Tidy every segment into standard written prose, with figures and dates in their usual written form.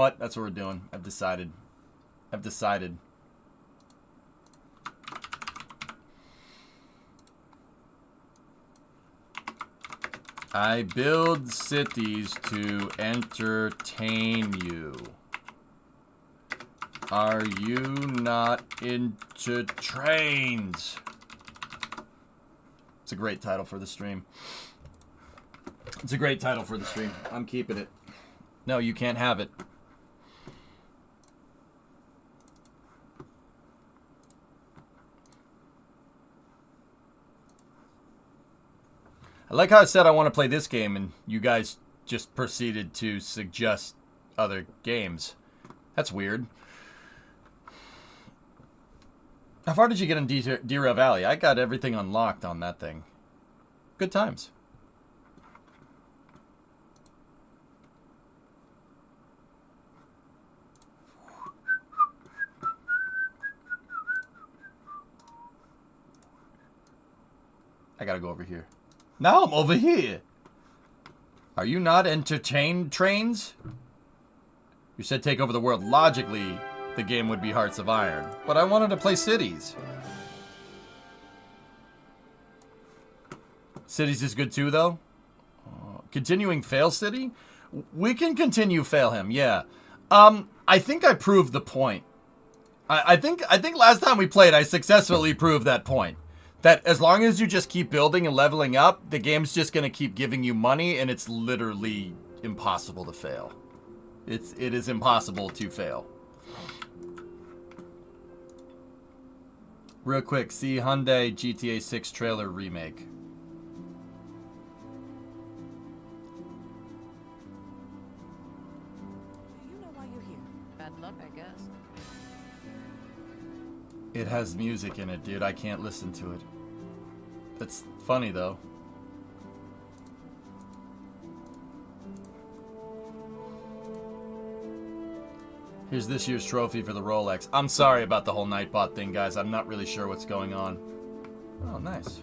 What? That's what we're doing. I've decided. I've decided. I build cities to entertain you. Are you not into trains? It's a great title for the stream. It's a great title for the stream. I'm keeping it. No, you can't have it. I like how I said I want to play this game and you guys just proceeded to suggest other games. That's weird. How far did you get in Derail Valley? I got everything unlocked on that thing. Good times. I gotta go over here. Now I'm over here. Are you not entertained, trains? You said take over the world. Logically, the game would be Hearts of Iron. But I wanted to play Cities. Cities is good too, though. Continuing Fail City? We can continue Fail him, yeah. I think I proved the point. I think last time we played, I successfully proved that point. That as long as you just keep building and leveling up, the game's just going to keep giving you money, and it's literally impossible to fail. It is impossible to fail. Real quick, see Hyundai GTA 6 trailer remake. Do you know why you're here? Bad luck, I guess. It has music in it, dude. I can't listen to it. That's funny, though. Here's this year's trophy for the Rolex. I'm sorry about the whole Nightbot thing, guys. I'm not really sure what's going on. Oh, nice.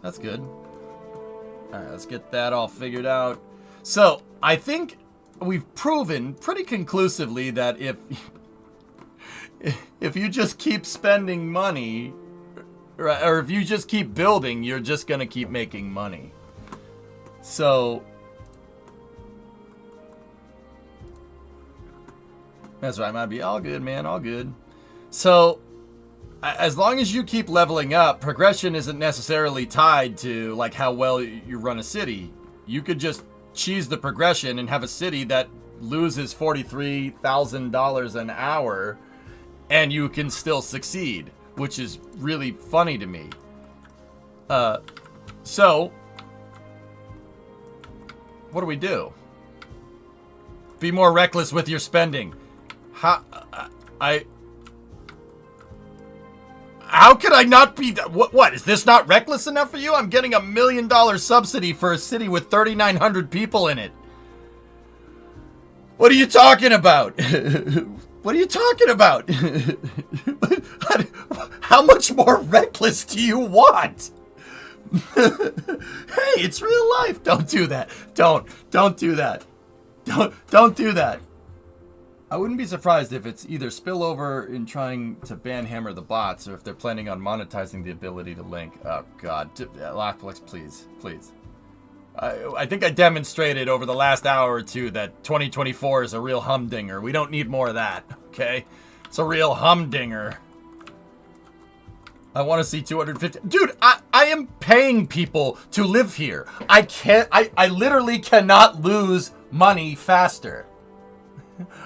That's good. Alright, let's get that all figured out. So, I think we've proven pretty conclusively that if you just keep spending money, or if you just keep building, you're just gonna keep making money. So that's right, might be all good, man, all good. So as long as you keep leveling up, progression isn't necessarily tied to like how well you run a city. You could just cheese the progression and have a city that loses $43,000 an hour, and you can still succeed, which is really funny to me. So what do we do? Be more reckless with your spending. How could I not be? What is this not reckless enough for you? I'm getting $1 million subsidy for a city with 3,900 people in it. What are you talking about? What are you talking about? How much more reckless do you want? Hey, it's real life. Don't do that. Don't do that. Don't do that. I wouldn't be surprised if it's either spillover in trying to ban hammer the bots, or if they're planning on monetizing the ability to link. Oh God, Lockflex, please. I think I demonstrated over the last hour or two that 2024 is a real humdinger. We don't need more of that, okay? It's a real humdinger. I want to see 250. Dude, I am paying people to live here. I literally cannot lose money faster.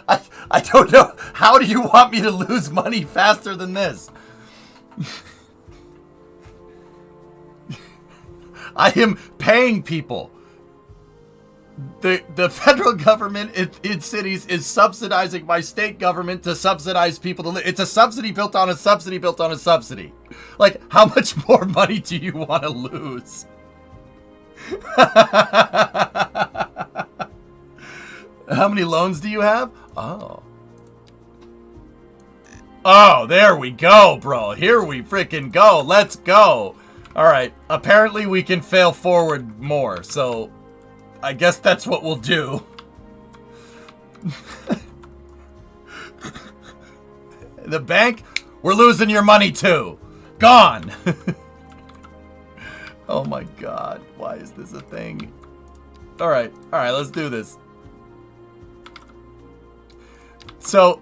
I don't know. How do you want me to lose money faster than this? I am paying people. The federal government in cities is subsidizing my state government to subsidize people to live. It's a subsidy built on a subsidy built on a subsidy. Like, how much more money do you want to lose? How many loans do you have? Oh. Oh, there we go, bro. Here we freaking go. Let's go. All right. Apparently we can fail forward more, so I guess that's what we'll do. The bank, we're losing your money too. Gone. Oh my god, why is this a thing? Alright, let's do this. So,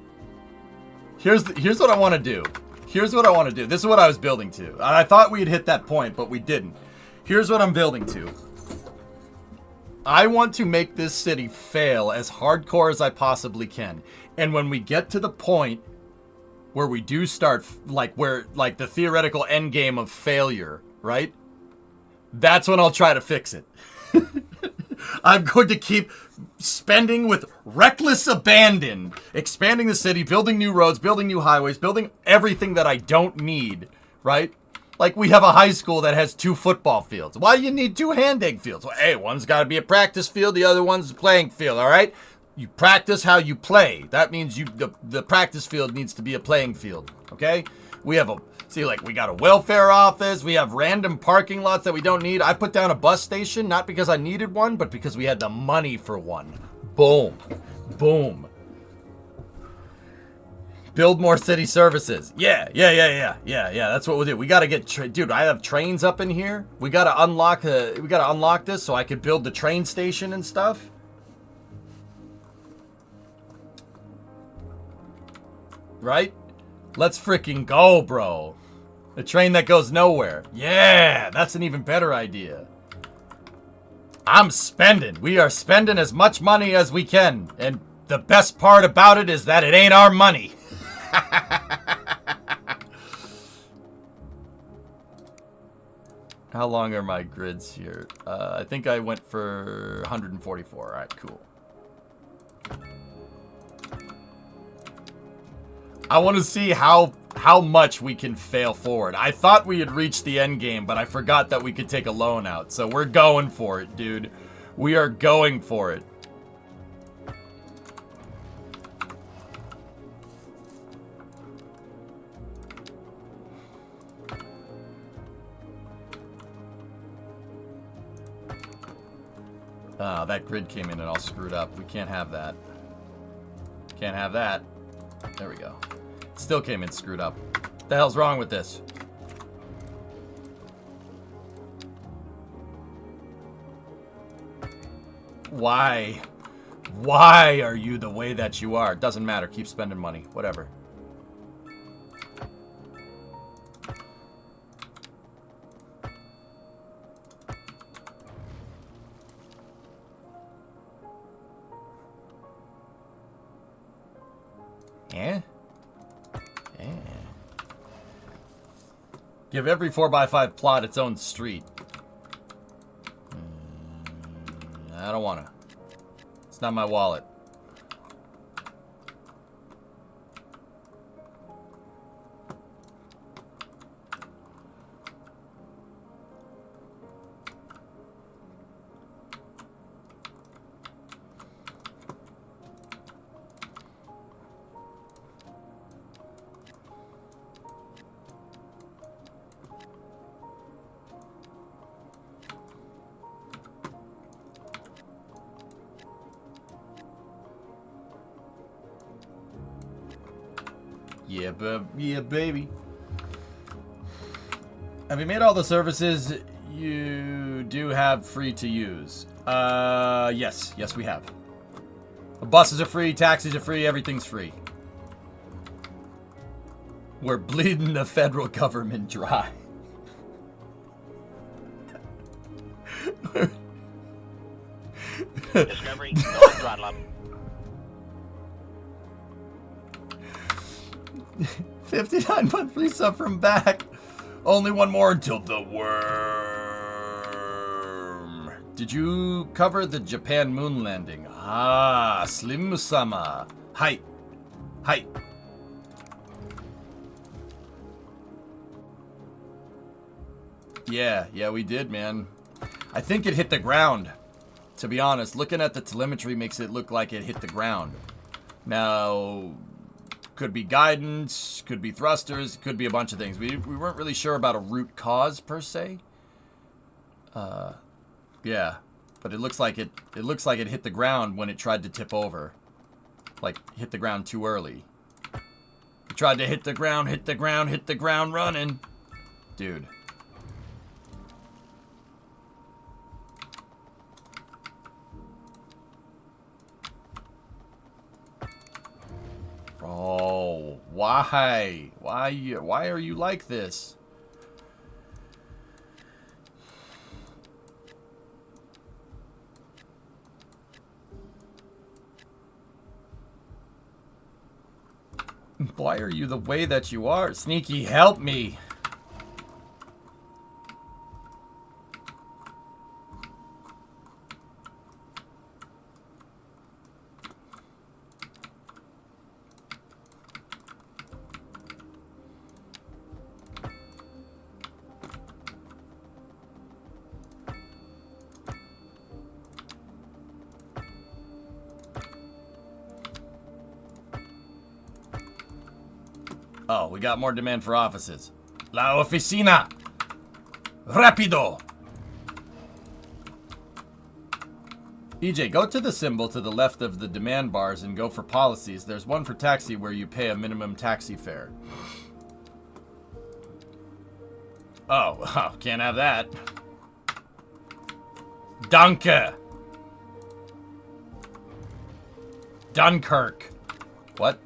here's what I want to do. This is what I was building to. And I thought we'd hit that point, but we didn't. Here's what I'm building to. I want to make this city fail as hardcore as I possibly can. And when we get to the point where we do start, like the theoretical end game of failure, right? That's when I'll try to fix it. I'm going to keep spending with reckless abandon, expanding the city, building new roads, building new highways, building everything that I don't need, right? Like, we have a high school that has 2 football fields. Why do you need 2 hand-egg fields? Well, hey, one's got to be a practice field, the other one's a playing field, all right? You practice how you play. That means the practice field needs to be a playing field, okay? We have we got a welfare office. We have random parking lots that we don't need. I put down a bus station, not because I needed one, but because we had the money for one. Boom. Boom. Build more city services. Yeah. That's what we'll do. We got to get, dude, I have trains up in here. We got to unlock this so I could build the train station and stuff. Right? Let's freaking go, bro. A train that goes nowhere. Yeah, that's an even better idea. I'm spending. We are spending as much money as we can. And the best part about it is that it ain't our money. How long are my grids here? I think I went for 144. All right, cool. I want to see how much we can fail forward. I thought we had reached the end game, but I forgot that we could take a loan out. So we're going for it, dude. We are going for it. Oh, that grid came in and all screwed up. We can't have that. Can't have that. There we go. Still came in screwed up. What the hell's wrong with this? Why? Why are you the way that you are? It doesn't matter. Keep spending money. Whatever. Yeah? Yeah. Give every 4x5 plot its own street. I don't want to. It's not my wallet. Yeah, baby. Have you made all the services you do have free to use? Yes. Yes, we have. The buses are free, taxis are free, everything's free. We're bleeding the federal government dry. Discovery, go on throttle up. 59-month free sub from back. Only one more until the worm. Did you cover the Japan moon landing? Ah, Slim Musama. Hi. Hi. Yeah, we did, man. I think it hit the ground. To be honest, looking at the telemetry makes it look like it hit the ground. Now, could be guidance, could be thrusters, could be a bunch of things. We weren't really sure about a root cause per se. Yeah, but it looks like it hit the ground when it tried to tip over. like, hit the ground too early. You tried to hit the ground running. Dude. Oh, why? Why are you like this? Why are you the way that you are? Sneaky, help me. Oh, we got more demand for offices. La oficina! Rapido! EJ, go to the symbol to the left of the demand bars and go for policies. There's one for taxi where you pay a minimum taxi fare. Oh, can't have that. Danke! Dunkirk. What?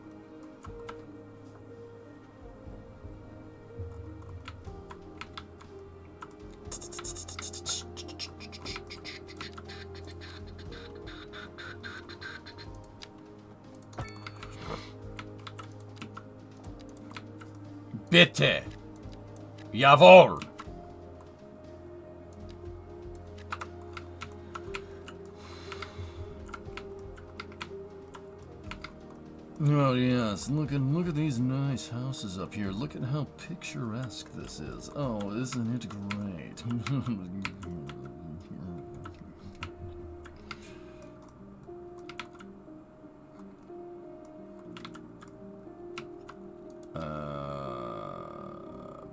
Bitte. Jawohl. Oh yes, look at these nice houses up here. Look at how picturesque this is. Oh, isn't it great?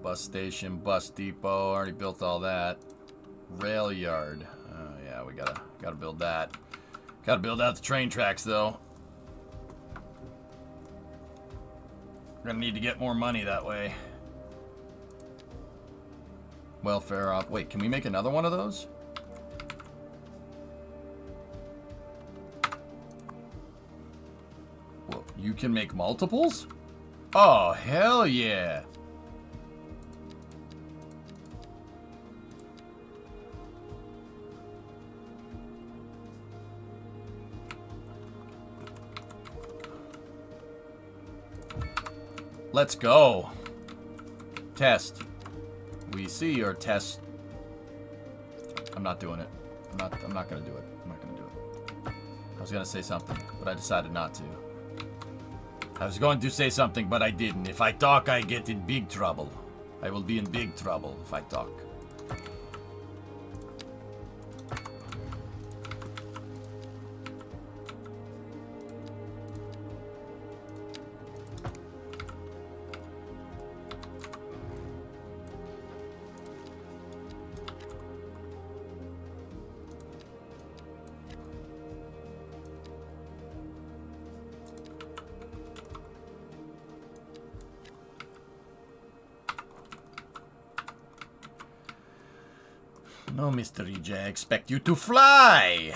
Bus station, bus depot. Already built all that. Rail yard. Oh yeah, we gotta build that. Gotta build out the train tracks though. We're gonna need to get more money that way. Welfare off. Wait, can we make another one of those? Well, you can make multiples? Oh, hell yeah. Let's go. Test. We see your test. I'm not doing it. I'm not gonna do it. I'm not gonna do it. I was gonna say something, but I decided not to. I was going to say something, but I didn't. If I talk, I get in big trouble. I will be in big trouble if I talk. No, Mr. EJ, I expect you to fly.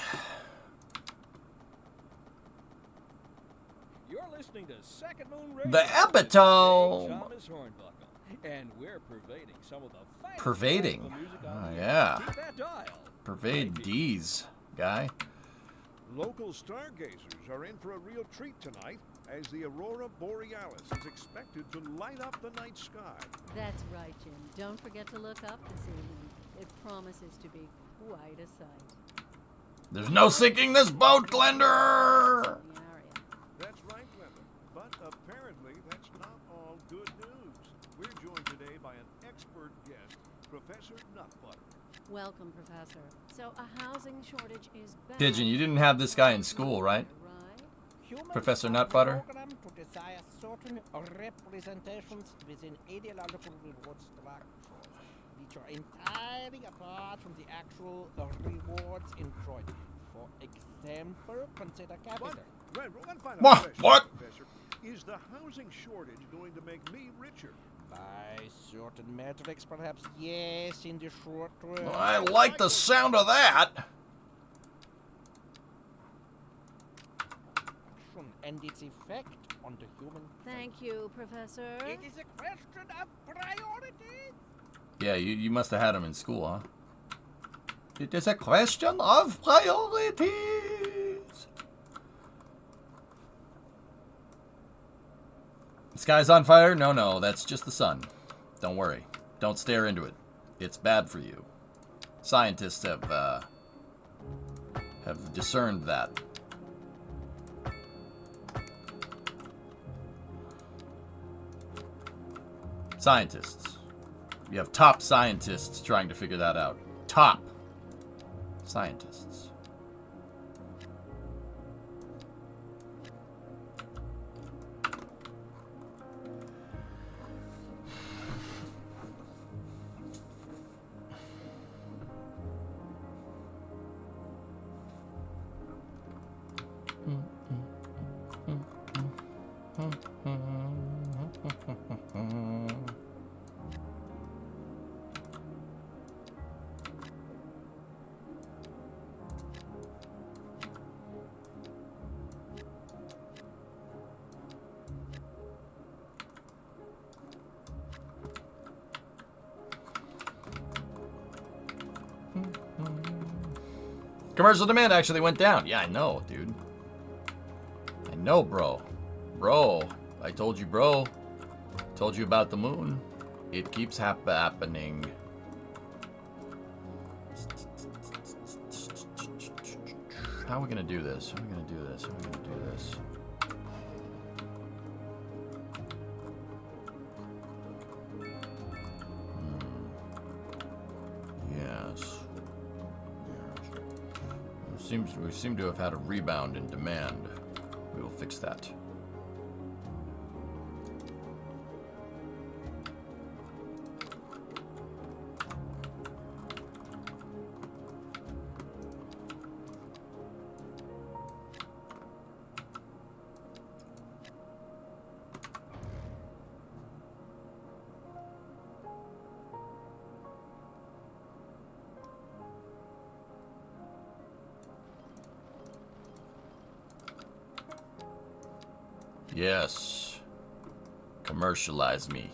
You're listening to Second Moon Radio. The epitome. And we're pervading some of the finest Pervading. classical music on Oh, the yeah. air. Keep that dial. Pervade D's, guy. Local stargazers are in for a real treat tonight as the aurora borealis is expected to light up the night sky. That's right, Jim. Don't forget to look up this evening. It promises to be quite a sight. There's no sinking this boat, Glender. The area. That's right, Glenda. But apparently that's not all good news. We're joined today by an expert guest, Professor Nutbutter. Welcome, Professor. So a housing shortage is bad. Pigeon, you didn't have this guy in school, right? Right? Professor Nutbutter? Program to desire certain representations within ideological reward structures, which are entirely apart from the actual rewards enjoyed. For example, consider capital. One final What? question, What? Professor. Is the housing shortage going to make me richer? By certain metrics, perhaps yes, in the short term. I like the sound of that. And its effect on the human. Thank you, Professor. It is a question of priorities. Yeah, you must have had him in school, huh? It is a question of priorities. The sky's on fire? No, that's just the sun. Don't worry. Don't stare into it. It's bad for you. Scientists have discerned that. Scientists. You have top scientists trying to figure that out. Top scientists. Commercial demand actually went down. Yeah, I know, dude. I know, bro. Bro, I told you, bro. Told you about the moon. It keeps happening. How are we gonna do this? How are we gonna do this? How are we gonna do this? Yes. We seem to have had a rebound in demand. We will fix that. Yes. Commercialize me.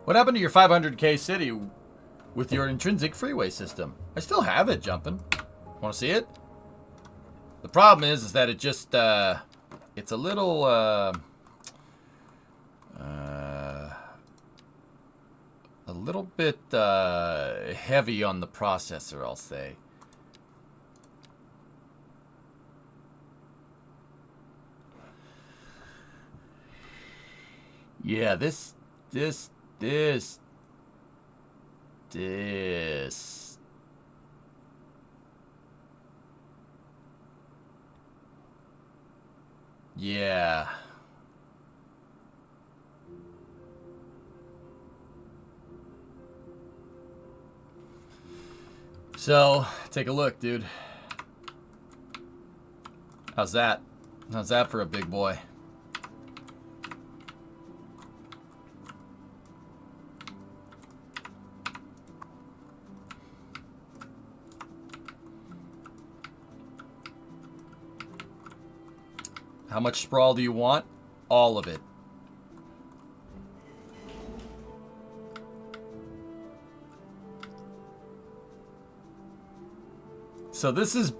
What happened to your 500k city with your intrinsic freeway system? I still have it jumping. Want to see it? The problem is that it just, it's a little, bit, heavy on the processor, I'll say. Yeah, this. Yeah. So, take a look, dude. How's that? How's that for a big boy? How much sprawl do you want? All of it. So this is...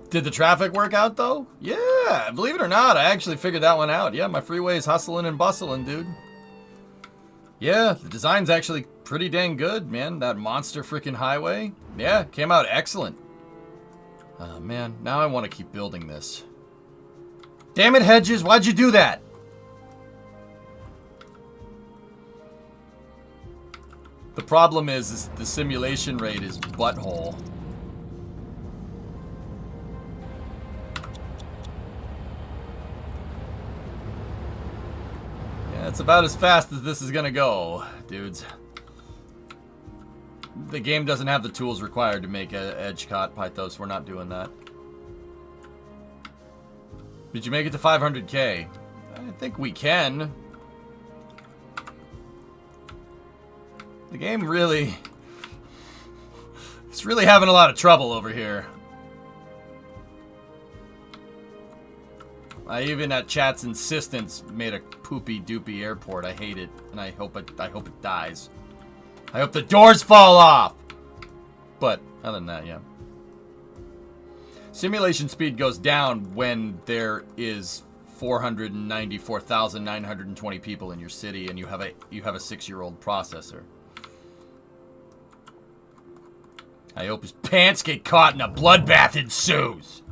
Did the traffic work out, though? Yeah, believe it or not, I actually figured that one out. Yeah, my freeway is hustling and bustling, dude. Yeah, the design's actually pretty dang good, man. That monster freaking highway. Yeah, came out excellent. Oh, man, now I want to keep building this. Damn it, Hedges, why'd you do that? The problem is the simulation rate is butthole. Yeah, it's about as fast as this is gonna go, dudes. The game doesn't have the tools required to make Edgecot Pythos. We're not doing that. Did you make it to 500K? I think we can. The game really... It's really having a lot of trouble over here. I even at chat's insistence made a poopy doopy airport. I hate it, and I hope it dies. I hope the doors fall off. But other than that, yeah. Simulation speed goes down when there is 494,920 people in your city, and you have a 6-year-old processor. I hope his pants get caught and a bloodbath ensues.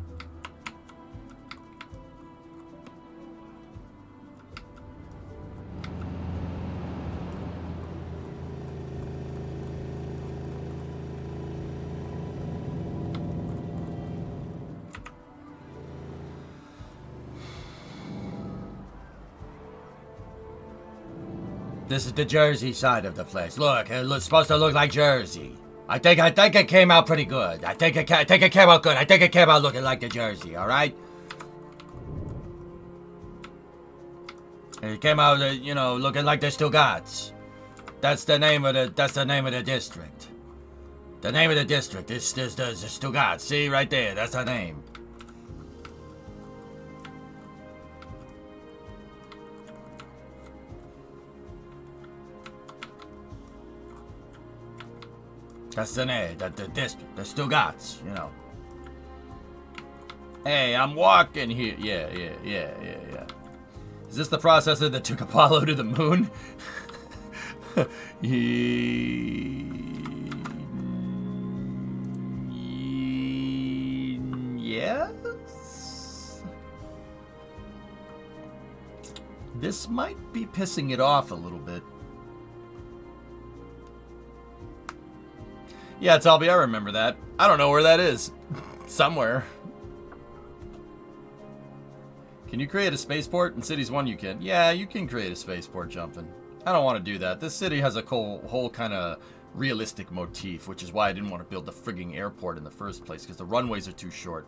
This is the Jersey side of the place. Look, it's supposed to look like Jersey. I think it came out pretty good. I think it came out good. I think it came out looking like the Jersey. All right. It came out, looking like the Stugats. That's the name of the district. The name of the district is the Stugats. See right there. That's the name. That's the name, the district, the Stugats, Hey, I'm walking here. Yeah. Is this the processor that took Apollo to the moon? Yes? This might be pissing it off a little bit. Yeah, Talby, I remember that. I don't know where that is. Somewhere. Can you create a spaceport? In Cities 1 you can. Yeah, you can create a spaceport jumping. I don't want to do that. This city has a whole kind of realistic motif, which is why I didn't want to build the frigging airport in the first place, because the runways are too short.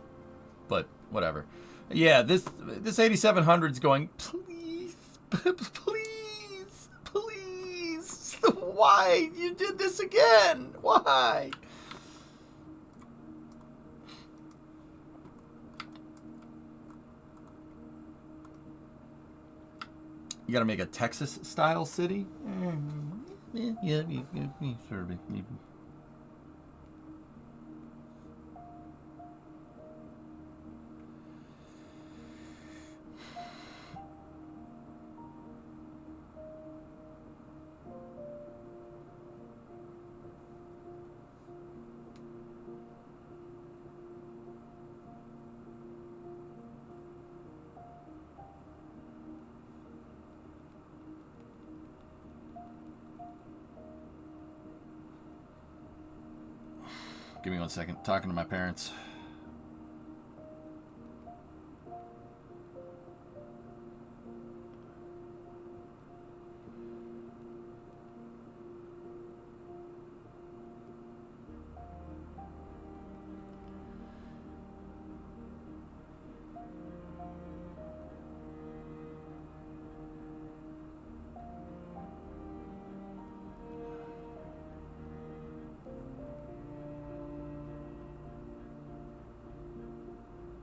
But, whatever. Yeah, this 8700's going, please, please, please. Why? You did this again. Why? You gotta make a Texas-style city? Yeah, sort of. Give me 1 second. Talking to my parents.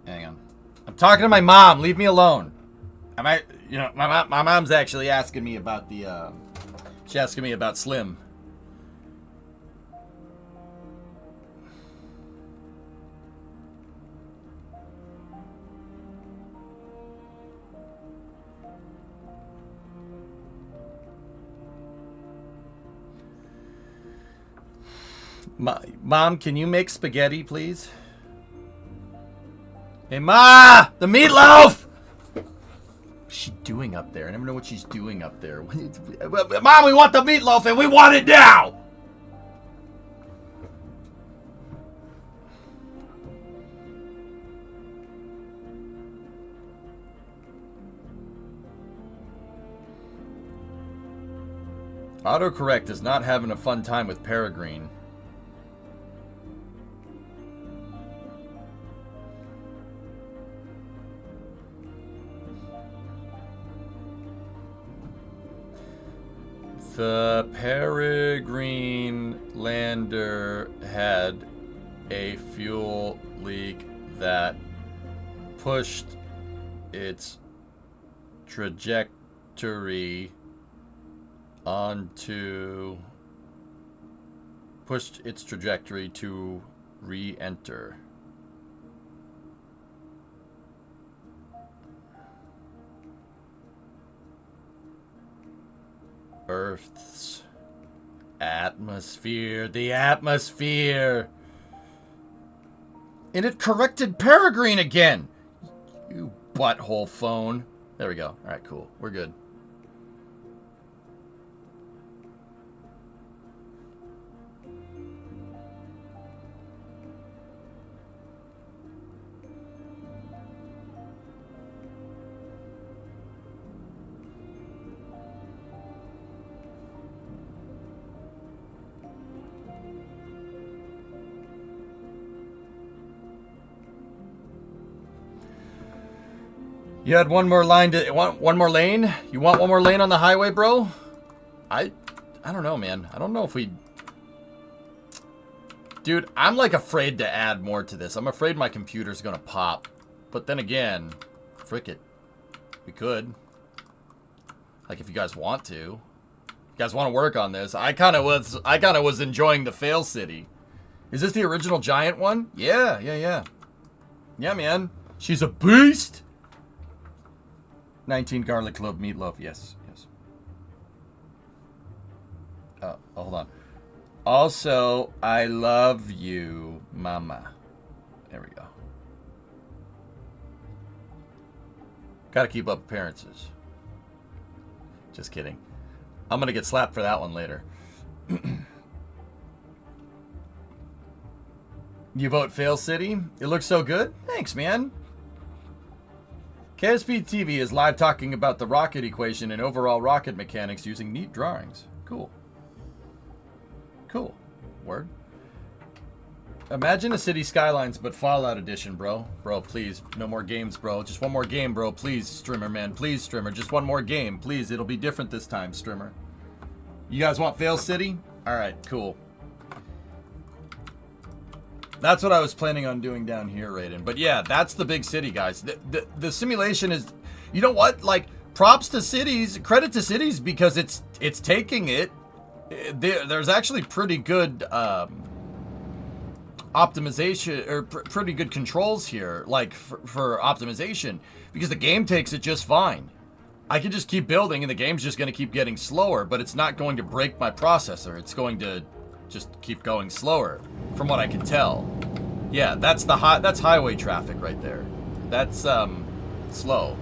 Hang on. I'm talking to my mom. Leave me alone. My mom's actually asking me about the, she's asking me about Slim. Mom, can you make spaghetti, please? Hey, Ma! The meatloaf! What's she doing up there? I never know what she's doing up there. Mom, we want the meatloaf and we want it now! Autocorrect is not having a fun time with Peregrine. The Peregrine lander had a fuel leak that pushed its trajectory to re-enter. Earth's atmosphere, the atmosphere. And it corrected Peregrine again. You butthole phone. There we go. All right, cool. We're good. You had one more line to want one more lane? You want one more lane on the highway, bro? I don't know, man. I don't know if we... Dude, I'm like afraid to add more to this. I'm afraid my computer's gonna pop. But then again, frick it. We could. Like if you guys want to. If you guys want to work on this. I kind of was enjoying the fail city. Is this the original giant one? Yeah. Yeah, man. She's a beast. 19 garlic clove meatloaf. Yes. Hold on. Also, I love you, mama. There we go. Gotta keep up appearances. Just kidding. I'm gonna get slapped for that one later. You vote Fail City? It looks so good? Thanks, man. KSP TV is live talking about the rocket equation and overall rocket mechanics using neat drawings. Cool. Word. Imagine a city Skylines, but Fallout edition, bro. Bro, please. No more games, bro. Just one more game, bro. Please, streamer, man. Please, streamer. Just one more game. Please, it'll be different this time, streamer. You guys want Fail City? Alright, cool. That's what I was planning on doing down here, Raiden. But yeah, that's the big city, guys. The simulation is... You know what? Like, props to cities. Credit to cities because it's taking it. There's actually pretty good optimization, or pretty good controls here, like, for optimization. Because the game takes it just fine. I can just keep building and the game's just going to keep getting slower, but it's not going to break my processor. It's going to... just keep going slower, from what I can tell. Yeah, that's highway traffic right there. That's slow.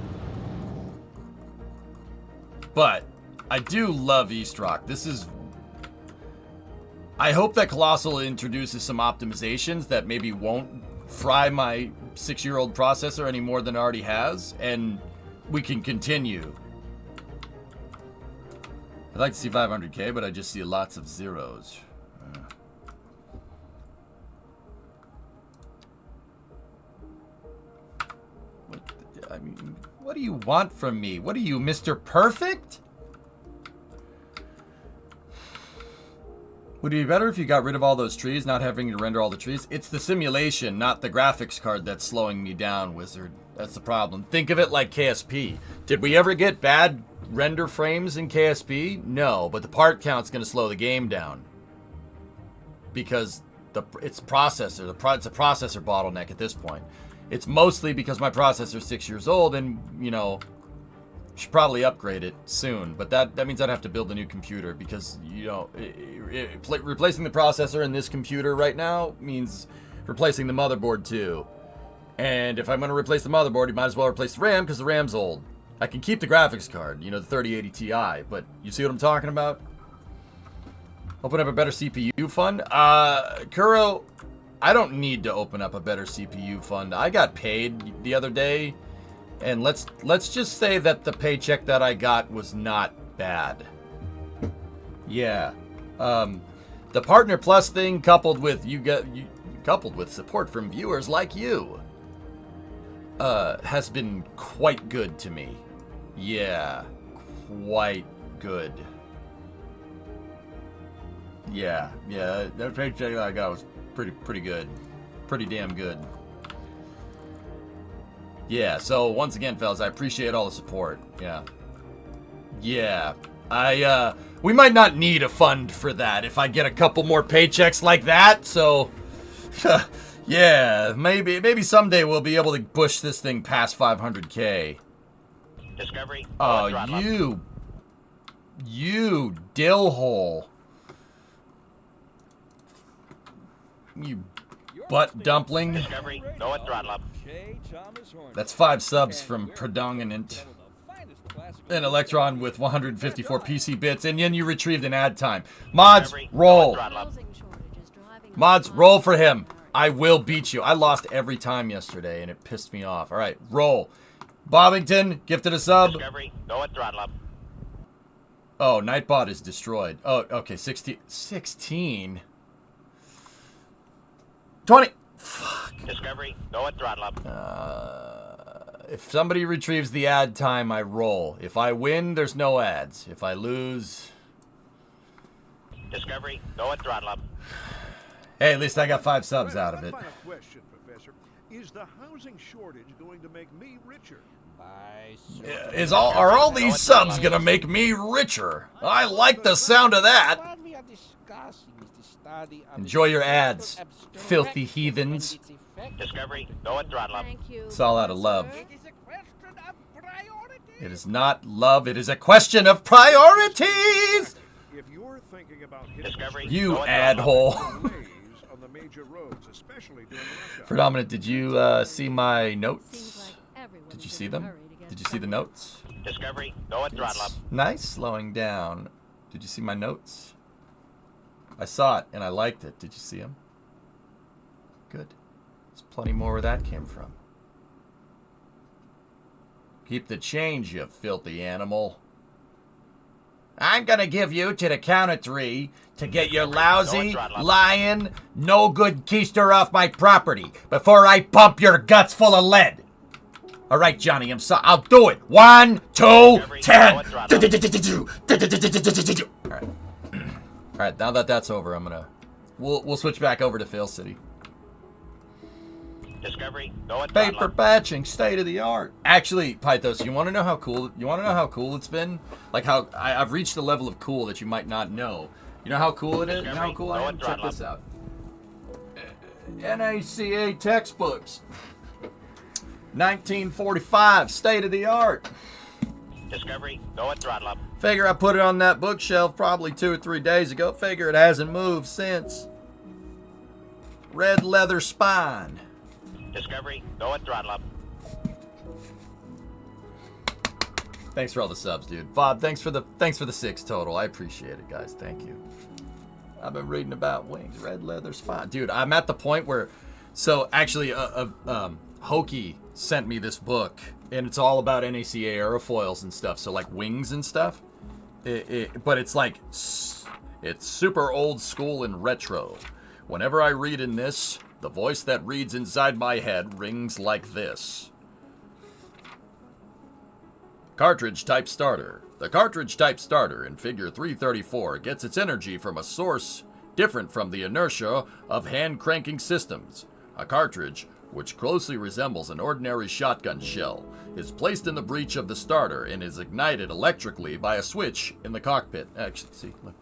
But I do love East Rock. This is... I hope that Colossal introduces some optimizations that maybe won't fry my 6-year-old processor any more than it already has, and we can continue. I'd like to see 500K, but I just see lots of zeros. I mean, what do you want from me? What are you, Mr. Perfect? Would it be better if you got rid of all those trees, not having to render all the trees? It's the simulation, not the graphics card that's slowing me down, Wizard. That's the problem. Think of it like KSP. Did we ever get bad render frames in KSP? No, but the part count's going to slow the game down. Because it's processor. It's a processor bottleneck at this point. It's mostly because my processor's 6 years old and, you know, should probably upgrade it soon. But that means I'd have to build a new computer because, you know, replacing the processor in this computer right now means replacing the motherboard too. And if I'm going to replace the motherboard, you might as well replace the RAM because the RAM's old. I can keep the graphics card, you know, the 3080 Ti, but you see what I'm talking about? Open up a better CPU fund? Kuro, I don't need to open up a better CPU fund. I got paid the other day, and let's just say that the paycheck that I got was not bad. Yeah. The Partner Plus thing coupled with coupled with support from viewers like you has been quite good to me. Yeah, quite good. Yeah, that paycheck that I got was pretty good. Pretty damn good. Yeah, so once again, fellas, I appreciate all the support. Yeah. Yeah. We might not need a fund for that if I get a couple more paychecks like that, so yeah, maybe someday we'll be able to push this thing past 500K. Discovery. Oh, throttle up. you dillhole. You butt dumpling. Discovery. Go at throttle up. J. Thomas Horner. That's 5 subs And from we're Predominant. some of the finest classical An Electron with 154 PC bits, and then you retrieved an ad time. Mods, Discovery. roll. Throttle up. Housing shortages driving Mods, up roll for him. America. I will beat you. I lost every time yesterday, and it pissed me off. All right, roll. Bobbington, gifted a sub. Discovery. Go at throttle up. Oh, Nightbot is destroyed. Oh, okay, 16. 16? 20. Fuck. Discovery. Go at throttle up. If somebody retrieves the ad time, I roll. If I win, there's no ads. If I lose... Discovery. Go at throttle up. Hey, at least I got 5 subs out of it. One final question, Professor. Is the housing shortage going to make me richer? Are all these subs gonna make me richer? I like the sound of that. What we are discussing is the study of Enjoy your the ads, abstract filthy and heathens. its effect Discovery. Go at throttle up. Thank you. It's all out of Professor. love. It is a question of priority. It is not love, it is a question of priorities! If you're thinking about hitting Discovery. You Go at throttle adhole. up. delays on the major roads, especially during rush hour. Predominant, did you see my Seems notes? like everyone's Did you in see a them? hurry to get Did you see the somewhere. notes? Discovery. Go at throttle up. It's nice slowing down. Did you see my notes? I saw it and I liked it. Did you see them? Good. There's plenty more where that came from. Keep the change, you filthy animal. I'm gonna give you to the count of 3 to get your lousy, lying, no good keister off my property before I pump your guts full of lead. All right, Johnny, I'll do it. 1, 2, 10. All right. All right, now that that's over, we'll switch back over to Fail City. Discovery. Go at throttle Paper up. batching, state of the art. Actually, Pythos, you want to know how cool? You want to know how cool it's been? Like how I've reached a level of cool that you might not know. You know how cool it is? You know how cool I am? Check this out. NACA textbooks. 1945, state of the art. Discovery. Go at throttle up. Figure I put it on that bookshelf probably 2 or 3 days ago. Figure it hasn't moved since. Red leather spine. Discovery. Go at throttle up. Thanks for all the subs, dude. Bob, thanks for the 6 total. I appreciate it, guys. Thank you. I've been reading about wings, red leather spine. Dude, I'm at the point where, so actually, Hokey sent me this book, and it's all about NACA aerofoils and stuff. So like wings and stuff. But it's like, it's super old school and retro. Whenever I read in this, the voice that reads inside my head rings like this. Cartridge type starter. The cartridge type starter in figure 334 gets its energy from a source different from the inertia of hand cranking systems. A cartridge, which closely resembles an ordinary shotgun shell, is placed in the breech of the starter and is ignited electrically by a switch in the cockpit. Actually, see, look.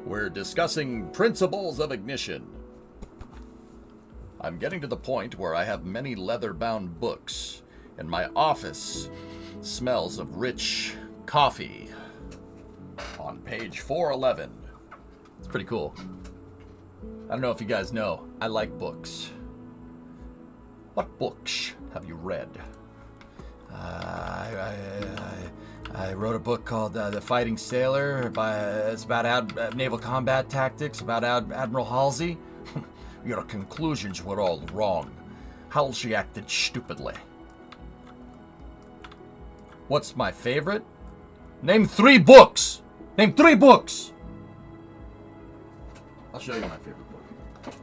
We're discussing principles of ignition. I'm getting to the point where I have many leather-bound books, and my office smells of rich coffee. On page 411. It's pretty cool. I don't know if you guys know, I like books. What books have you read? I wrote a book called The Fighting Sailor. It's about naval combat tactics, about Admiral Halsey. Your conclusions were all wrong. Halsey acted stupidly. What's my favorite? Name 3 books! Name 3 books! I'll show you my favorite book.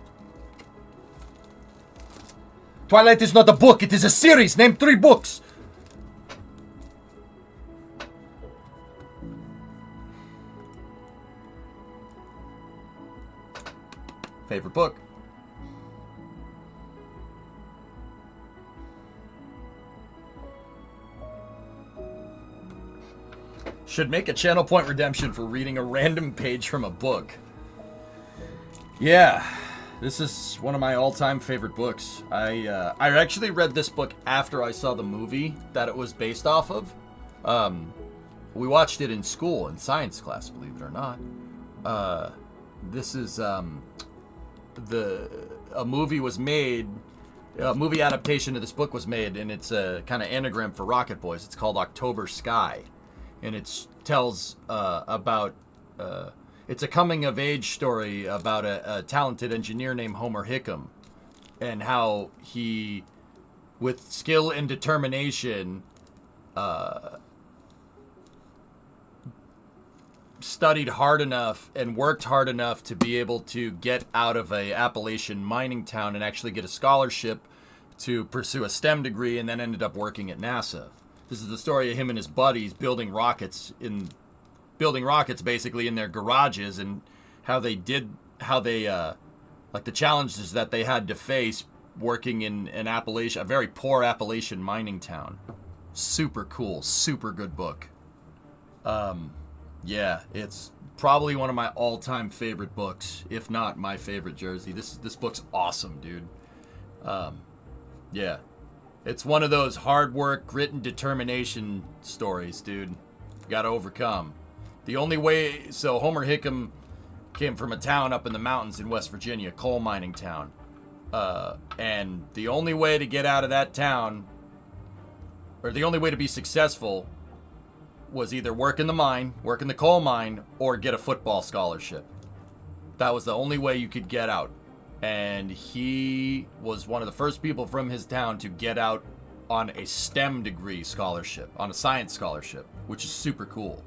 Twilight is not a book, it is a series! Name 3 books! favorite book. Should make a channel point redemption for reading a random page from a book. Yeah, this is one of my all-time favorite books. I actually read this book after I saw the movie that it was based off of. We watched it in school in science class, believe it or not. This is a movie was made. A movie adaptation of this book was made, and it's a kind of anagram for Rocket Boys. It's called October Sky. And it tells about, it's a coming-of-age story about a talented engineer named Homer Hickam, and how he, with skill and determination, studied hard enough and worked hard enough to be able to get out of a Appalachian mining town and actually get a scholarship to pursue a STEM degree, and then ended up working at NASA. This is the story of him and his buddies building rockets basically in their garages, and how they like the challenges that they had to face working in a very poor Appalachian mining town. Super cool, super good book. Yeah, it's probably one of my all-time favorite books, if not my favorite, Jersey. This book's awesome, dude. Yeah. It's one of those hard work, grit, and determination stories, dude. You gotta overcome. The only way... So, Homer Hickam came from a town up in the mountains in West Virginia, coal mining town. And the only way to get out of that town, or the only way to be successful, was either work in the mine, work in the coal mine, or get a football scholarship. That was the only way you could get out. And he was one of the first people from his town to get out on a STEM degree scholarship, on a science scholarship, which is super cool.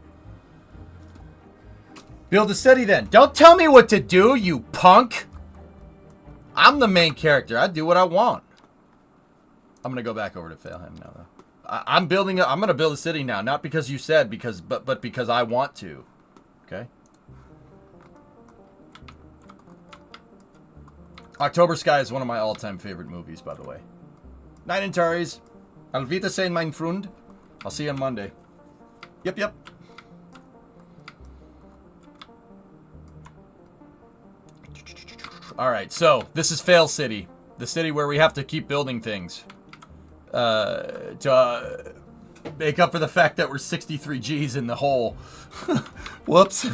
Build a city then. Don't tell me what to do, you punk! I'm the main character. I do what I want. I'm gonna go back over to Failham now, though. I'm gonna build a city now, not because you said, but because I want to. Okay? October Sky is one of my all-time favorite movies, by the way. Night and Taris. Auf Wiedersehen, mein Freund. I'll see you on Monday. Yep. Alright, so, this is Fail City. The city where we have to keep building things. To make up for the fact that we're 63 G's in the hole. Whoops.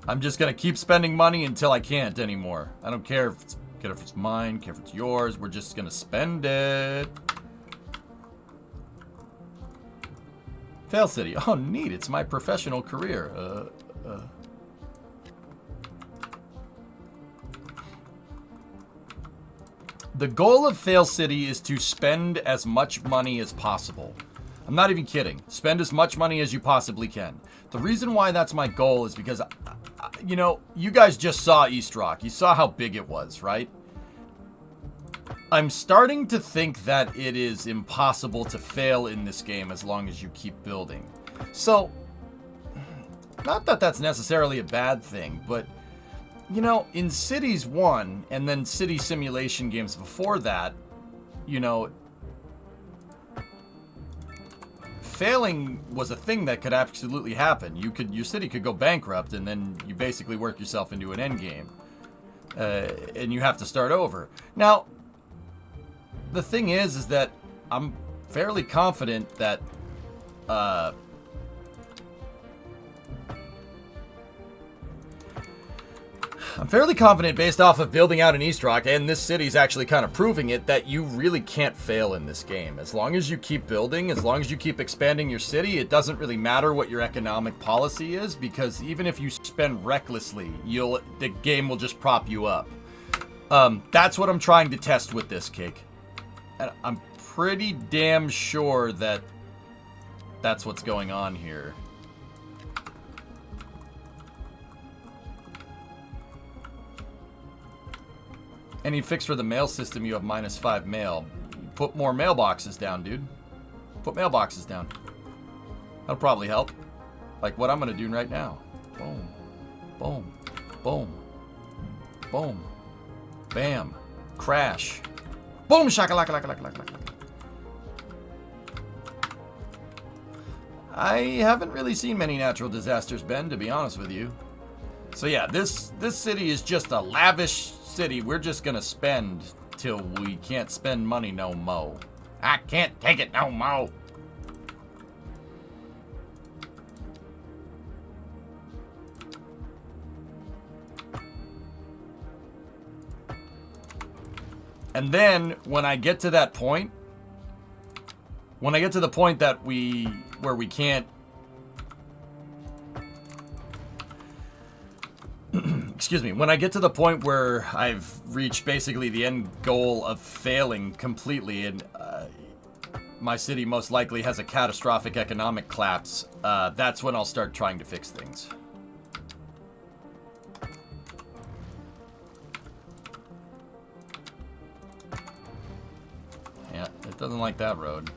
I'm just gonna keep spending money until I can't anymore. I don't care if it's mine, care if it's yours. We're just gonna spend it. Fail City. Oh, neat. It's my professional career. The goal of Fail City is to spend as much money as possible. I'm not even kidding. Spend as much money as you possibly can. The reason why that's my goal is because, you know, you guys just saw East Rock. You saw how big it was, right? I'm starting to think that it is impossible to fail in this game as long as you keep building. So, not that that's necessarily a bad thing, but, you know, in Cities 1 and then city simulation games before that, you know, failing was a thing that could absolutely happen. Your city could go bankrupt, and then you basically work yourself into an end game, and you have to start over. Now, the thing is that I'm fairly confident that based off of building out in East Rock, and this city's actually kind of proving it, that you really can't fail in this game. As long as you keep building, as long as you keep expanding your city, it doesn't really matter what your economic policy is, because even if you spend recklessly, the game will just prop you up. That's what I'm trying to test with this cake. And I'm pretty damn sure that that's what's going on here. Any fix for the mail system, you have -5 mail. Put more mailboxes down, dude. Put mailboxes down. That'll probably help. Like what I'm gonna do right now. Boom. Boom. Boom. Boom. Bam. Crash. Boom, shakalaka. I haven't really seen many natural disasters, Ben, to be honest with you. So yeah, this city is just a lavish city. We're just gonna spend till we can't spend money no mo. I can't take it no mo. And then when I get to that point, that where we can't excuse me, when I get to the point where I've reached basically the end goal of failing completely and my city most likely has a catastrophic economic collapse, that's when I'll start trying to fix things. Yeah, it doesn't like that road.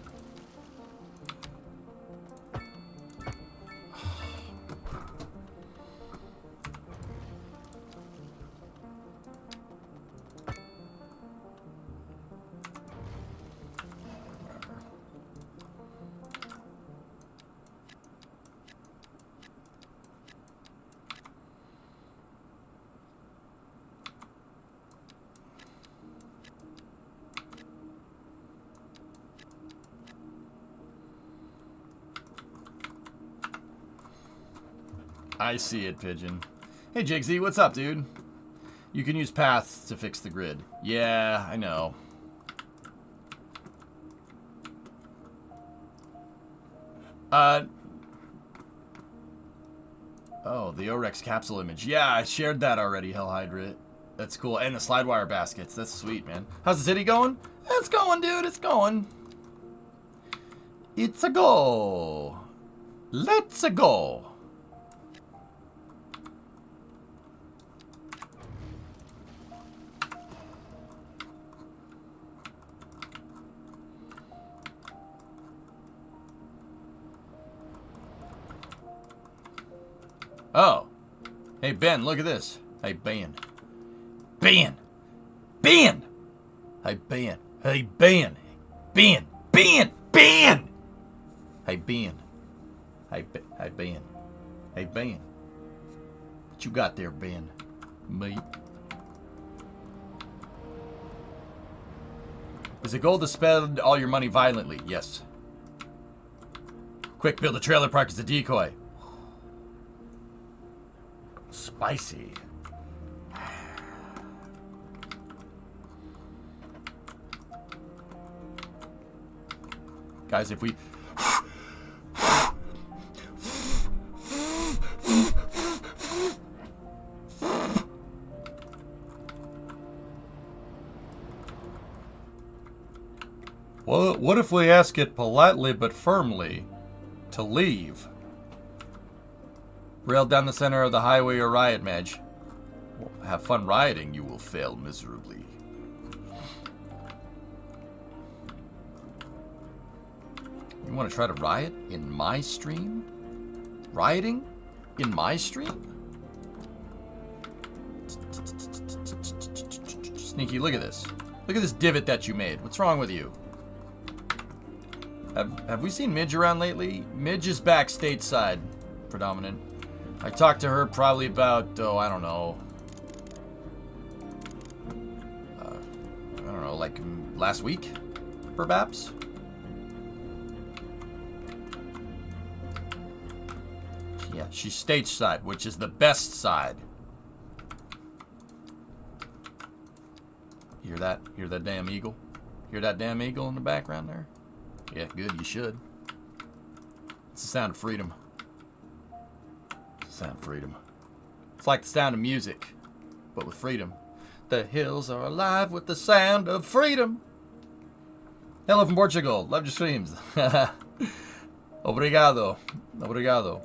I see it, Pigeon. Hey, Jigsy, what's up, dude? You can use paths to fix the grid. Yeah, I know. Oh, the Orex capsule image. Yeah, I shared that already, Hell Hydra. That's cool. And the slide wire baskets. That's sweet, man. How's the city going? It's going, dude. It's going. It's a go. Let's a go. Oh. Hey, Ben, look at this. Hey, Ben. Ben! Ben! Hey, Ben. Hey, Ben. Ben! Ben! Ben! Hey, Ben. Hey, Ben. Hey, Ben. What you got there, Ben? Mate. Is the goal to spend all your money violently? Yes. Quick, build a trailer park as a decoy. Spicy. Guys, if we... Well, what if we ask it politely but firmly to leave? Rail down the center of the highway or riot, Madge. Well, have fun rioting, you will fail miserably. You want to try to riot in my stream? Rioting in my stream? Sneaky, look at this. Look at this divot that you made. What's wrong with you? Have we seen Midge around lately? Midge is back stateside, predominant. I talked to her probably about, oh, I don't know, like last week, perhaps? Yeah, she's stateside, which is the best side. Hear that? Hear that damn eagle? Hear that damn eagle in the background there? Yeah, good, you should. It's the sound of freedom. Sound of freedom. It's like the sound of music, but with freedom. The hills are alive with the sound of freedom. Hello from Portugal. Love your streams. Obrigado. Obrigado.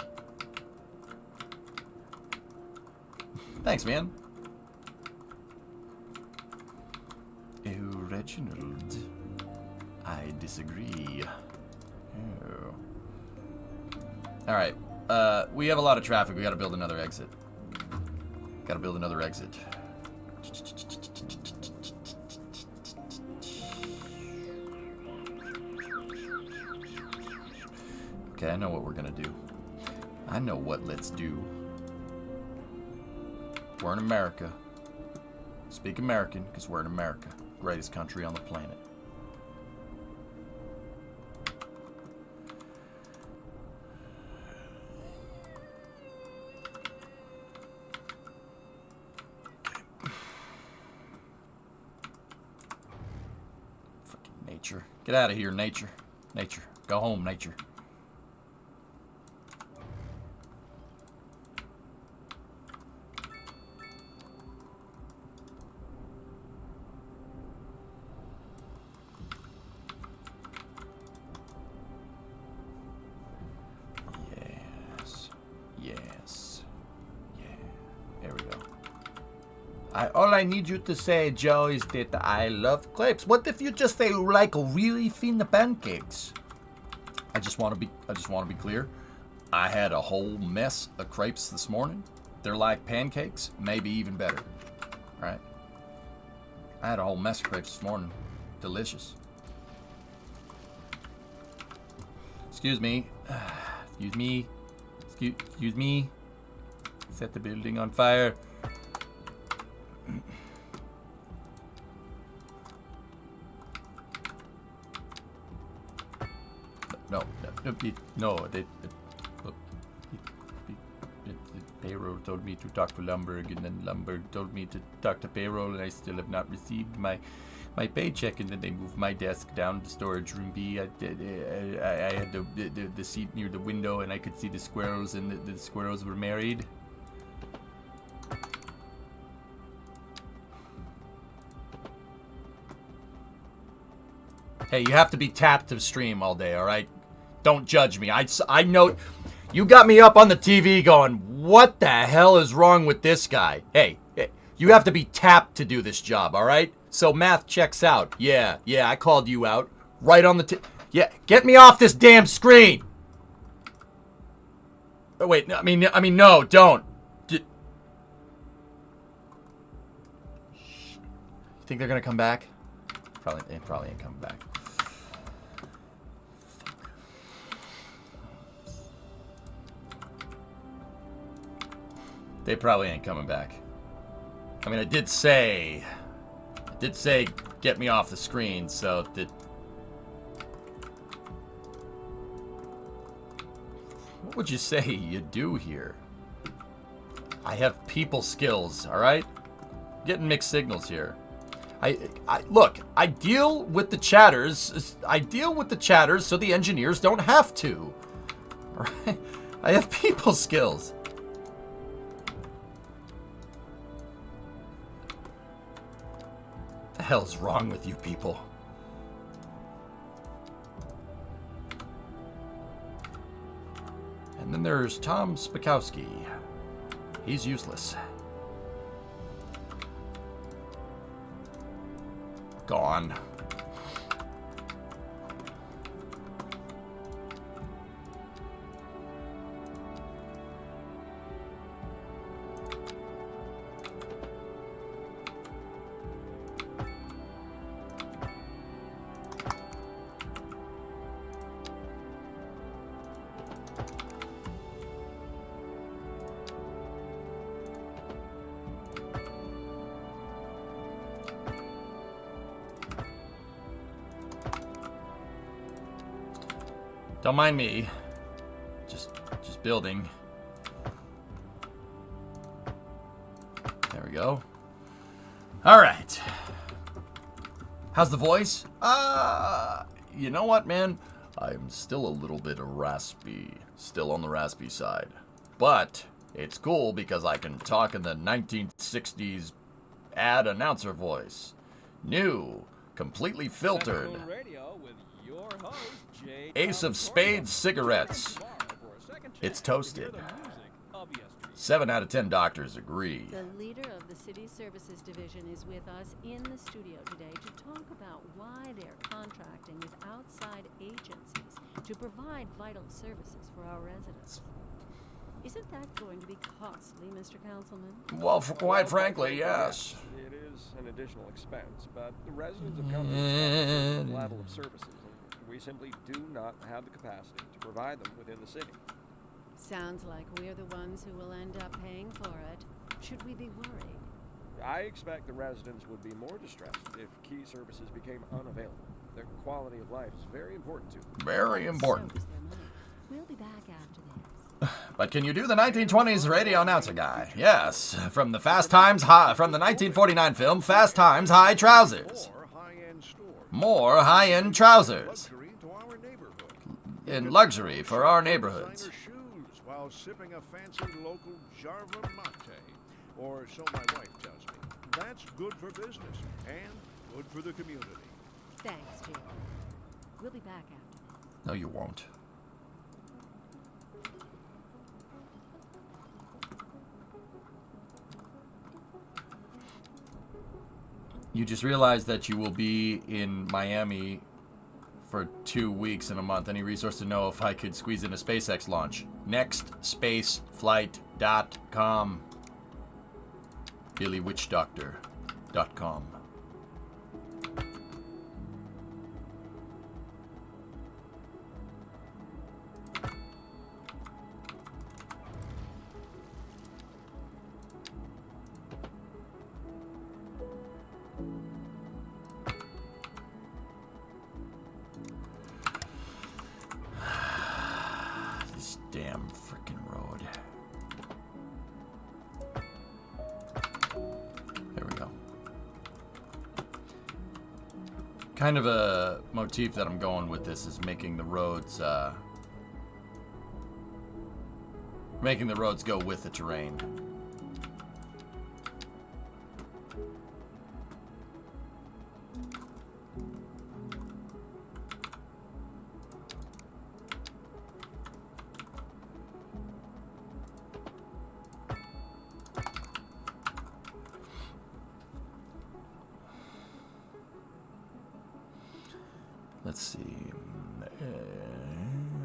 Thanks, man. Oh, Reginald. I disagree. Oh. Alright. We have a lot of traffic. We gotta build another exit. Gotta build another exit. Okay, I know what we're gonna do. I know what let's do. We're in America. Speak American, because we're in America. Greatest country on the planet. Fucking nature. Get out of here, nature. Nature. Go home, nature. All I need you to say, Joe, is that I love crepes. What if you just say like really thin pancakes? I just want to be clear. I had a whole mess of crepes this morning. They're like pancakes, maybe even better. Right? I had a whole mess of crepes this morning. Delicious. Excuse me. Excuse me. Excuse me. Set the building on fire. No, the payroll told me to talk to Lumberg, and then Lumberg told me to talk to payroll, and I still have not received my paycheck, and then they moved my desk down to storage room B. I had the seat near the window, and I could see the squirrels, and the squirrels were married. Hey, you have to be tapped to stream all day, all right? Don't judge me. I know you got me up on the TV going, what the hell is wrong with this guy? Hey, you have to be tapped to do this job, all right? So math checks out. Yeah, I called you out. Right on the yeah, get me off this damn screen. Oh, wait, I mean, no, don't. You think they're gonna come back? They probably ain't coming back. They probably ain't coming back. I mean, I did say get me off the screen, so that. What would you say you do here? I have people skills, all right? Getting mixed signals here. Look, I deal with the chatters so the engineers don't have to. All right? I have people skills. What the hell's wrong with you people? And then there's Tom Spakowski. He's useless. Gone. Don't mind me. Just building. There we go. All right. How's the voice? You know what, man? I'm still a little bit raspy. Still on the raspy side. But it's cool because I can talk in the 1960s ad announcer voice. New, completely filtered. Ace of Spades cigarettes. It's toasted. 7 out of 10 doctors agree. The leader of the City Services Division is with us in the studio today to talk about why they're contracting with outside agencies to provide vital services for our residents. Isn't that going to be costly, Mr. Councilman? Well, quite frankly, yes. It is an additional expense, but the residents have come to expect a certain level of services, and we simply do not have the capacity to provide them within the city. Sounds like we're the ones who will end up paying for it. Should we be worried? I expect the residents would be more distressed if key services became unavailable. Their quality of life is very important to them. Very important. So is their money. We'll be back after this. But can you do the 1920s radio announcer guy? Yes, from the Fast Times High, from the 1949 film Fast Times High Trousers. Or high-end stores. More high-end trousers Luxury to our neighborhood. in luxury for our neighborhoods. Designer shoes while sipping a fancy local Jarva mate. Or so my wife tells me. That's good for business and good for the community. Thanks, Jim. We'll be back after this. No, you won't. You just realized that you will be in Miami for 2 weeks in a month. Any resource to know if I could squeeze in a SpaceX launch? Nextspaceflight.com. BillyWitchDoctor.com. This damn frickin' road. There we go. Kind of a motif that I'm going with this is making the roads go with the terrain. Let's see.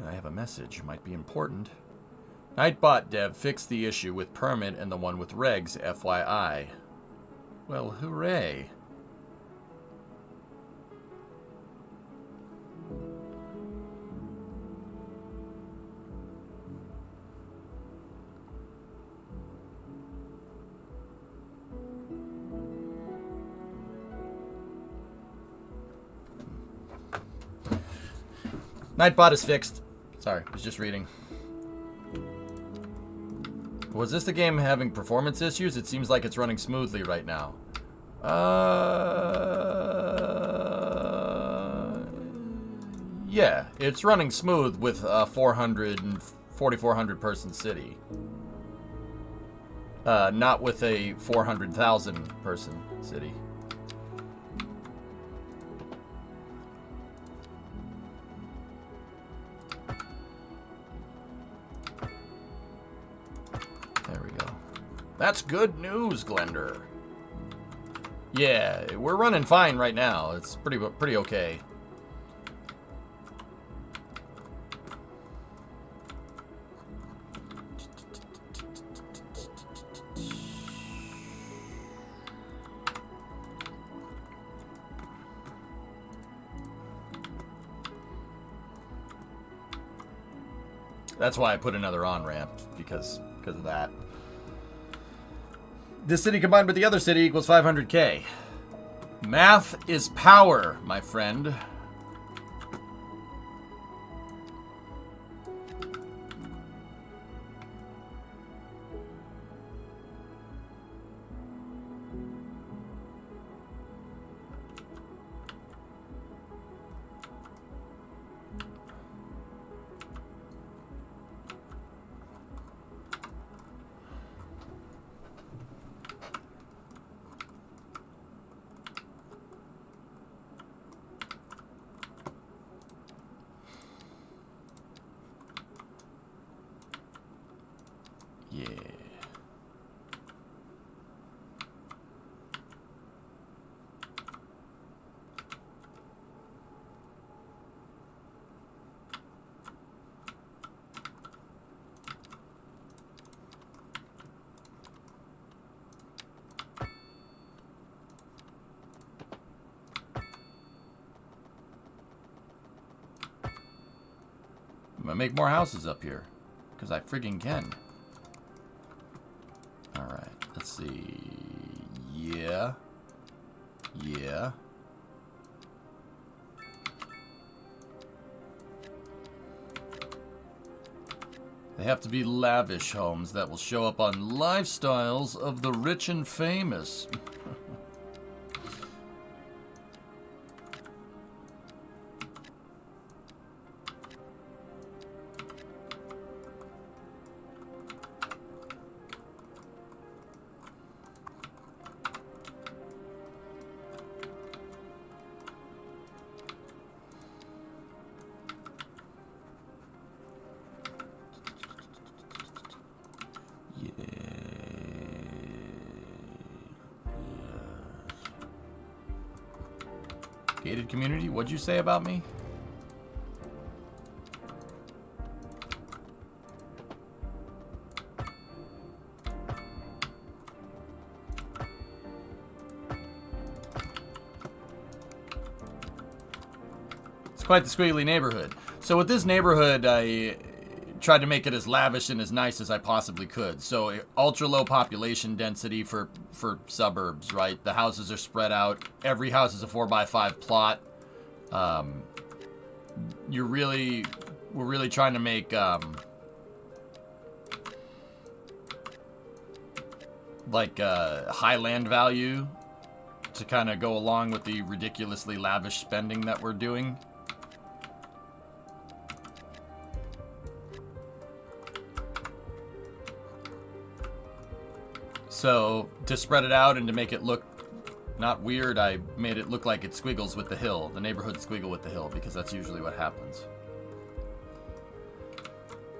I have a message. Might be important. Nightbot dev fixed the issue with permit and the one with regs, FYI. Well, hooray. Nightbot is fixed. Sorry, I was just reading. Was this the game having performance issues? It seems like it's running smoothly right now. Yeah, it's running smooth with a 4,400 person city. Not with a 400,000 person city. There we go. That's good news, Glender. Yeah, we're running fine right now. It's pretty okay. That's why I put another on-ramp, because of that. This city combined with the other city equals 500K. Math is power, my friend. gonna make more houses up here. Because I friggin' can. Alright, let's see. Yeah. Yeah. They have to be lavish homes that will show up on lifestyles of the rich and famous. Gated community? What'd you say about me? It's quite the squiggly neighborhood. So with this neighborhood, I tried to make it as lavish and as nice as I possibly could. So ultra low population density for suburbs, right? The houses are spread out. Every house is a 4x5 plot. We're really trying to make high land value to kind of go along with the ridiculously lavish spending that we're doing. So, to spread it out and to make it look not weird, I made it look like it squiggles with the hill. The neighborhood squiggle with the hill, because that's usually what happens.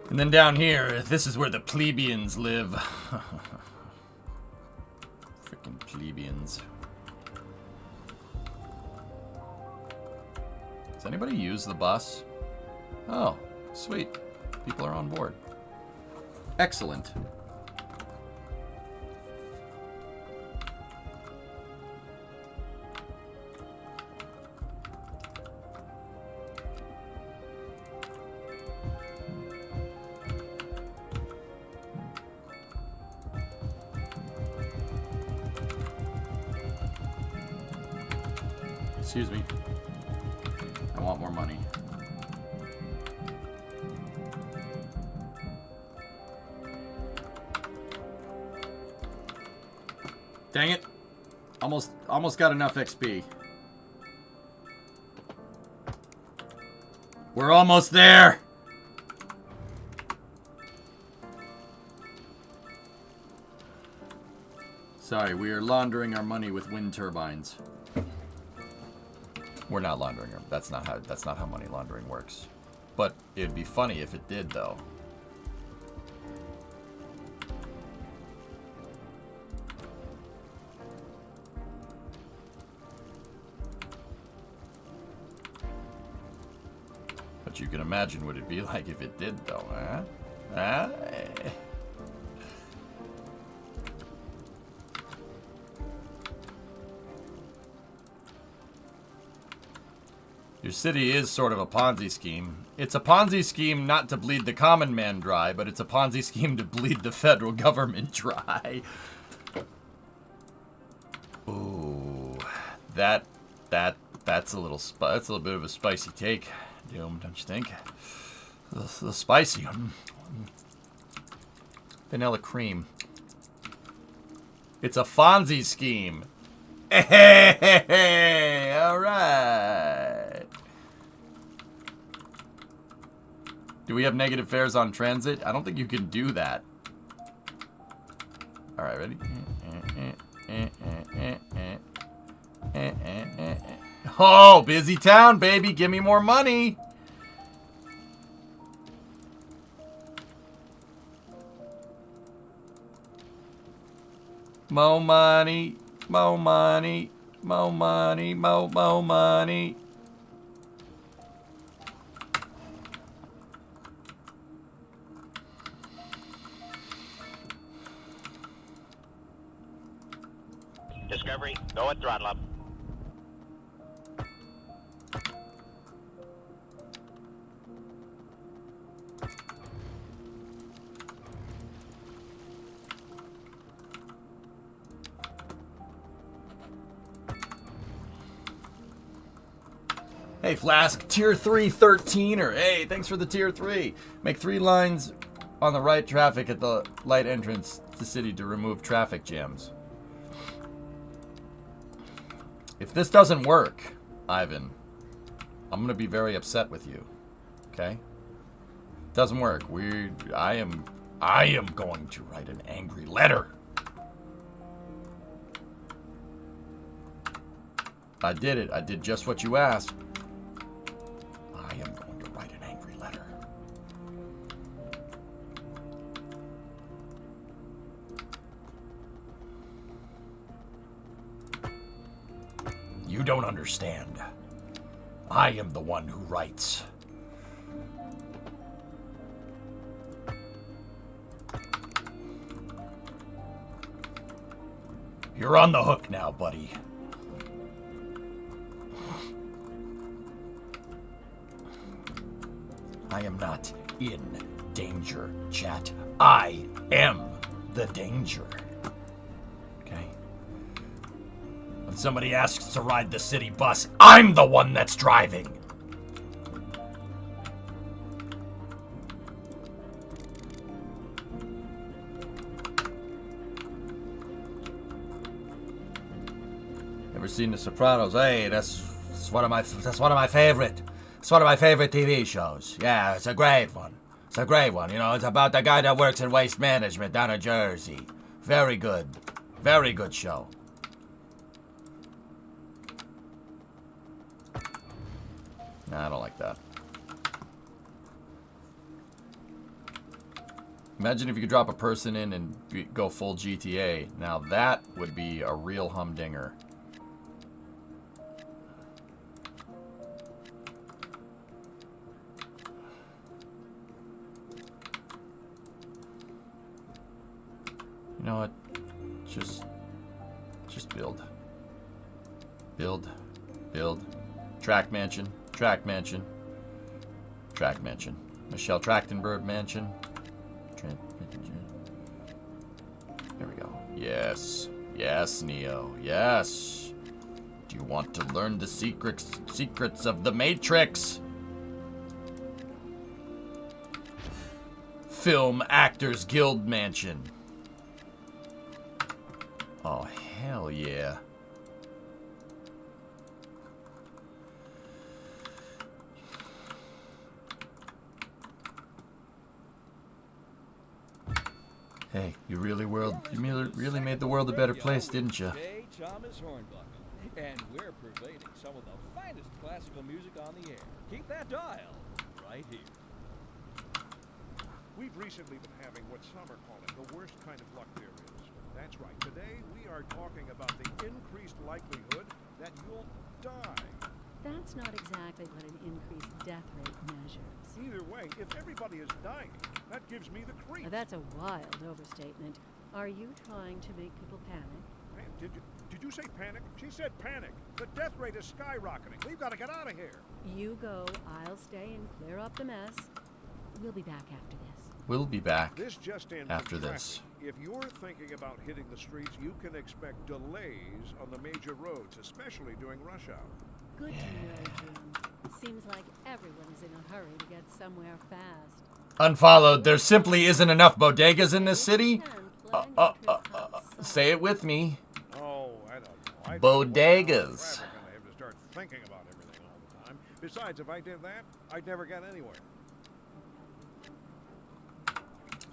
And then down here, this is where the plebeians live. Freaking plebeians. Does anybody use the bus? Oh, sweet. People are on board. Excellent. Excuse me. I want more money. Dang it. Almost got enough XP. We're almost there. Sorry, we are laundering our money with wind turbines. We're not laundering them. That's not how money laundering works. But it'd be funny if it did, though. But you can imagine what it'd be like if it did, though, huh? Huh? Your city is sort of a Ponzi scheme. It's a Ponzi scheme not to bleed the common man dry, but it's a Ponzi scheme to bleed the federal government dry. Ooh, that's a little bit of a spicy take, Doom, don't you think? The spicy vanilla cream. It's a Fonzie scheme. Hey, all right. Do we have negative fares on transit? I don't think you can do that. All right, ready? Oh, busy town, baby. Give me more money. More money. More money, more money, more money. Discovery, go at throttle up. Hey, Flask, tier 3 13er. Hey, thanks for the tier 3. Make 3 lines on the right traffic at the light entrance to city to remove traffic jams. If this doesn't work, Ivan, I'm gonna be very upset with you. Okay? Doesn't work. I am going to write an angry letter. I did it. I did just what you asked. I am going to write an angry letter. You don't understand. I am the one who writes. You're on the hook now, buddy. I am not in danger, chat. I am the danger. Okay? When somebody asks to ride the city bus, I'm the one that's driving. Ever seen The Sopranos? Hey, that's one of my favorite. It's one of my favorite TV shows. Yeah, it's a great one. It's a great one. You know, it's about the guy that works in waste management down in Jersey. Very good. Very good show. Nah, I don't like that. Imagine if you could drop a person in and go full GTA. Now that would be a real humdinger. You know what? Just build. Build. Track mansion. Track mansion. Track mansion. Michelle Trachtenberg mansion. There we go. Yes. Yes, Neo. Yes. Do you want to learn the secrets of the Matrix? Film Actors Guild mansion. Oh, hell yeah. Hey, you really made the world a better place, didn't you? Thomas Hornbuckle, and we're pervading some of the finest classical music on the air. Keep that dial right here. We've recently been having what some are calling the worst kind of luck there is. That's right. Today we are talking about the increased likelihood that you'll die. That's not exactly what an increased death rate measures. Either way, if everybody is dying, that gives me the creeps. Now, that's a wild overstatement. Are you trying to make people panic? Man, did you say panic? She said panic. The death rate is skyrocketing. We've got to get out of here. You go, I'll stay and clear up the mess. We'll be back after this. We'll be back This just in after from this. traffic. If you're thinking about hitting the streets, you can expect delays on the major roads, especially during rush hour. Good to know, Jim. Seems like everyone is in a hurry to get somewhere fast. Unfollowed. There simply isn't enough bodegas in this city. Say it with me. Oh, I don't know. Bodegas. Traffic, and I have to start thinking about everything all the time. Besides, if I did that, I'd never get anywhere.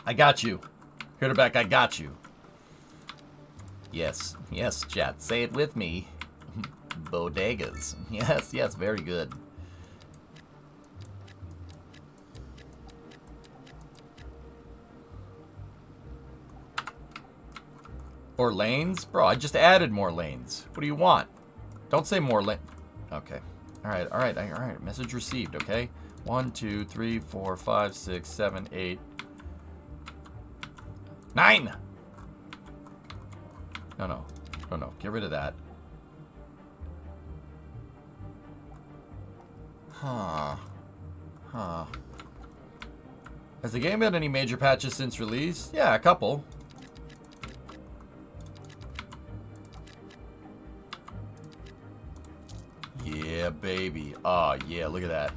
I got you. Hear it back. I got you. Yes, chat. Say it with me. Bodegas. Yes, very good. Or lanes? Bro, I just added more lanes. What do you want? Don't say more lane. Okay. All right. Message received, okay? 1, 2, 3, 4, 5, 6, 7, 8, 9! No. Get rid of that. Huh. Has the game had any major patches since release? Yeah, a couple. yeah, baby. Oh, yeah, look at that.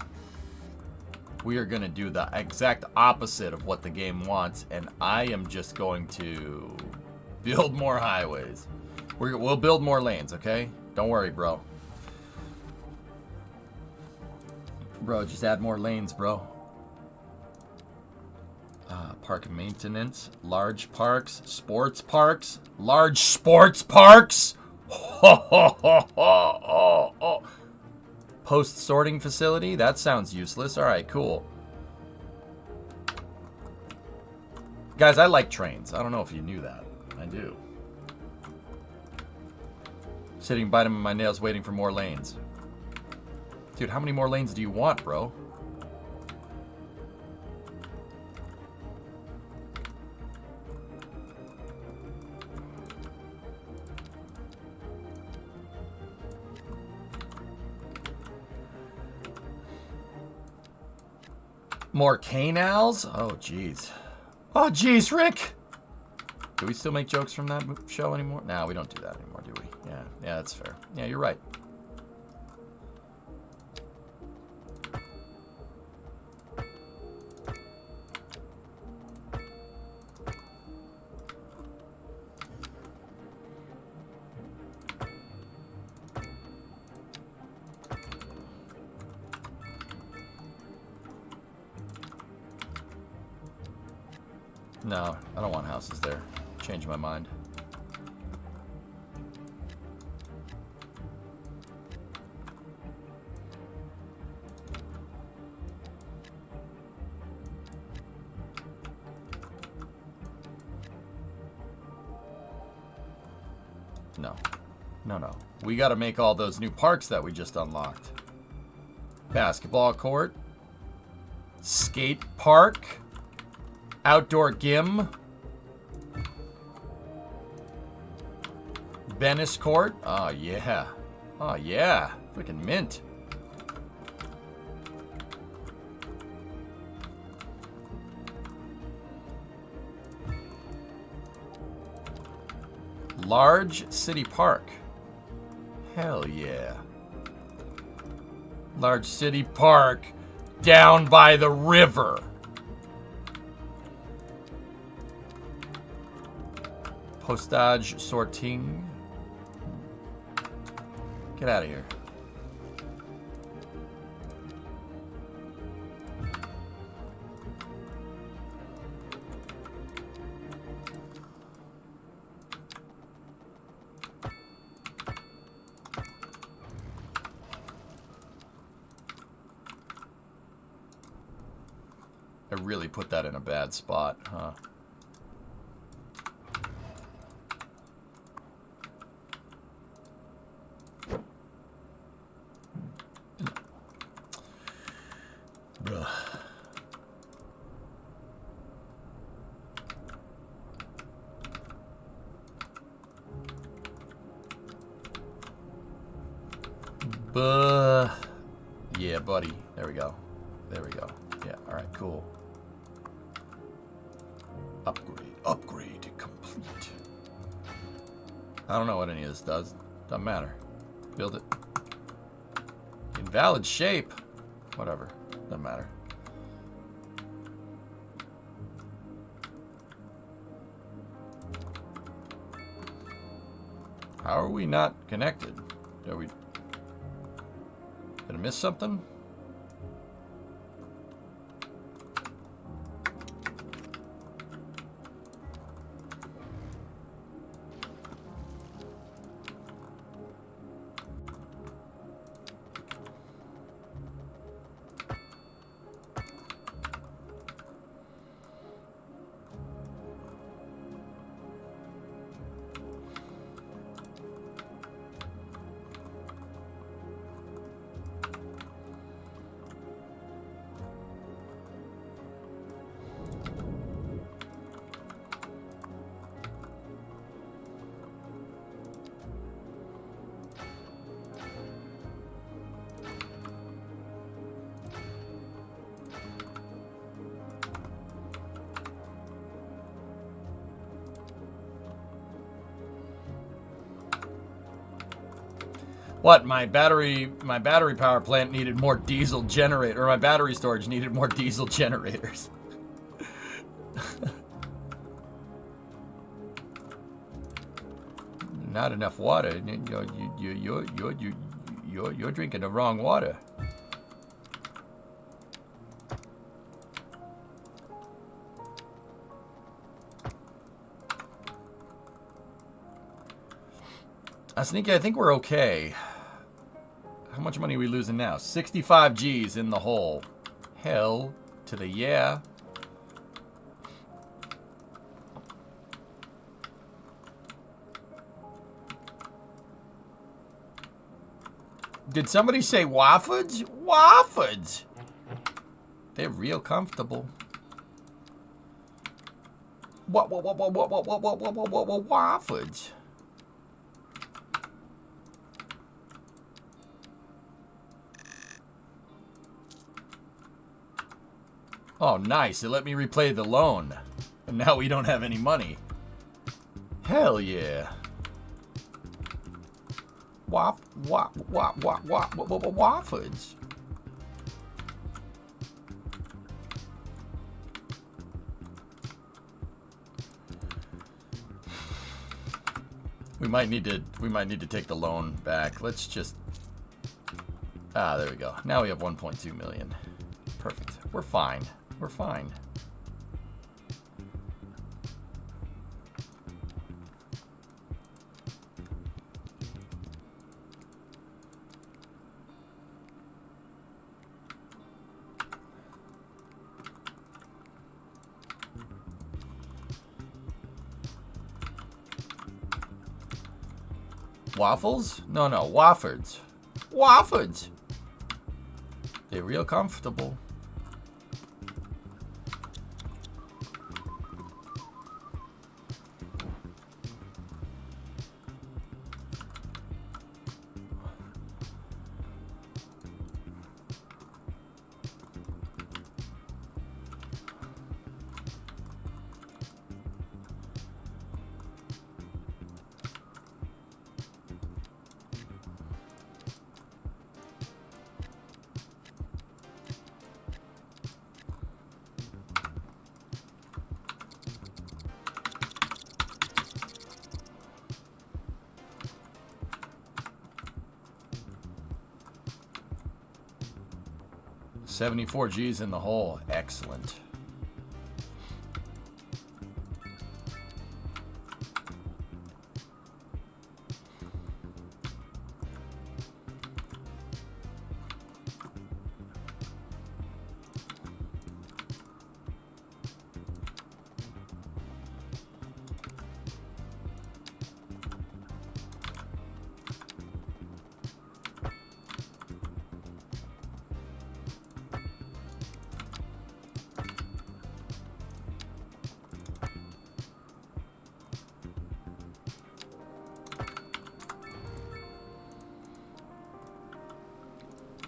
We are going to do the exact opposite of what the game wants, and I am just going to build more highways. We'll build more lanes, okay? Don't worry, bro. Bro, just add more lanes, bro. Park maintenance, large parks, sports parks, large sports parks. Post-sorting facility? That sounds useless. All right, cool. Guys, I like trains. I don't know if you knew that. I do. Sitting biting my nails waiting for more lanes. Dude, how many more lanes do you want, bro? More canals? Oh, jeez. Oh, jeez, Rick! Do we still make jokes from that show anymore? No, we don't do that anymore, do we? Yeah, that's fair. Yeah, you're right. No, I don't want houses there. Change my mind. No. No. We gotta make all those new parks that we just unlocked. Basketball court. Skate park. Outdoor gym. Venice court. Oh, yeah. Oh, yeah. Freaking mint. Large city park. Hell yeah. Large city park down by the river. Postage sorting. Get out of here. I really put that in a bad spot, huh? Yeah, buddy. There we go. There we go. Yeah, alright, cool. Upgrade complete. I don't know what any of this does. Doesn't matter. Build it. Invalid shape. Whatever. Doesn't matter. How are we not connected? Are we... Did I miss something? What? My battery power plant needed more diesel generator, or my battery storage needed more diesel generators. Not enough water. You're drinking the wrong water. Sneaky, I think we're okay. How much money are we losing now? 65 G's in the hole. Hell to the yeah. Did somebody say Wofford's? Wofford's! They're real comfortable. What Wofford's? Oh, nice. It let me replay the loan. And now we don't have any money. Hell yeah. Wofford's. We might need to take the loan back. Let's just there we go. Now we have 1.2 million. Perfect. We're fine. We're fine. Waffles? No, Wofford's. Wofford's. They're real comfortable. $74 G's in the hole. Excellent.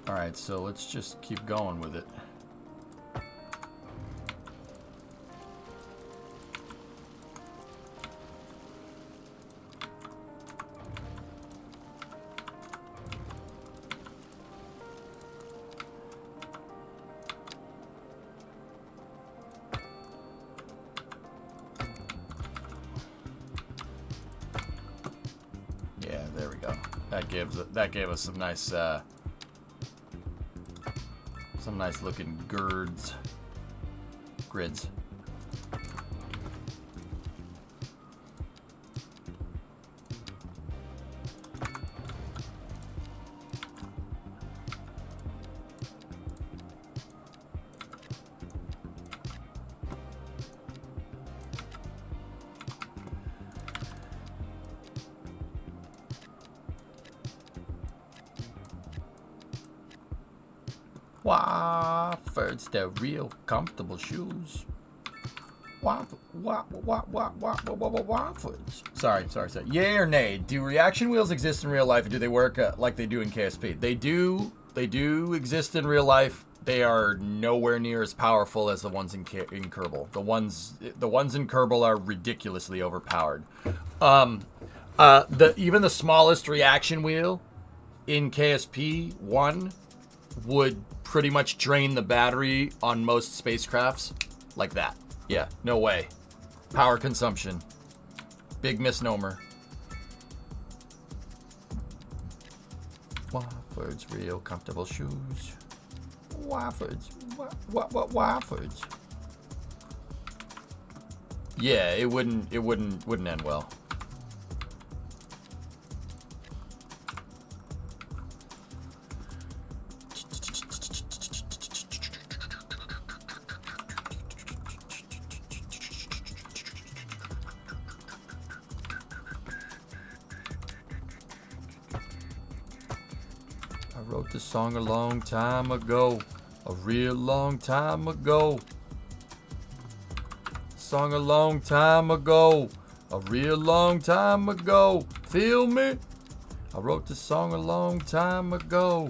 Alright, so let's just keep going with it. Yeah, there we go. That gave us some nice looking grids. Wofford's, they're real comfortable shoes. Wofford's. Sorry. Yay or nay? Do reaction wheels exist in real life, or do they work like they do in KSP? They do exist in real life. They are nowhere near as powerful as the ones in Kerbal. The ones in Kerbal are ridiculously overpowered. Even the smallest reaction wheel in KSP 1 would pretty much drain the battery on most spacecrafts like that. Yeah, no way. Power consumption. Big misnomer. Wofford's real comfortable shoes. Wofford's. What Wofford's? Yeah, it wouldn't end well. I wrote this song a long time ago, a real long time ago. Song a long time ago, a real long time ago. Feel me? I wrote this song a long time ago.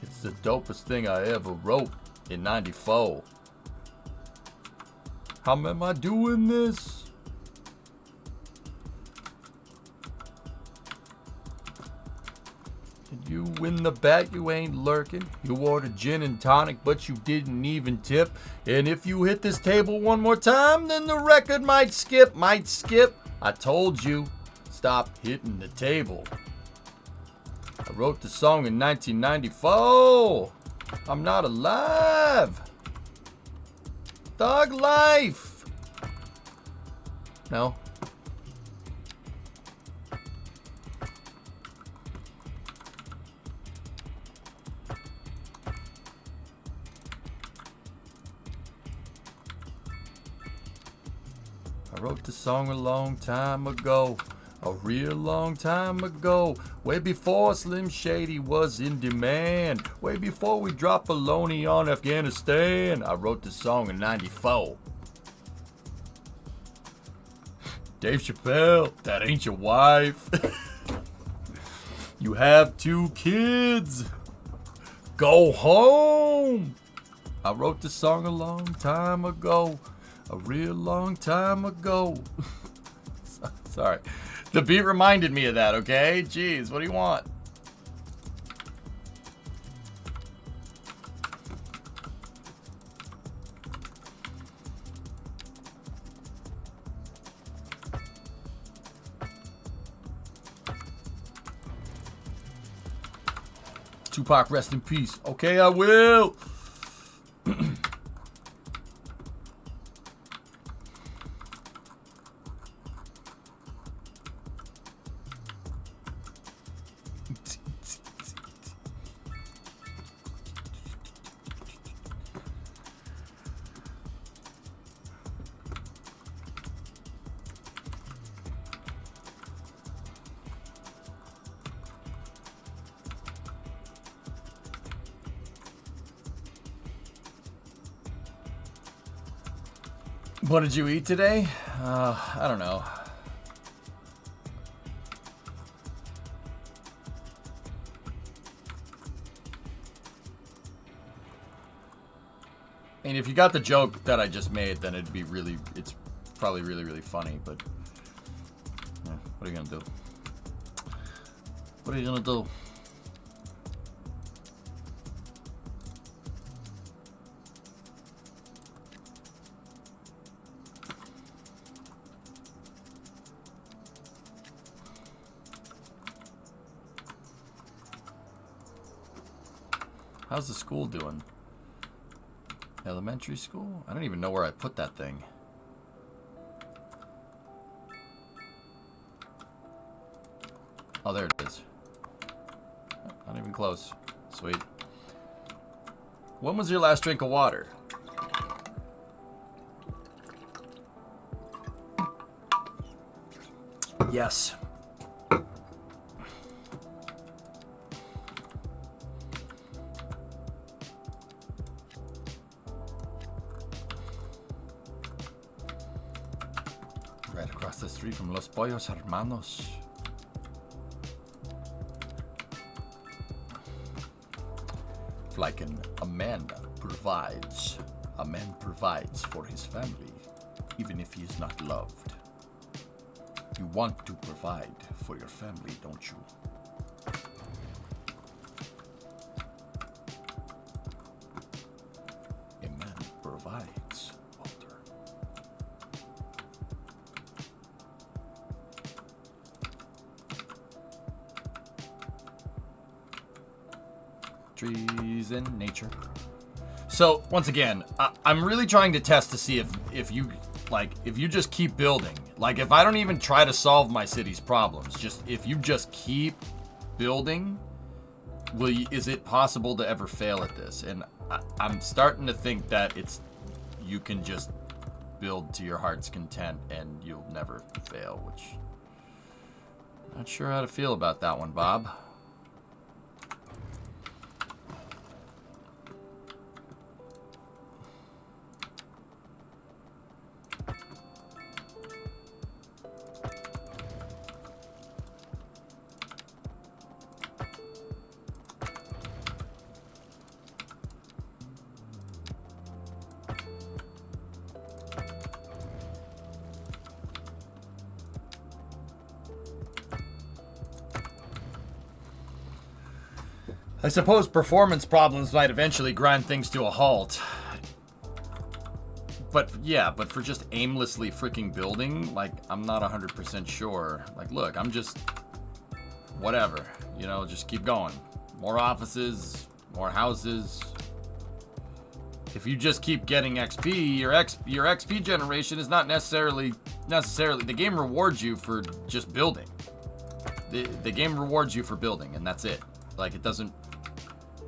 It's the dopest thing I ever wrote in '94. How am I doing this? You win the bet, you ain't lurking. You ordered gin and tonic, but you didn't even tip. And if you hit this table one more time, then the record might skip. I told you, stop hitting the table. I wrote the song in 1994. I'm not alive. Thug life. No. I wrote the song a long time ago, a real long time ago, way before Slim Shady was in demand, way before we dropped baloney on Afghanistan. I wrote the song in '94. Dave Chappelle, that ain't your wife. You have 2 kids. Go home. I wrote the song a long time ago. A real long time ago. Sorry. The beat reminded me of that, okay? Jeez, what do you want? Tupac, rest in peace. Okay, I will. What did you eat today? I don't know. I mean, if you got the joke that I just made, then it's probably really, really funny, but yeah, what are you gonna do? What are you gonna do? How's the school doing? Elementary school? I don't even know where I put that thing. Oh, there it is. Not even close. Sweet. When was your last drink of water? Yes. Right across the street from Los Pollos Hermanos. Like a man provides for his family, even if he is not loved. You want to provide for your family, don't you? A man provides, Walter. Trees and nature. So, once again, I'm really trying to test to see if you just keep building. Like, if I don't even try to solve my city's problems, just if you just keep building, is it possible to ever fail at this? And I'm starting to think that you can just build to your heart's content and you'll never fail, which I'm not sure how to feel about that one, Bob. I suppose performance problems might eventually grind things to a halt. But yeah, but for just aimlessly freaking building, like, I'm not 100% sure. Like, look, I'm just... whatever. You know, just keep going. More offices, more houses. If you just keep getting XP, your XP generation is not necessarily... The game rewards you for just building. The game rewards you for building, and that's it. Like, it doesn't...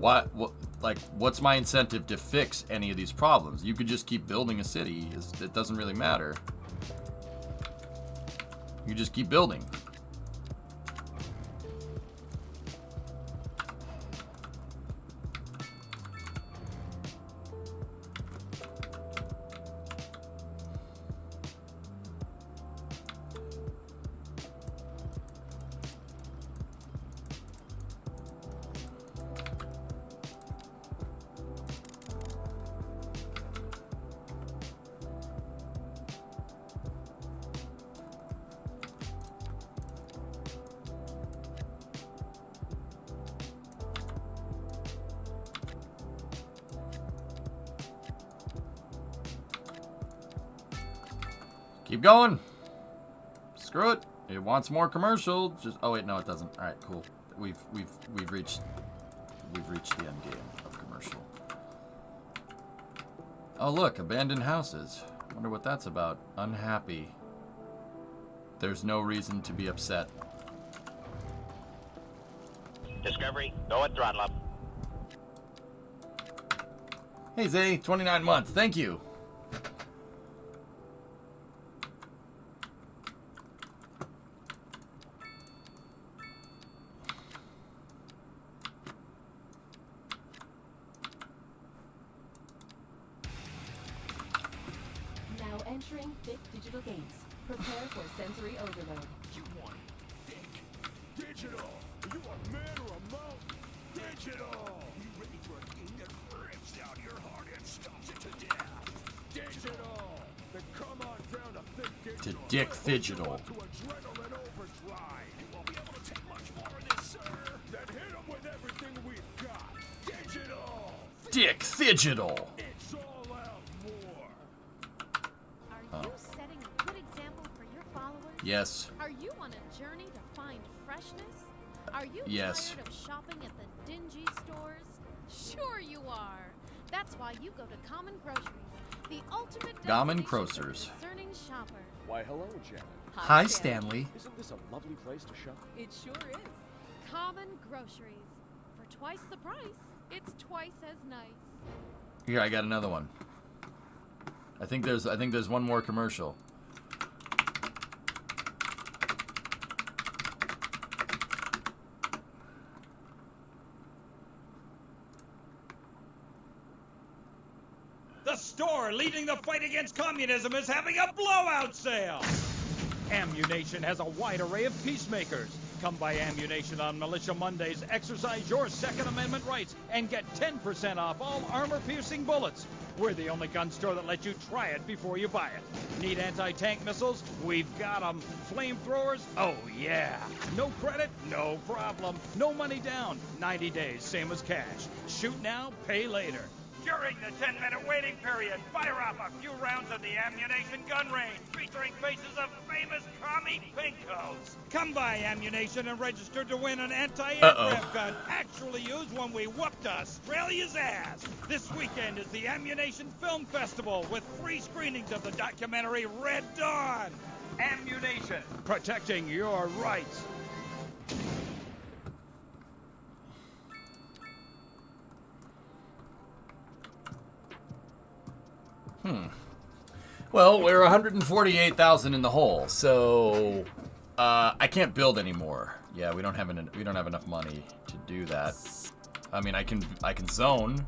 what's my incentive to fix any of these problems? You could just keep building a city. It doesn't really matter. You just keep building. Keep going. Screw it. It wants more commercial. Just oh wait, no, it doesn't. All right, cool. We've reached the end game of commercial. Oh look, abandoned houses. Wonder what that's about. Unhappy. There's no reason to be upset. Discovery, go at throttle up. Hey Zay, 29 months. Thank you. Entering thick digital games. Prepare for sensory overload. You want thick digital? You a man or a mountain? Digital! You ready for a game that rips out your heart and stomps it to death? Digital! Then come on down to thick digital. To Dick Digital. To adrenaline overdrive. You won't be able to take much more of this, sir. Then hit him with everything we've got. Digital! Dick Digital. It's all out more. Are you setting a good example for your followers? Yes. Are you on a journey to find freshness? Are you Yes. tired of shopping at the dingy stores? Sure you are. That's why you go to Common Groceries, the ultimate Common destination for Grocers. the discerning shopper. Why, hello, Janet. Hi, Stanley. Isn't this a lovely place to shop? It sure is. Common Groceries. For twice the price, it's twice as nice. Here, I got another one. I think there's one more commercial. The store leading the fight against communism is having a blowout sale! Ammunition has a wide array of peacemakers. Come buy ammunition on Militia Mondays, exercise your Second Amendment rights, and get 10% off all armor-piercing bullets. We're the only gun store that lets you try it before you buy it. Need anti-tank missiles? We've got them. Flamethrowers? Oh, yeah. No credit? No problem. No money down. 90 days, same as cash. Shoot now, pay later. During the 10-minute waiting period, fire off a few rounds of the ammunition gun range, featuring faces of famous commie pinkos. Come buy ammunition and register to win an anti-aircraft gun actually used when we whooped Australia's ass. This weekend is the Ammunition Film Festival with free screenings of the documentary Red Dawn. Ammunition, protecting your rights. Well, we're 148,000 in the hole, so I can't build anymore. Yeah, we don't have enough money to do that. I mean, I can zone.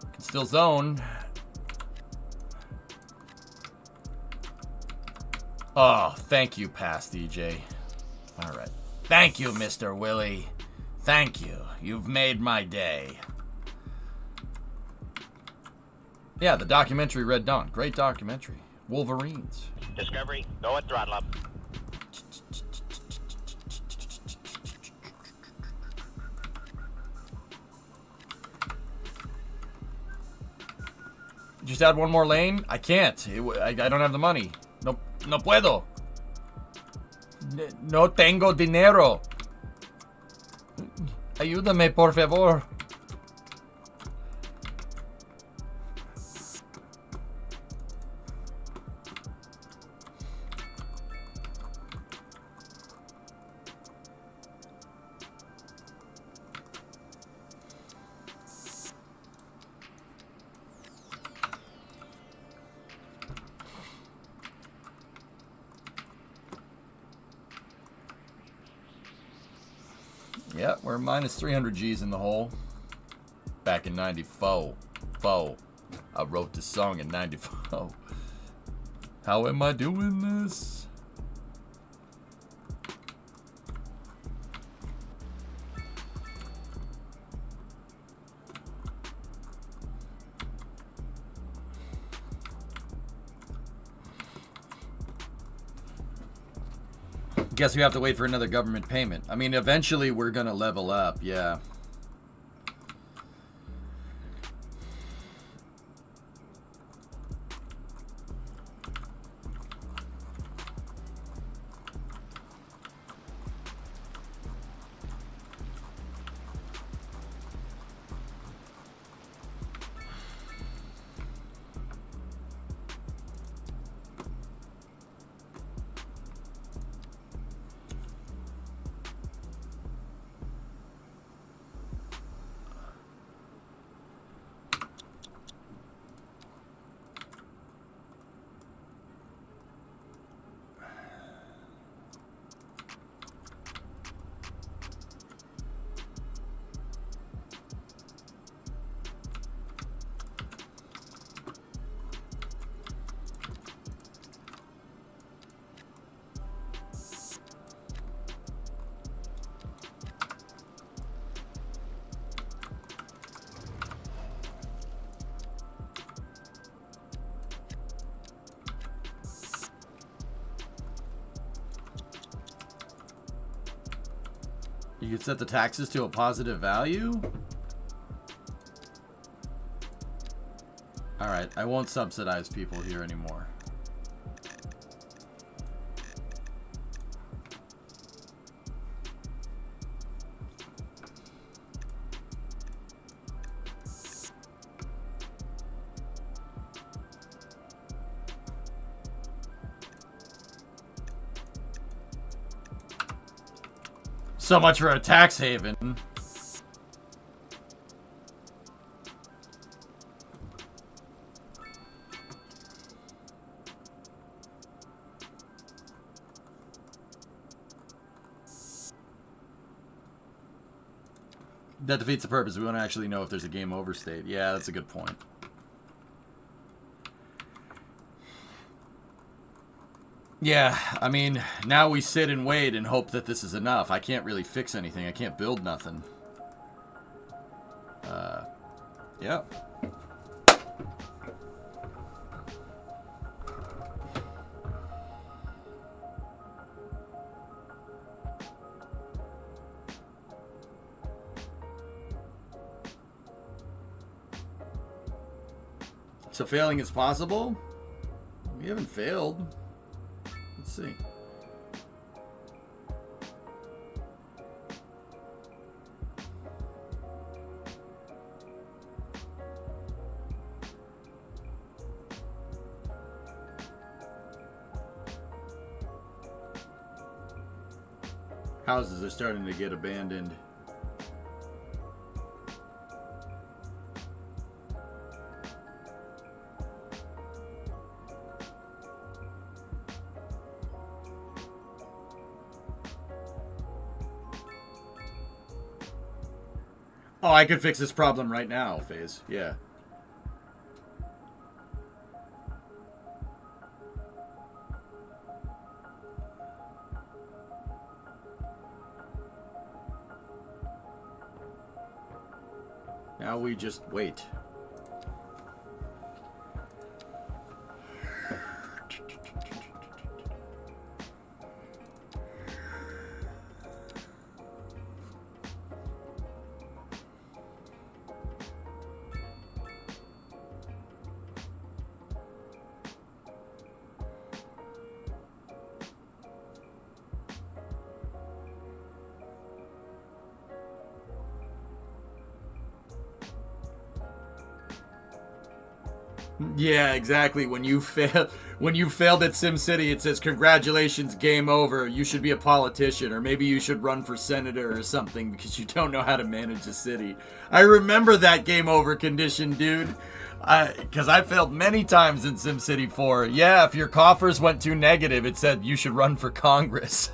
I can still zone. Oh, thank you, Pass DJ. All right. Thank you, Mr. Willie. Thank you. You've made my day. Yeah, the documentary Red Dawn. Great documentary. Wolverines. Discovery, go at throttle up. Just add one more lane? I can't. I don't have the money. No puedo. No tengo dinero. Ayúdame, por favor. Yeah, we're minus 300 G's in the hole. Back in 94. I wrote this song in 94. How am I doing this? Guess we have to wait for another government payment. I mean, eventually we're gonna level up, yeah. You can set the taxes to a positive value? Alright, I won't subsidize people here anymore. So much for a tax haven. That defeats the purpose. We want to actually know if there's a game over state. Yeah, that's a good point. Yeah, I mean, now we sit and wait and hope that this is enough. I can't really fix anything. I can't build nothing. Yeah. So failing is possible? We haven't failed. Let's see. Houses are starting to get abandoned. Oh, I could fix this problem right now, FaZe. Yeah. Now we just wait. Yeah, exactly. When you failed at SimCity, it says, "Congratulations, game over. You should be a politician, or maybe you should run for senator or something because you don't know how to manage a city." I remember that game over condition, dude. Because I failed many times in SimCity 4. Yeah, if your coffers went too negative, it said you should run for Congress.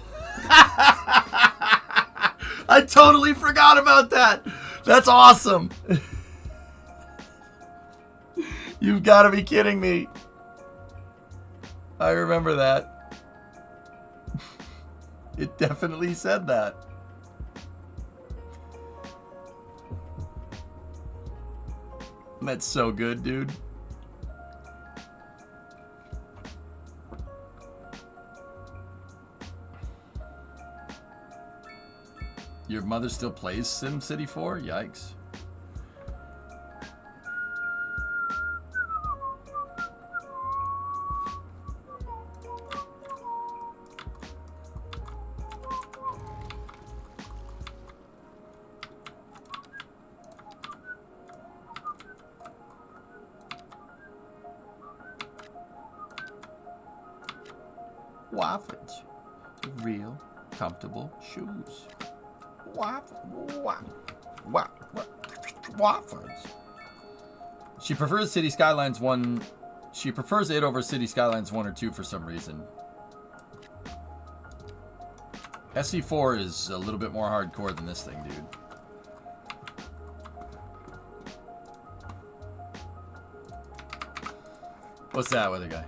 I totally forgot about that. That's awesome. You've got to be kidding me. I remember that. It definitely said that. That's so good, dude. Your mother still plays SimCity 4? Yikes. Waffles. Real comfortable shoes. Waffles. She prefers City Skylines 1. She prefers it over City Skylines 1 or 2 for some reason. SC4 is a little bit more hardcore than this thing, dude. What's that weather guy?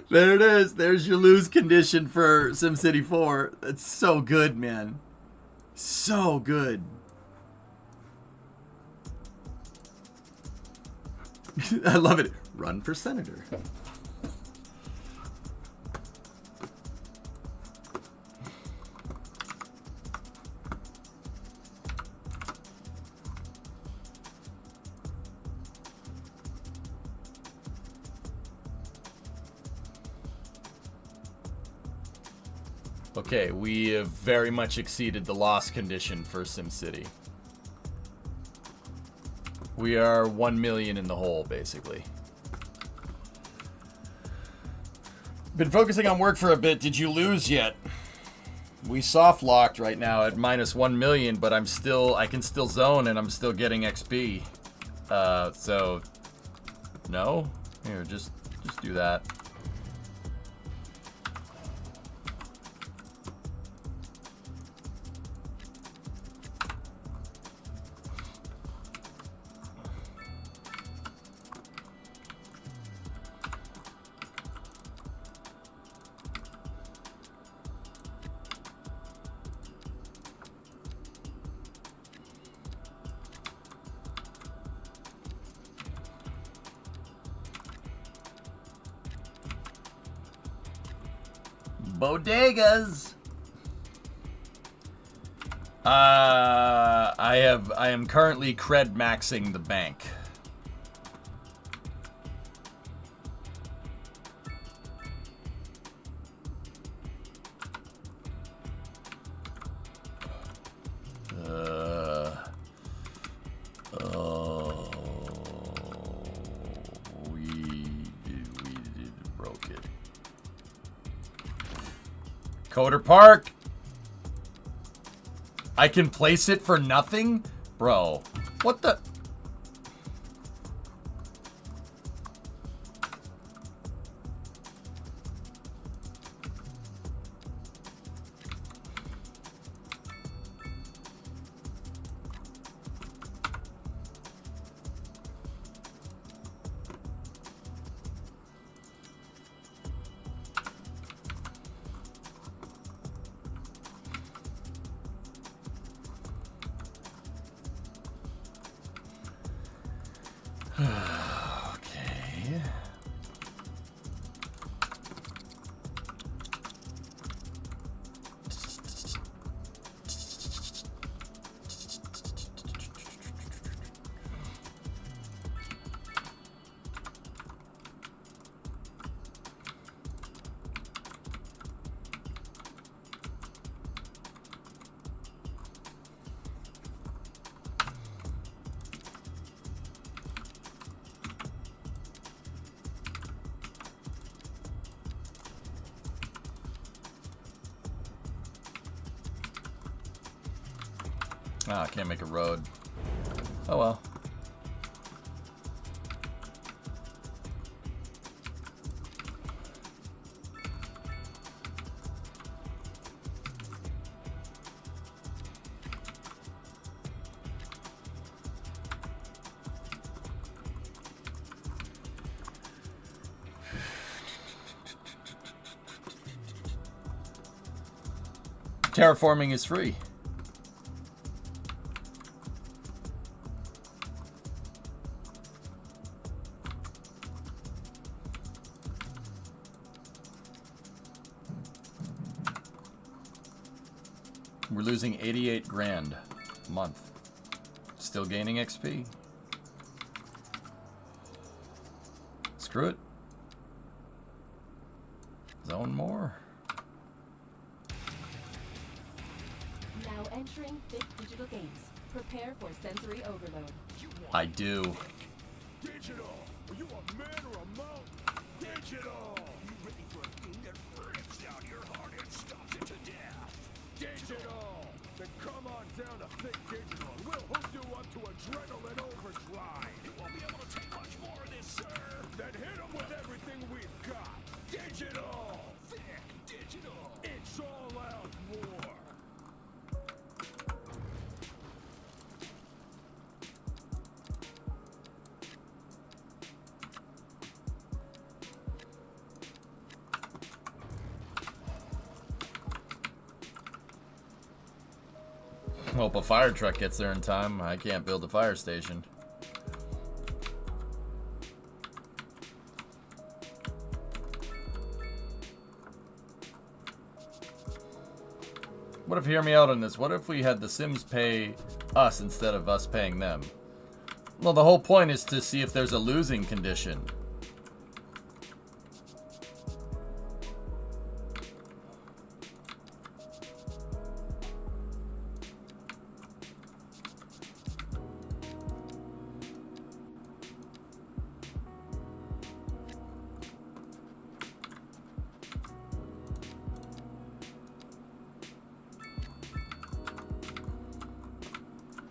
There it is. There's your lose condition for SimCity 4. That's so good, man. So good. I love it. Run for senator. Okay, we have very much exceeded the loss condition for SimCity. We are 1 million in the hole, basically. Been focusing on work for a bit. Did you lose yet? We soft locked right now at -1 million, but I can still zone and I'm still getting XP. So no? Here, just do that. Bodegas. I am currently cred maxing the bank. We broke it. Coder Park. I can place it for nothing? Bro, what the? Okay. Ah, I can't make a road. Oh well. Terraforming is free. We're losing 88 grand a month. Still gaining XP. Screw it. Zone more. Now entering Thick Digital Games. Prepare for sensory overload. I do. Digital! Are you a man or a mountain? Digital! You ready for a thing that rips out your heart and stops it to death? Digital! Then come on down to Thick Digital and we'll hook you up to adrenaline overdrive. You won't be able to take much more of this, sir. Then hit them with everything we've got. Digital! Thick Digital! It's all out war! Hope a fire truck gets there in time. I can't build a fire station. What if, hear me out on this, what if we had the Sims pay us instead of us paying them? Well, the whole point is to see if there's a losing condition.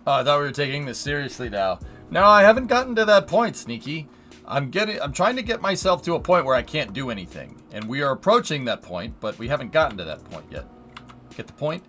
Oh, I thought we were taking this seriously now. No, I haven't gotten to that point, Sneaky. I'm trying to get myself to a point where I can't do anything. And we are approaching that point, but we haven't gotten to that point yet. Get the point?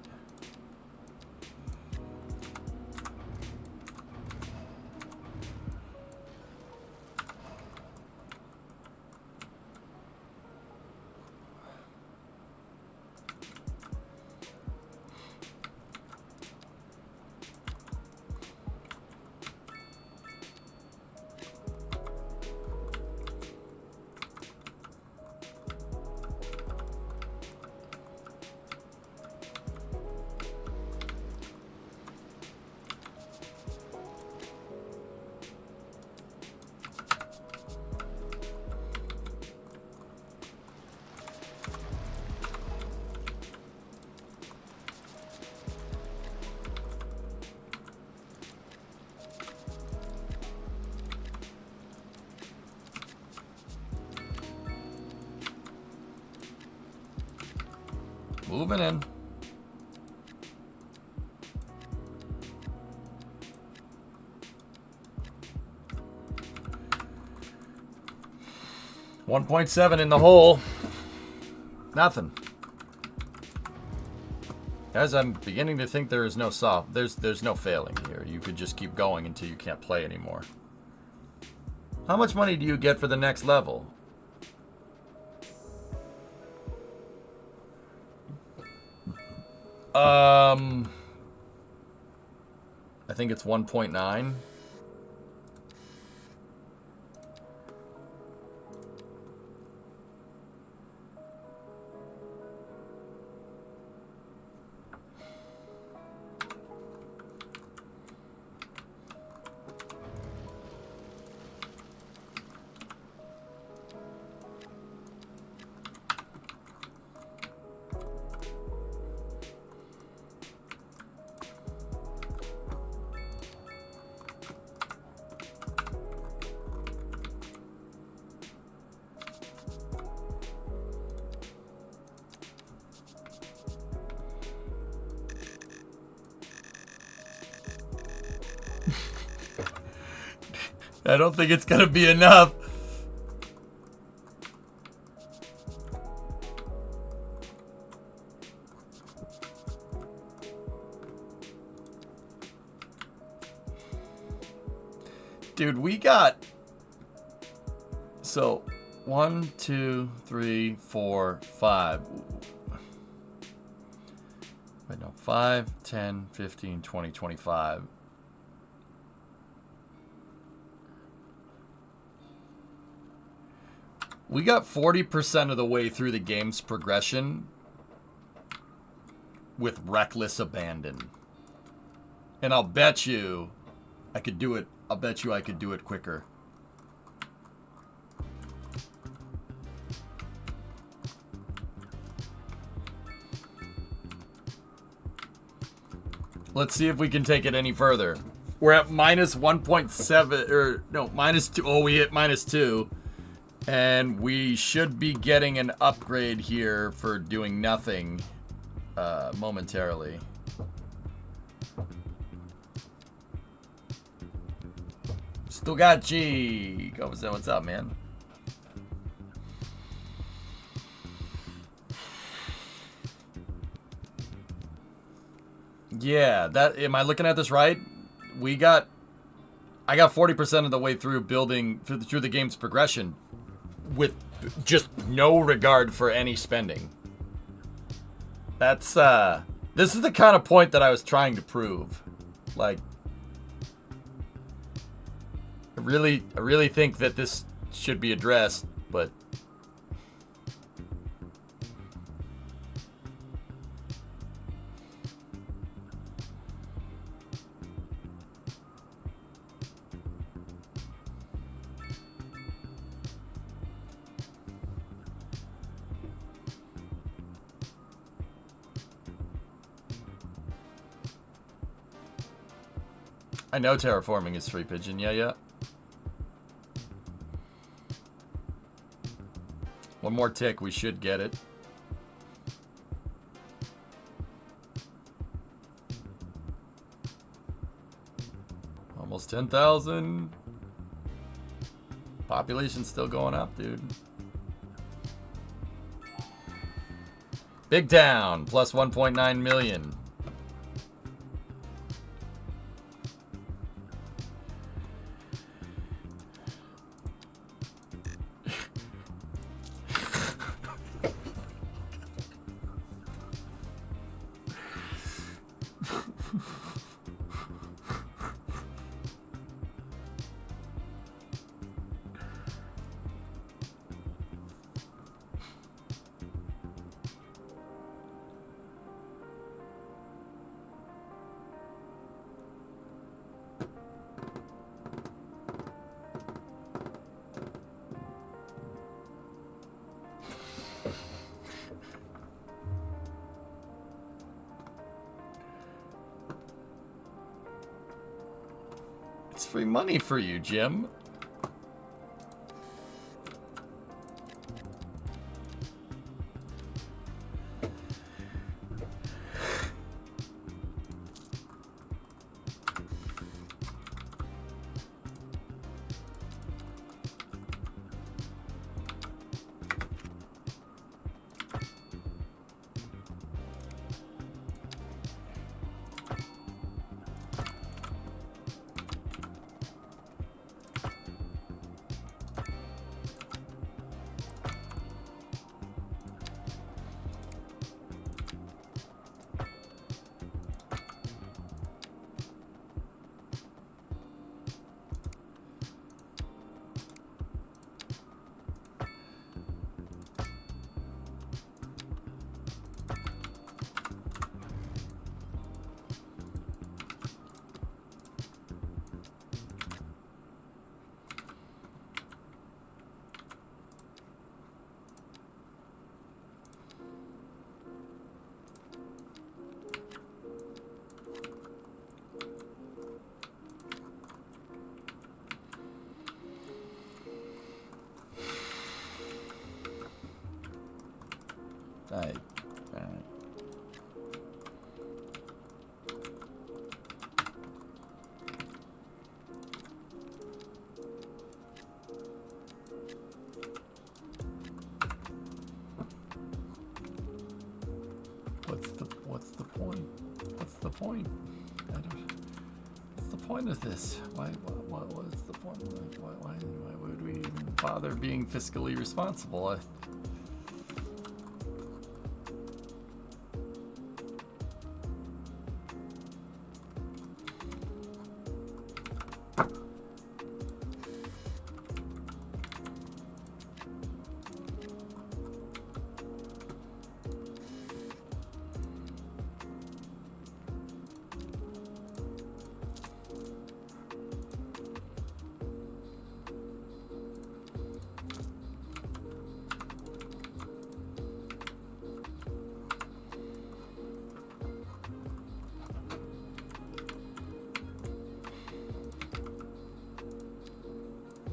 Moving in. $1.7 in the hole. Nothing. Guys, I'm beginning to think there is no there's no failing here. You could just keep going until you can't play anymore. How much money do you get for the next level? I think it's 1.9. I don't think it's gonna be enough. Dude, we got... So, 1, 2, 3, 4, 5. Wait, no. 5, 10, 15, 20, 25. We got 40% of the way through the game's progression with reckless abandon. And I'll bet you I could do it. I'll bet you I could do it quicker. Let's see if we can take it any further. We're at minus 1.7, or no, minus 2. Oh, we hit minus 2. And we should be getting an upgrade here for doing nothing momentarily. Still got G. What's up, man? Yeah, that, am I looking at this right? I got 40% of the way through building through the game's progression with just no regard for any spending. That's this is the kind of point that I was trying to prove. Like, I really think that this should be addressed, but I know terraforming is free, Pigeon. Yeah. One more tick, we should get it. Almost 10,000. Population's still going up, dude. Big Town, plus 1.9 million. It's free money for you, Jim. Alright. What's the point? What's the point? What's the point of this? What's the point? Why would we even bother being fiscally responsible?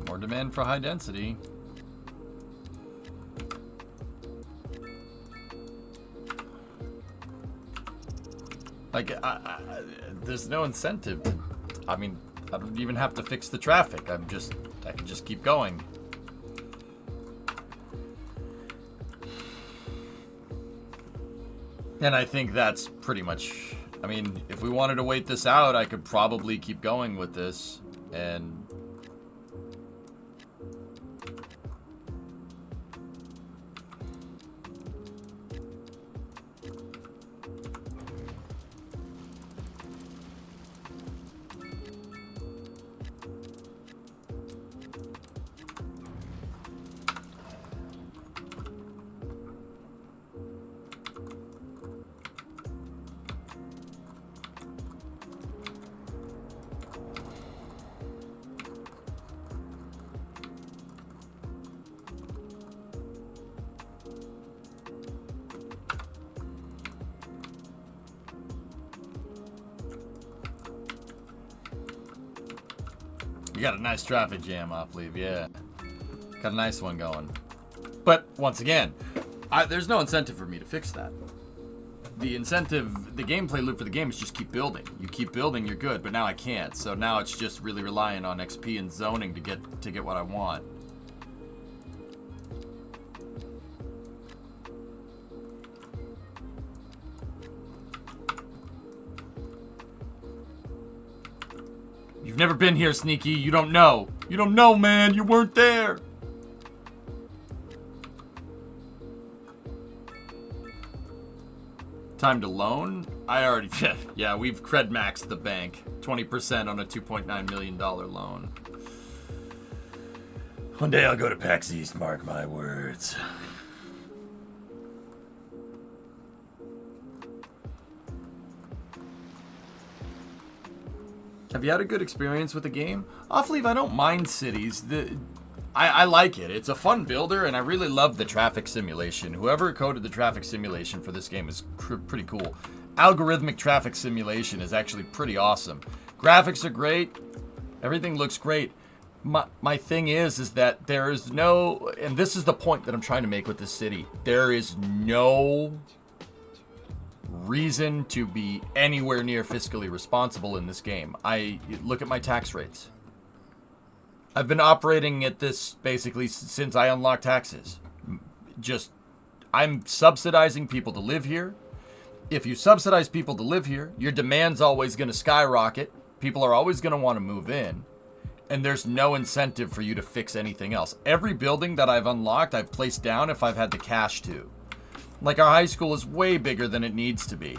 More demand for high density. Like, there's no incentive. I mean, I don't even have to fix the traffic. I can just keep going. And I think that's pretty much, I mean, if we wanted to wait this out, I could probably keep going with this and you got a nice traffic jam off leave, yeah. Got a nice one going. But once again, there's no incentive for me to fix that. The incentive, the gameplay loop for the game is just keep building. You keep building, you're good, but now I can't. So now it's just really relying on XP and zoning to get what I want. You've never been here, Sneaky. You don't know. You don't know, man. You weren't there. Time to loan? I already... Yeah, we've cred maxed the bank. 20% on a $2.9 million loan. One day I'll go to PAX East, mark my words. Have you had a good experience with the game? Off leave, I don't mind cities. I like it. It's a fun builder, and I really love the traffic simulation. Whoever coded the traffic simulation for this game is pretty cool. Algorithmic traffic simulation is actually pretty awesome. Graphics are great. Everything looks great. My thing is that there is no... And this is the point that I'm trying to make with this city. There is no reason to be anywhere near fiscally responsible in this game. Look at my tax rates. I've been operating at this basically since I unlocked taxes. I'm subsidizing people to live here. If you subsidize people to live here, your demand's always going to skyrocket. People are always going to want to move in. And there's no incentive for you to fix anything else. Every building that I've unlocked, I've placed down if I've had the cash to. Like, our high school is way bigger than it needs to be.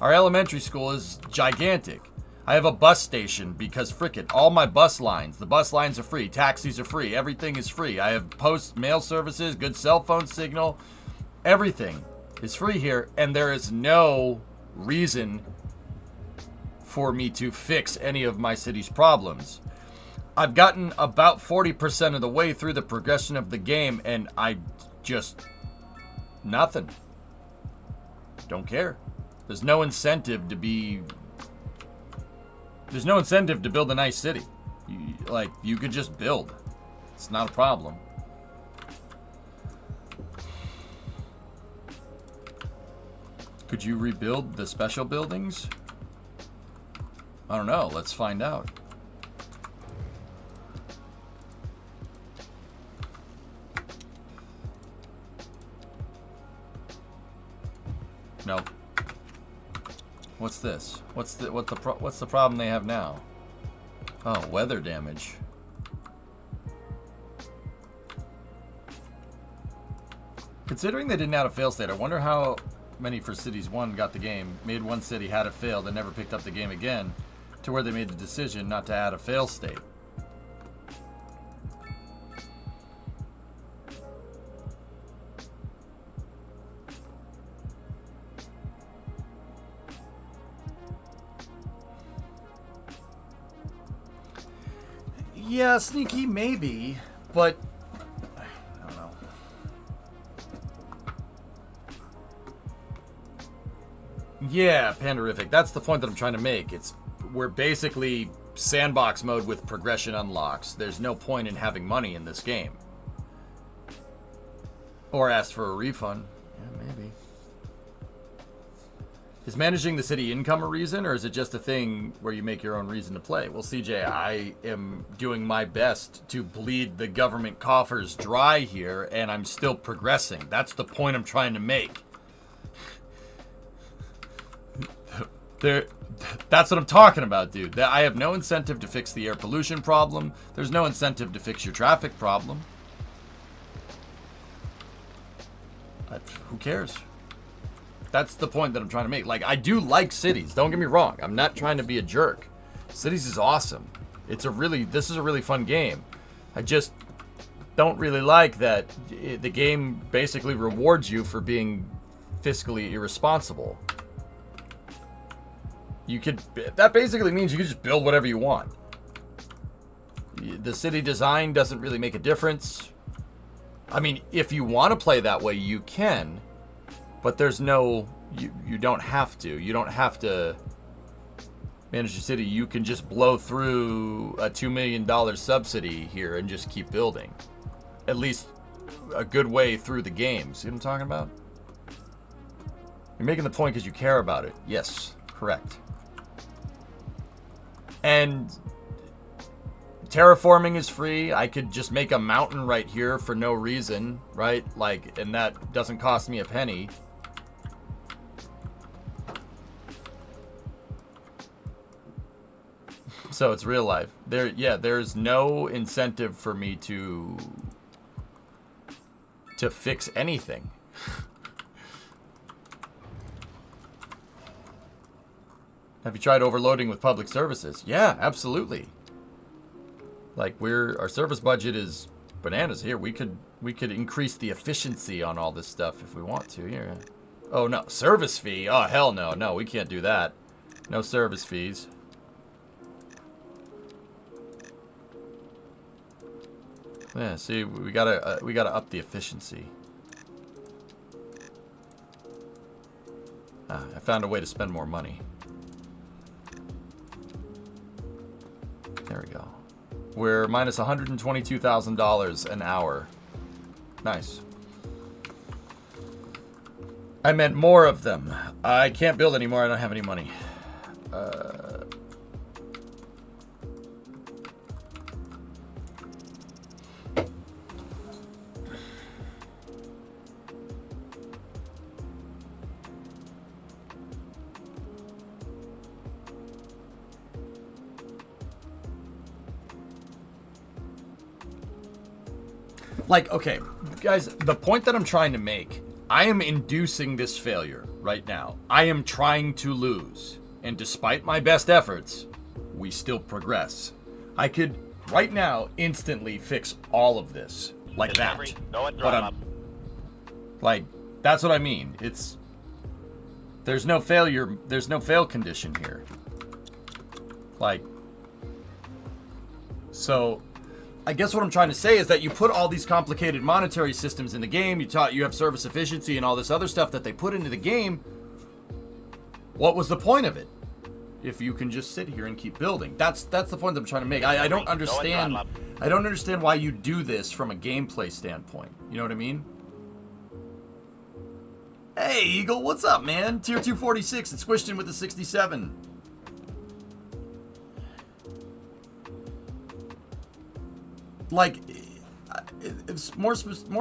Our elementary school is gigantic. I have a bus station because, frickin', all my bus lines, the bus lines are free, taxis are free, everything is free. I have post mail services, good cell phone signal, everything is free here, and there is no reason for me to fix any of my city's problems. I've gotten about 40% of the way through the progression of the game, and I just... nothing. Don't care. There's no incentive to be... There's no incentive to build a nice city. You could just build. It's not a problem. Could you rebuild the special buildings? I don't know. Let's find out. Nope. What's this? What's the problem they have now? Oh, weather damage. Considering they didn't add a fail state, I wonder how many for Cities 1 got the game, made one city, had it failed, and never picked up the game again, to where they made the decision not to add a fail state. Yeah, sneaky, maybe, but I don't know. Yeah, Panderific. That's the point that I'm trying to make. We're basically sandbox mode with progression unlocks. There's no point in having money in this game. Or ask for a refund. Yeah, maybe. Is managing the city income a reason, or is it just a thing where you make your own reason to play? Well, CJ, I am doing my best to bleed the government coffers dry here, and I'm still progressing. That's the point I'm trying to make. That's what I'm talking about, dude. I have no incentive to fix the air pollution problem. There's no incentive to fix your traffic problem. Who cares? That's the point that I'm trying to make. Like, I do like Cities. Don't get me wrong. I'm not trying to be a jerk. Cities is awesome. This is a really fun game. I just don't really like that the game basically rewards you for being fiscally irresponsible. That basically means you can just build whatever you want. The city design doesn't really make a difference. I mean, if you want to play that way, you can. But there's no, you don't have to. You don't have to manage your city. You can just blow through a $2 million subsidy here and just keep building. At least a good way through the game. See what I'm talking about? You're making the point because you care about it. Yes, correct. And terraforming is free. I could just make a mountain right here for no reason, right? Like, and that doesn't cost me a penny. So it's real life. There's no incentive for me to fix anything. Have you tried overloading with public services? Yeah, absolutely. Like, our service budget is bananas here. We could increase the efficiency on all this stuff if we want to. Here. Oh no, service fee. Oh hell no. No, we can't do that. No service fees. Yeah, see, we gotta up the efficiency. I found a way to spend more money. There we go. We're minus $122,000 an hour. Nice. I meant more of them. I can't build anymore. I don't have any money. Like, okay, guys, the point that I'm trying to make, I am inducing this failure right now. I am trying to lose. And despite my best efforts, we still progress. I could, right now, instantly fix all of this. Like that. Like, that's what I mean. There's no failure, there's no fail condition here. Like, so I guess what I'm trying to say is that you put all these complicated monetary systems in the game, you have service efficiency and all this other stuff that they put into the game. What was the point of it? If you can just sit here and keep building. That's the point that I'm trying to make. I don't understand. I don't understand why you do this from a gameplay standpoint. You know what I mean? Hey, Eagle, what's up, man? Tier 246, it's squished in with the 67. Like, it's more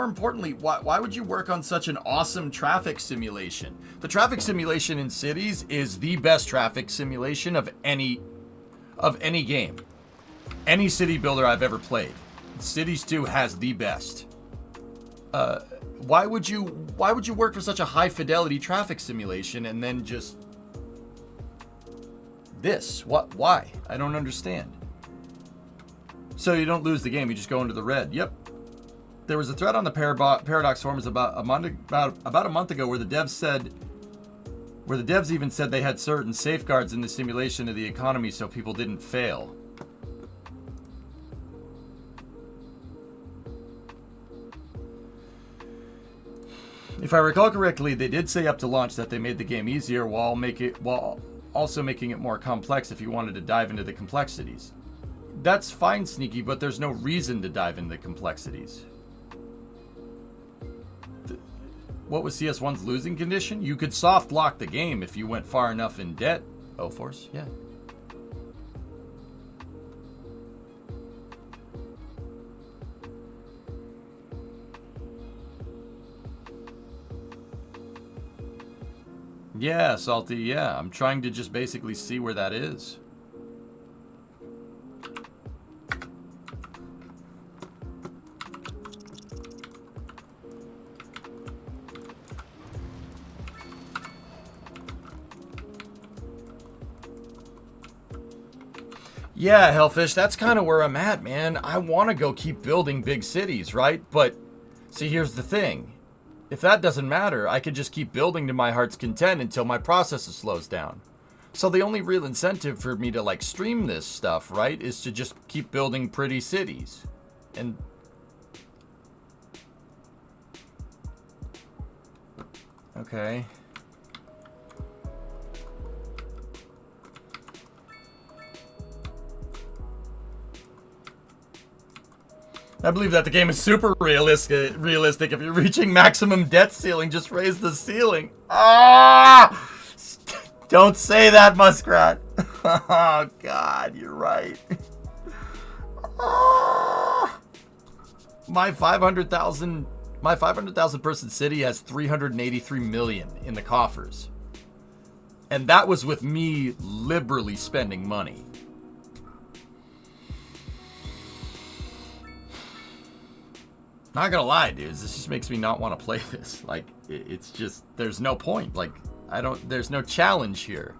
importantly, why would you work on such an awesome traffic simulation? The traffic simulation in cities is the best traffic simulation of any game. Any city builder I've ever played. Cities 2 has the best. Why would you work for such a high fidelity traffic simulation and then just this? Why? I don't understand. So you don't lose the game, you just go into the red. Yep. There was a thread on the Paradox forums about a month ago where the devs even said they had certain safeguards in the simulation of the economy so people didn't fail. If I recall correctly, they did say up to launch that they made the game easier while also making it more complex if you wanted to dive into the complexities. That's fine, Sneaky, but there's no reason to dive into the complexities. What was CS1's losing condition? You could soft lock the game if you went far enough in debt. Oh, Force, yeah. Yeah, Salty, yeah. I'm trying to just basically see where that is. Yeah, Hellfish, that's kind of where I'm at, man. I want to go keep building big cities, right? But, see, here's the thing. If that doesn't matter, I could just keep building to my heart's content until my processor slows down. So the only real incentive for me to, like, stream this stuff, right, is to just keep building pretty cities. And... okay. I believe that the game is super realistic. If you're reaching maximum debt ceiling, just raise the ceiling. Ah! Don't say that, Muskrat. Oh, God, you're right. Ah! My 500,000 person city has 383 million in the coffers. And that was with me liberally spending money. Not gonna lie, dudes, this just makes me not want to play this. Like, it's just, there's no point. Like, there's no challenge here.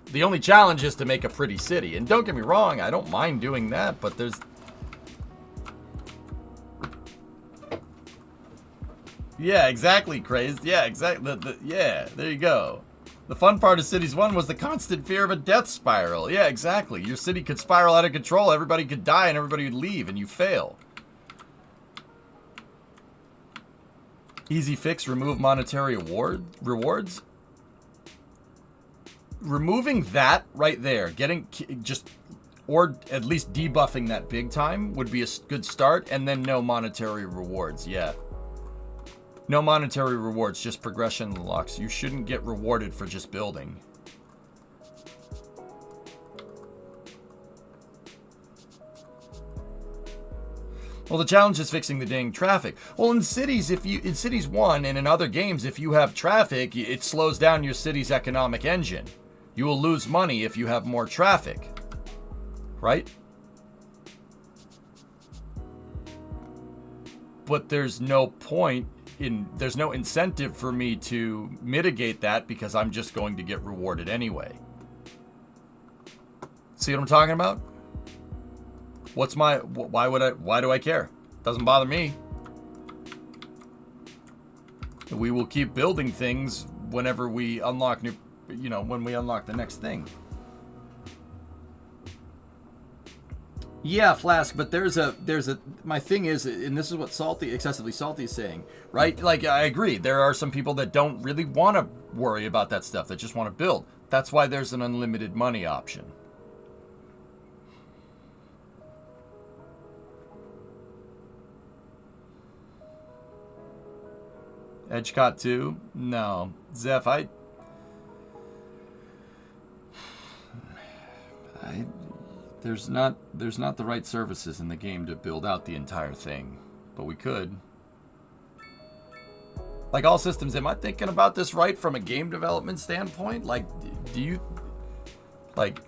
The only challenge is to make a pretty city. And don't get me wrong, I don't mind doing that, but there's... yeah, exactly, Crazed. Yeah, exactly. Yeah, there you go. The fun part of Cities 1 was the constant fear of a death spiral. Yeah, exactly. Your city could spiral out of control, everybody could die, and everybody would leave, and you fail. Easy fix, remove monetary rewards. Removing that right there, or at least debuffing that big time would be a good start, and then no monetary rewards, yeah. No monetary rewards, just progression locks. You shouldn't get rewarded for just building. Well, the challenge is fixing the dang traffic. Well, in Cities 1 and in other games, if you have traffic, it slows down your city's economic engine. You will lose money if you have more traffic. Right? But there's no incentive for me to mitigate that because I'm just going to get rewarded anyway. See what I'm talking about? Why do I care? Doesn't bother me. We will keep building things whenever we unlock when we unlock the next thing. Yeah, Flask, but my thing is, and this is what Excessively Salty is saying, right? Like, I agree. There are some people that don't really want to worry about that stuff. That just want to build. That's why there's an unlimited money option. Edgecott 2? No. Zeph, there's not the right services in the game to build out the entire thing, but we could. Like All Systems, am I thinking about this right from a game development standpoint? Like, do you, like,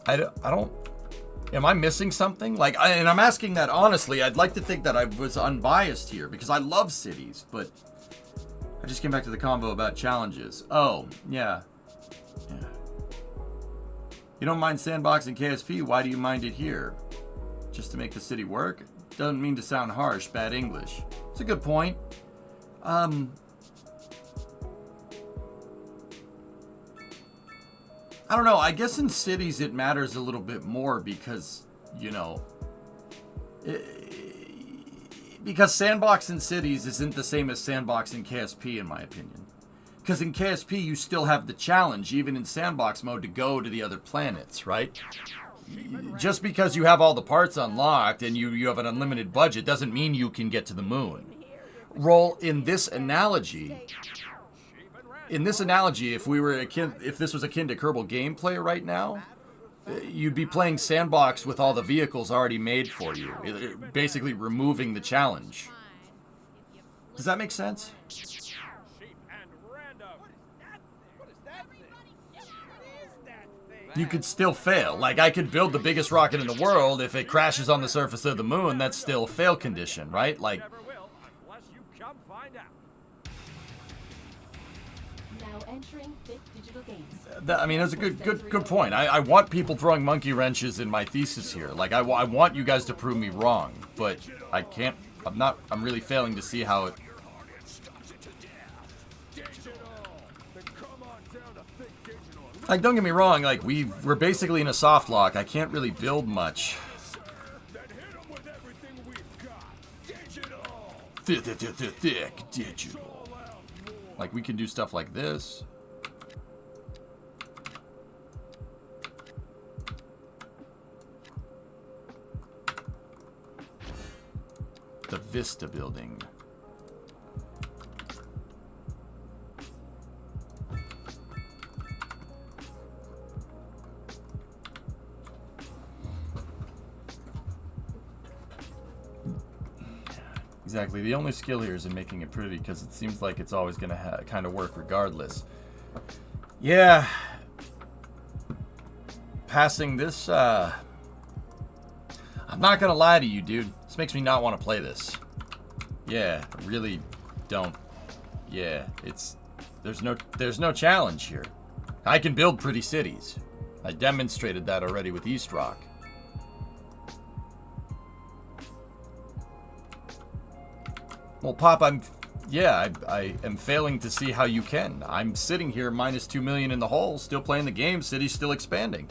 I don't, am I missing something? Like, and I'm asking that honestly. I'd like to think that I was unbiased here because I love cities, but I just came back to the convo about challenges. Oh, yeah. You don't mind sandboxing KSP, why do you mind it here? Just to make the city work? Doesn't mean to sound harsh, bad English. It's a good point. I don't know. I guess in cities it matters a little bit more because, you know, because sandbox in cities isn't the same as sandbox in KSP, in my opinion. Because in KSP you still have the challenge, even in sandbox mode, to go to the other planets, right? Just because you have all the parts unlocked and you have an unlimited budget doesn't mean you can get to the moon. Roll in this analogy. If we were if this was akin to Kerbal gameplay right now, you'd be playing sandbox with all the vehicles already made for you, basically removing the challenge. Does that make sense? You could still fail. Like, I could build the biggest rocket in the world. If it crashes on the surface of the moon, that's still a fail condition, right? Like, Entering Fit Digital Games. I mean, that's a good point. I want people throwing monkey wrenches in my thesis here. Like, I want you guys to prove me wrong, but I can't. I'm really failing to see how it. Like, don't get me wrong. Like, we're basically in a soft lock. I can't really build much. Thick digital. Like, we can do stuff like this. The Vista building. Exactly. The only skill here is in making it pretty, because it seems like it's always going to kind of work regardless. Yeah. Passing this, I'm not going to lie to you, dude. This makes me not want to play this. Yeah, I really don't. Yeah, there's no challenge here. I can build pretty cities. I demonstrated that already with East Rock. Well, Pop, I am failing to see how you can. I'm sitting here minus 2 million in the hole, still playing the game, city's still expanding.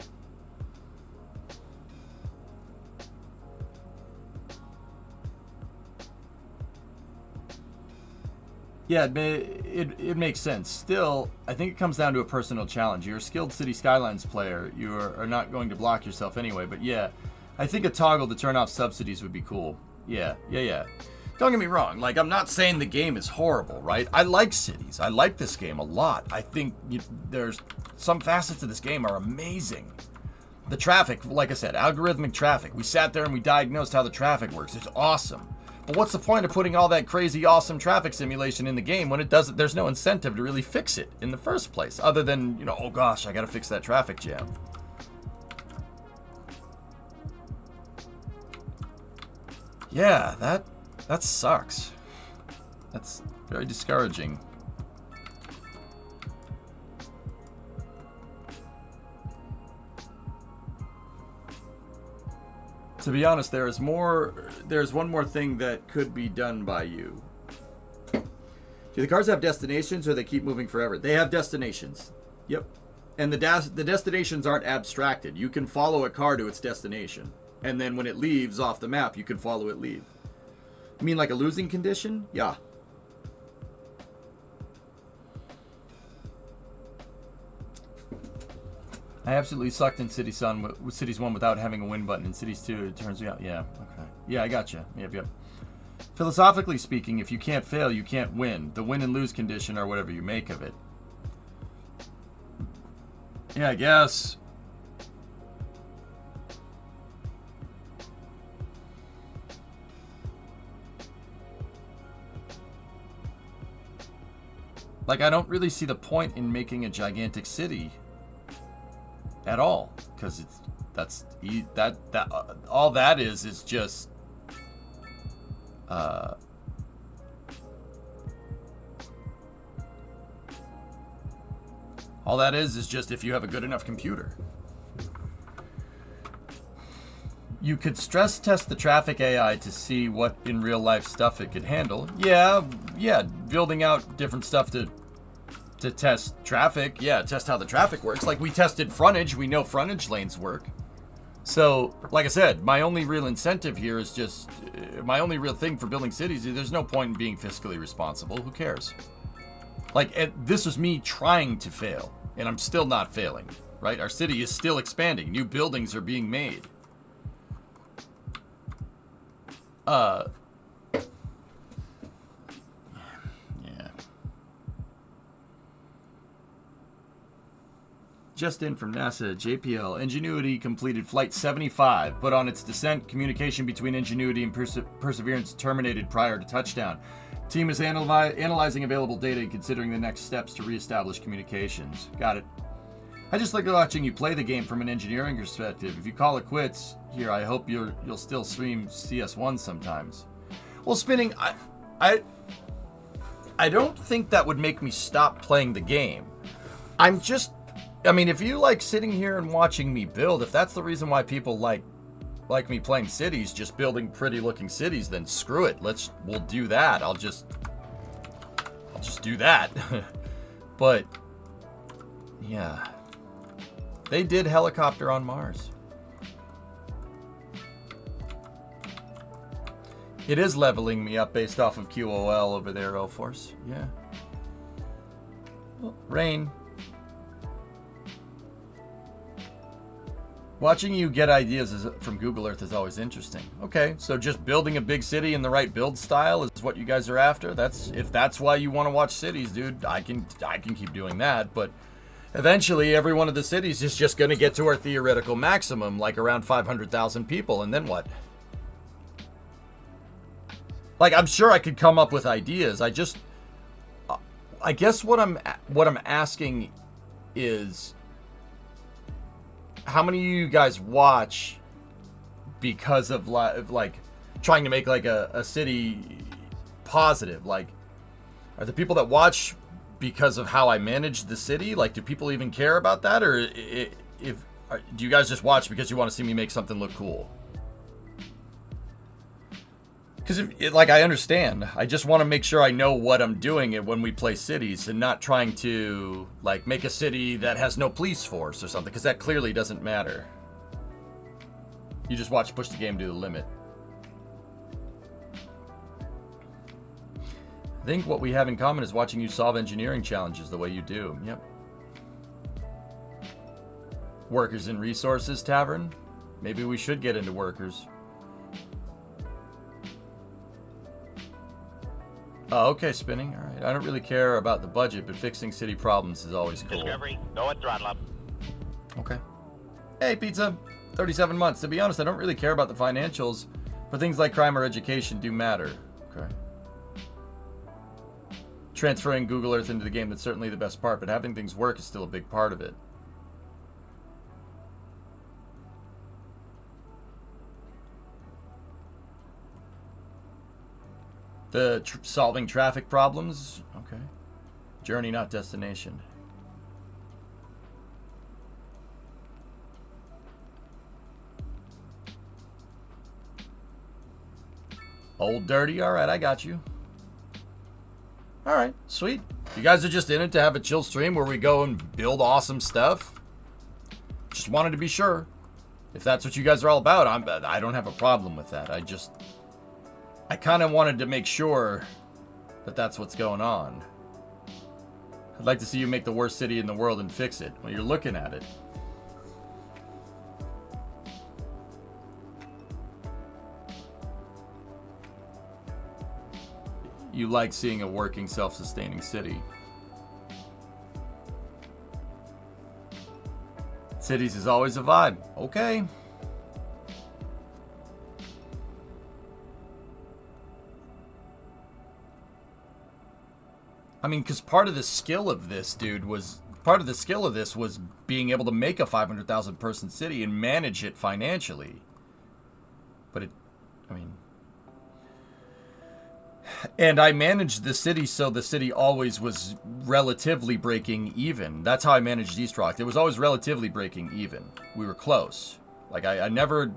Yeah, it makes sense. Still, I think it comes down to a personal challenge. You're a skilled City Skylines player. You are not going to block yourself anyway, but yeah, I think a toggle to turn off subsidies would be cool. Yeah. Don't get me wrong, like, I'm not saying the game is horrible, right? I like cities. I like this game a lot. I think there's some facets of this game are amazing. The traffic, like I said, algorithmic traffic. We sat there and we diagnosed how the traffic works. It's awesome. But what's the point of putting all that crazy, awesome traffic simulation in the game when it doesn't? There's no incentive to really fix it in the first place, other than, you know, oh gosh, I gotta fix that traffic jam. Yeah, that sucks. That's very discouraging. To be honest, there's one more thing that could be done by you. Do the cars have destinations or they keep moving forever? They have destinations. Yep. And the destinations aren't abstracted. You can follow a car to its destination. And then when it leaves off the map, you can follow it leave. You mean like a losing condition? Yeah. I absolutely sucked in Cities 1 without having a win button. In Cities 2, it turns out, yeah, okay. Yeah, I gotcha. Yep. Philosophically speaking, if you can't fail, you can't win. The win and lose condition are whatever you make of it. Yeah, I guess. Like, I don't really see the point in making a gigantic city at all, because all that is just all that is just if you have a good enough computer. You could stress test the traffic AI to see what in real life stuff it could handle. Yeah, building out different stuff to test traffic. Yeah, test how the traffic works. Like we tested frontage, we know frontage lanes work. So, like I said, my only real incentive here is just, my only real thing for building cities, there's no point in being fiscally responsible. Who cares? Like, this was me trying to fail, and I'm still not failing, right? Our city is still expanding. New buildings are being made. Yeah. Just in from NASA, JPL, Ingenuity completed Flight 75, but on its descent, communication between Ingenuity and Perseverance terminated prior to touchdown. Team is analyzing available data and considering the next steps to reestablish communications. Got it. I just like watching you play the game from an engineering perspective. If you call it quits, here, I hope you'll still stream CS1 sometimes. Well, Spinning, I don't think that would make me stop playing the game. I mean, if you like sitting here and watching me build, if that's the reason why people like me playing cities, just building pretty looking cities, then screw it. We'll do that. I'll just do that. But yeah. They did helicopter on Mars. It is leveling me up based off of QOL over there, O-Force. Yeah. Well, Rain. Watching you get ideas from Google Earth is always interesting. Okay, so just building a big city in the right build style is what you guys are after. If that's why you want to watch cities, dude, I can keep doing that, but eventually every one of the cities is just going to get to our theoretical maximum, like around 500,000 people, and then what? Like, I'm sure I could come up with ideas. I guess what I'm asking is, how many of you guys watch because of like trying to make like a city positive? Like, are the people that watch because of how I manage the city? Like, do people even care about that, or do you guys just watch because you want to see me make something look cool? Because like, I understand. I just want to make sure I know what I'm doing when we play cities, and not trying to like make a city that has no police force or something, because that clearly doesn't matter. You just watch push the game to the limit. I think what we have in common is watching you solve engineering challenges the way you do. Yep. Workers and Resources Tavern? Maybe we should get into workers. Oh, okay, Spinning. All right. I don't really care about the budget, but fixing city problems is always cool. Discovery, go at throttle up. Okay. Hey, Pizza. 37 months. To be honest, I don't really care about the financials, but things like crime or education do matter. Okay. Transferring Google Earth into the game, that's certainly the best part, but having things work is still a big part of it. The solving traffic problems. Okay. Journey, not destination. Old Dirty. All right, I got you. All right, sweet. You guys are just in it to have a chill stream where we go and build awesome stuff. Just wanted to be sure. If that's what you guys are all about, I don't have a problem with that. I kind of wanted to make sure that that's what's going on. I'd like to see you make the worst city in the world and fix it. Well, you're looking at it. you like seeing a working, self-sustaining city. Cities is always a vibe. Okay. I mean, because part of the skill of this, dude, was being able to make a 500,000 person city and manage it financially. But and I managed the city so the city always was relatively breaking even. That's how I managed East Rock. It was always relatively breaking even. We were close. Like I never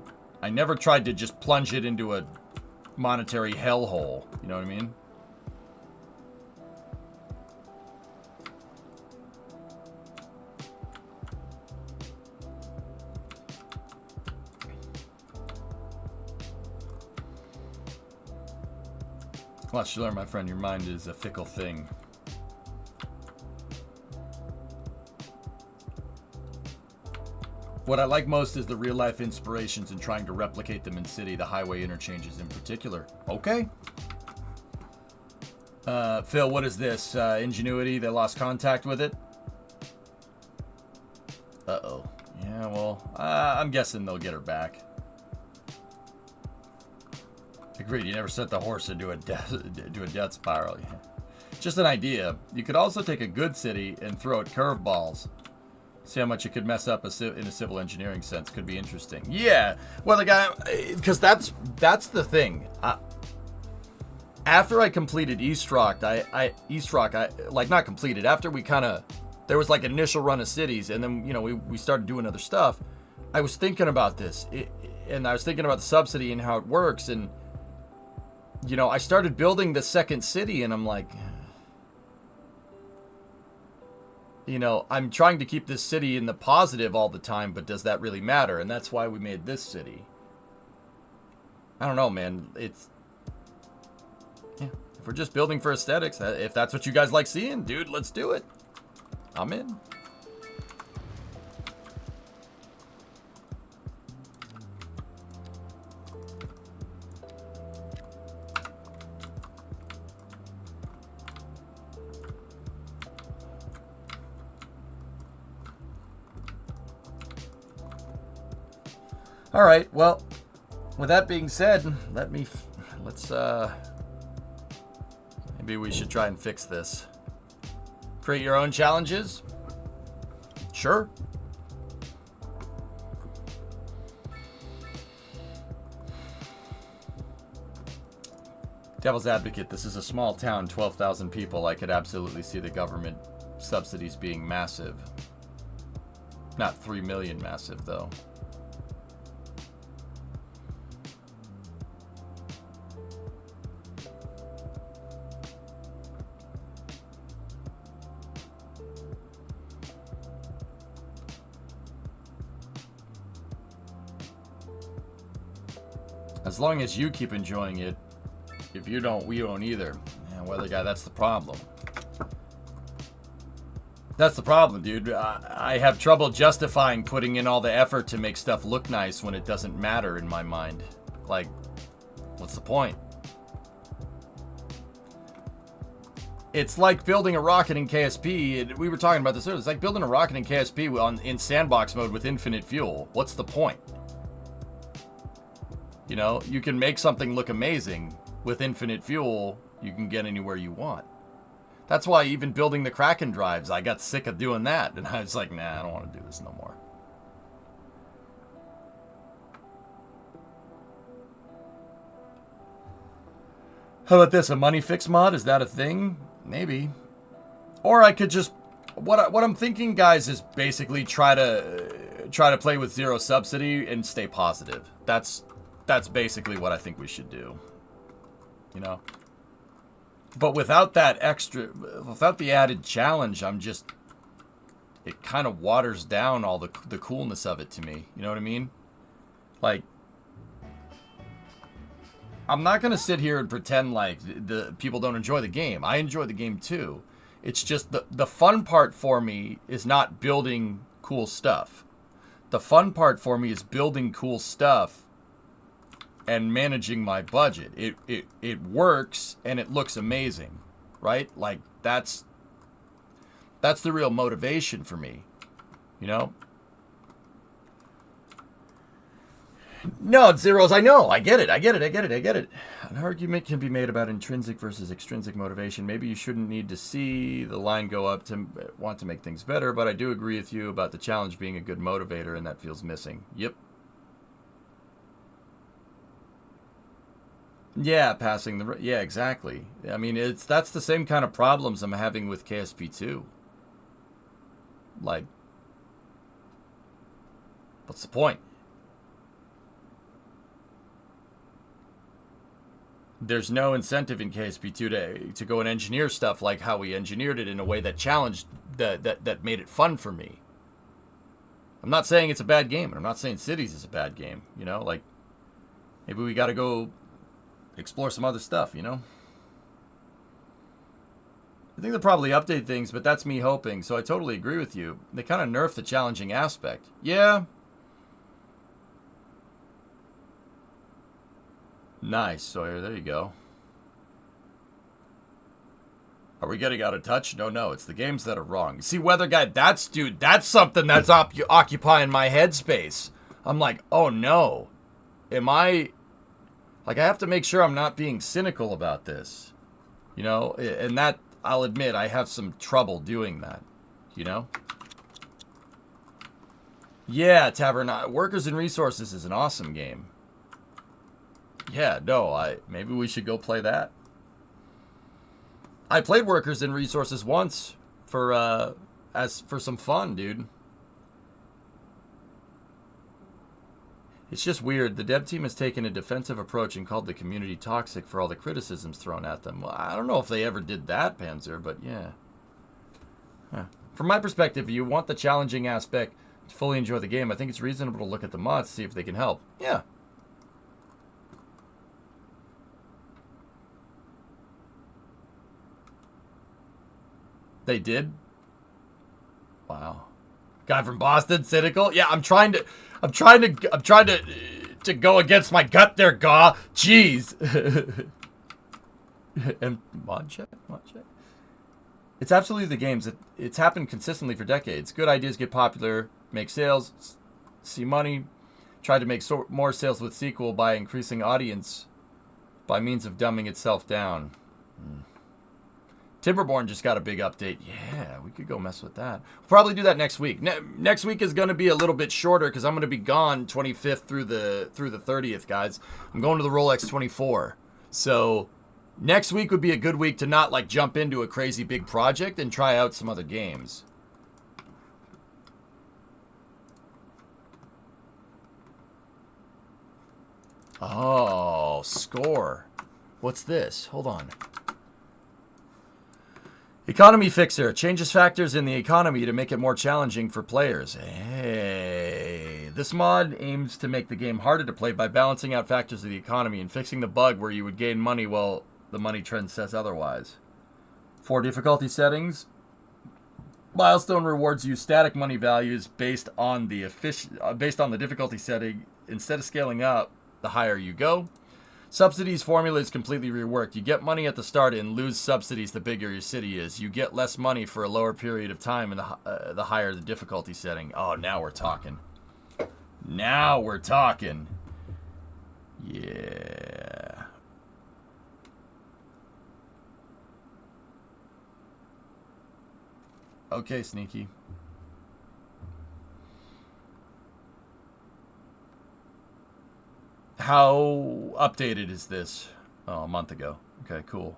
tried to just plunge it into a monetary hellhole. You know what I mean? Well, you learn, my friend, your mind is a fickle thing. What I like most is the real-life inspirations and trying to replicate them in city, the highway interchanges in particular. Okay. Phil, what is this? Ingenuity, they lost contact with it? Uh-oh. Yeah, well, I'm guessing they'll get her back. Agreed, you never set the horse into a death spiral. Yeah. Just an idea. You could also take a good city and throw it curveballs. See how much it could mess up in a civil engineering sense. Could be interesting. Yeah. Well, the guy, because that's the thing. After I completed East Rock, not completed. After we there was like an initial run of cities, and then we started doing other stuff. I was thinking about this, and I was thinking about the subsidy and how it works, and I started building the second city, and I'm like, I'm trying to keep this city in the positive all the time, but does that really matter? And that's why we made this city. I don't know, man. If we're just building for aesthetics, if that's what you guys like seeing, dude, let's do it. I'm in. All right, well, with that being said, let's maybe we should try and fix this. Create your own challenges? Sure. Devil's advocate, this is a small town, 12,000 people. I could absolutely see the government subsidies being massive. Not 3 million massive, though. As long as you keep enjoying it, if you don't, we won't either. Yeah, weather guy, that's the problem. That's the problem, dude. I have trouble justifying putting in all the effort to make stuff look nice when it doesn't matter in my mind. Like, what's the point? It's like building a rocket in KSP. We were talking about this earlier. It's like building a rocket in KSP in sandbox mode with infinite fuel. What's the point? You can make something look amazing. With infinite fuel, you can get anywhere you want. That's why even building the Kraken drives, I got sick of doing that. And I was like, nah, I don't want to do this no more. How about this? A money fix mod? Is that a thing? Maybe. Or I could just... What I'm thinking, guys, is basically try to play with zero subsidy and stay positive. That's basically what I think we should do. But without the added challenge, it kind of waters down all the coolness of it to me. You know what I mean? Like, I'm not going to sit here and pretend like the people don't enjoy the game. I enjoy the game too. It's just the fun part for me is not building cool stuff. The fun part for me is building cool stuff and managing my budget. It works and it looks amazing, right? Like that's the real motivation for me, you know? No, Zeros, I know. I get it. An argument can be made about intrinsic versus extrinsic motivation. Maybe you shouldn't need to see the line go up to want to make things better, but I do agree with you about the challenge being a good motivator, and that feels missing. Yep. Yeah, passing the... Yeah, exactly. I mean, that's the same kind of problems I'm having with KSP2. Like, what's the point? There's no incentive in KSP2 to go and engineer stuff like how we engineered it in a way that challenged, that made it fun for me. I'm not saying it's a bad game, and I'm not saying Cities is a bad game, you know? Like, maybe we got to go explore some other stuff, you know? I think they'll probably update things, but that's me hoping, so I totally agree with you. They kind of nerfed the challenging aspect. Yeah. Nice, Sawyer. There you go. Are we getting out of touch? No. It's the games that are wrong. See, Weather Guy, that's something that's occupying my headspace. I'm like, oh no. Am I... Like, I have to make sure I'm not being cynical about this. You know? And that, I'll admit, I have some trouble doing that. You know? Yeah, Tavern... Workers and Resources is an awesome game. Yeah, no, maybe we should go play that. I played Workers and Resources once for some fun, dude. It's just weird. The dev team has taken a defensive approach and called the community toxic for all the criticisms thrown at them. Well, I don't know if they ever did that, Panzer, but yeah. Huh. From my perspective, you want the challenging aspect to fully enjoy the game. I think it's reasonable to look at the mods, see if they can help. Yeah. They did? Wow. Guy from Boston, cynical? Yeah, I'm trying to go against my gut there, Gaw. Jeez. And mod check. It's absolutely the games. It's happened consistently for decades. Good ideas get popular, make sales, see money. Try to make more sales with sequel by increasing audience by means of dumbing itself down. Timberborn just got a big update. Yeah, we could go mess with that. We'll probably do that next week. Next week is going to be a little bit shorter because I'm going to be gone 25th through the 30th, guys. I'm going to the Rolex 24. So next week would be a good week to not like jump into a crazy big project and try out some other games. Oh, score. What's this? Hold on. Economy Fixer changes factors in the economy to make it more challenging for players. Hey, this mod aims to make the game harder to play by balancing out factors of the economy and fixing the bug where you would gain money while the money trend says otherwise. 4 difficulty settings. Milestone rewards use static money values based on the difficulty setting. Instead of scaling up, the higher you go. Subsidies formula is completely reworked. You get money at the start and lose subsidies the bigger your city is. You get less money for a lower period of time and the higher the difficulty setting. Oh, now we're talking. Now we're talking. Yeah. Okay, Sneaky. How updated is this? Oh, a month ago. Okay, cool.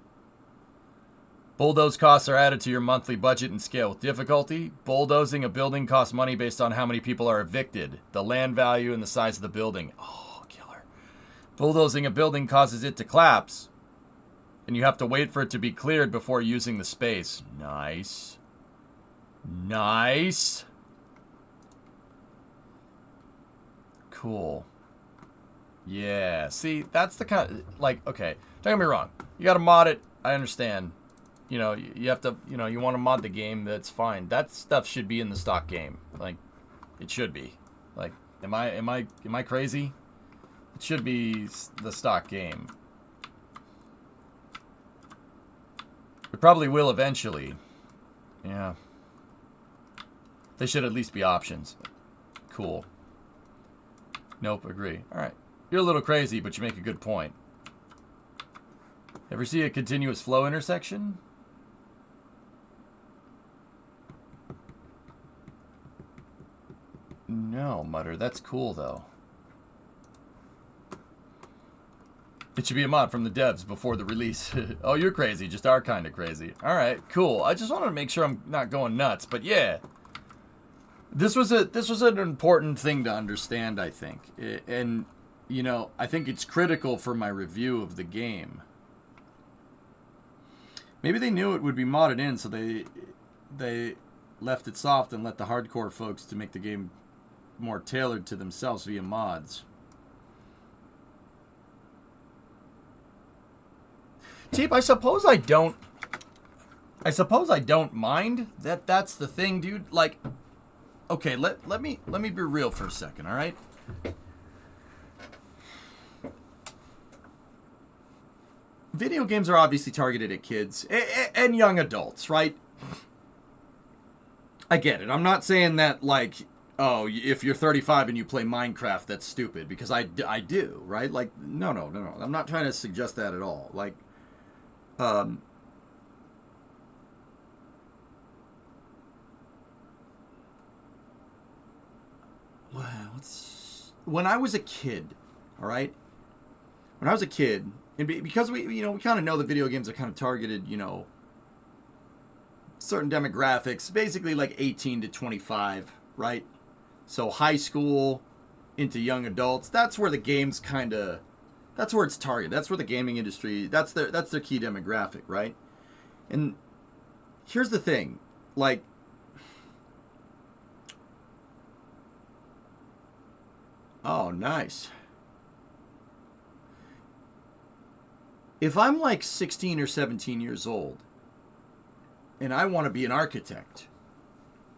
Bulldoze costs are added to your monthly budget and scale with difficulty. Bulldozing a building costs money based on how many people are evicted, the land value, and the size of the building. Oh, killer. Bulldozing a building causes it to collapse, and you have to wait for it to be cleared before using the space. Nice. Nice. Cool. Yeah, see, that's the kind of, like, okay, don't get me wrong. You got to mod it. I understand. You know, you have to, you know, you want to mod the game. That's fine. That stuff should be in the stock game. Like, it should be. Like, am I crazy? It should be the stock game. It probably will eventually. Yeah. They should at least be options. Cool. Nope, agree. Alright. You're a little crazy, but you make a good point. Ever see a continuous flow intersection? No, Mutter. That's cool, though. It should be a mod from the devs before the release. Oh, you're crazy. Just our kind of crazy. Alright, cool. I just wanted to make sure I'm not going nuts, but yeah. This was an important thing to understand, I think. And, you know, I think it's critical for my review of the game. Maybe they knew it would be modded in, so they left it soft and let the hardcore folks to make the game more tailored to themselves via mods. Cheap, I suppose I don't mind that. That's the thing, dude. Like, okay, let me be real for a second, all right? Video games are obviously targeted at kids and young adults, right? I get it. I'm not saying that, like, oh, if you're 35 and you play Minecraft, that's stupid, because I do, right? Like, no. I'm not trying to suggest that at all. Like, when I was a kid, all right? When I was a kid, and because we kind of know that video games are kind of targeted, you know, certain demographics, basically like 18 to 25, right? So high school into young adults, that's where the games kind of, that's where it's targeted. That's where the gaming industry, that's their key demographic, right? And here's the thing, like, oh, nice. If I'm like 16 or 17 years old and I want to be an architect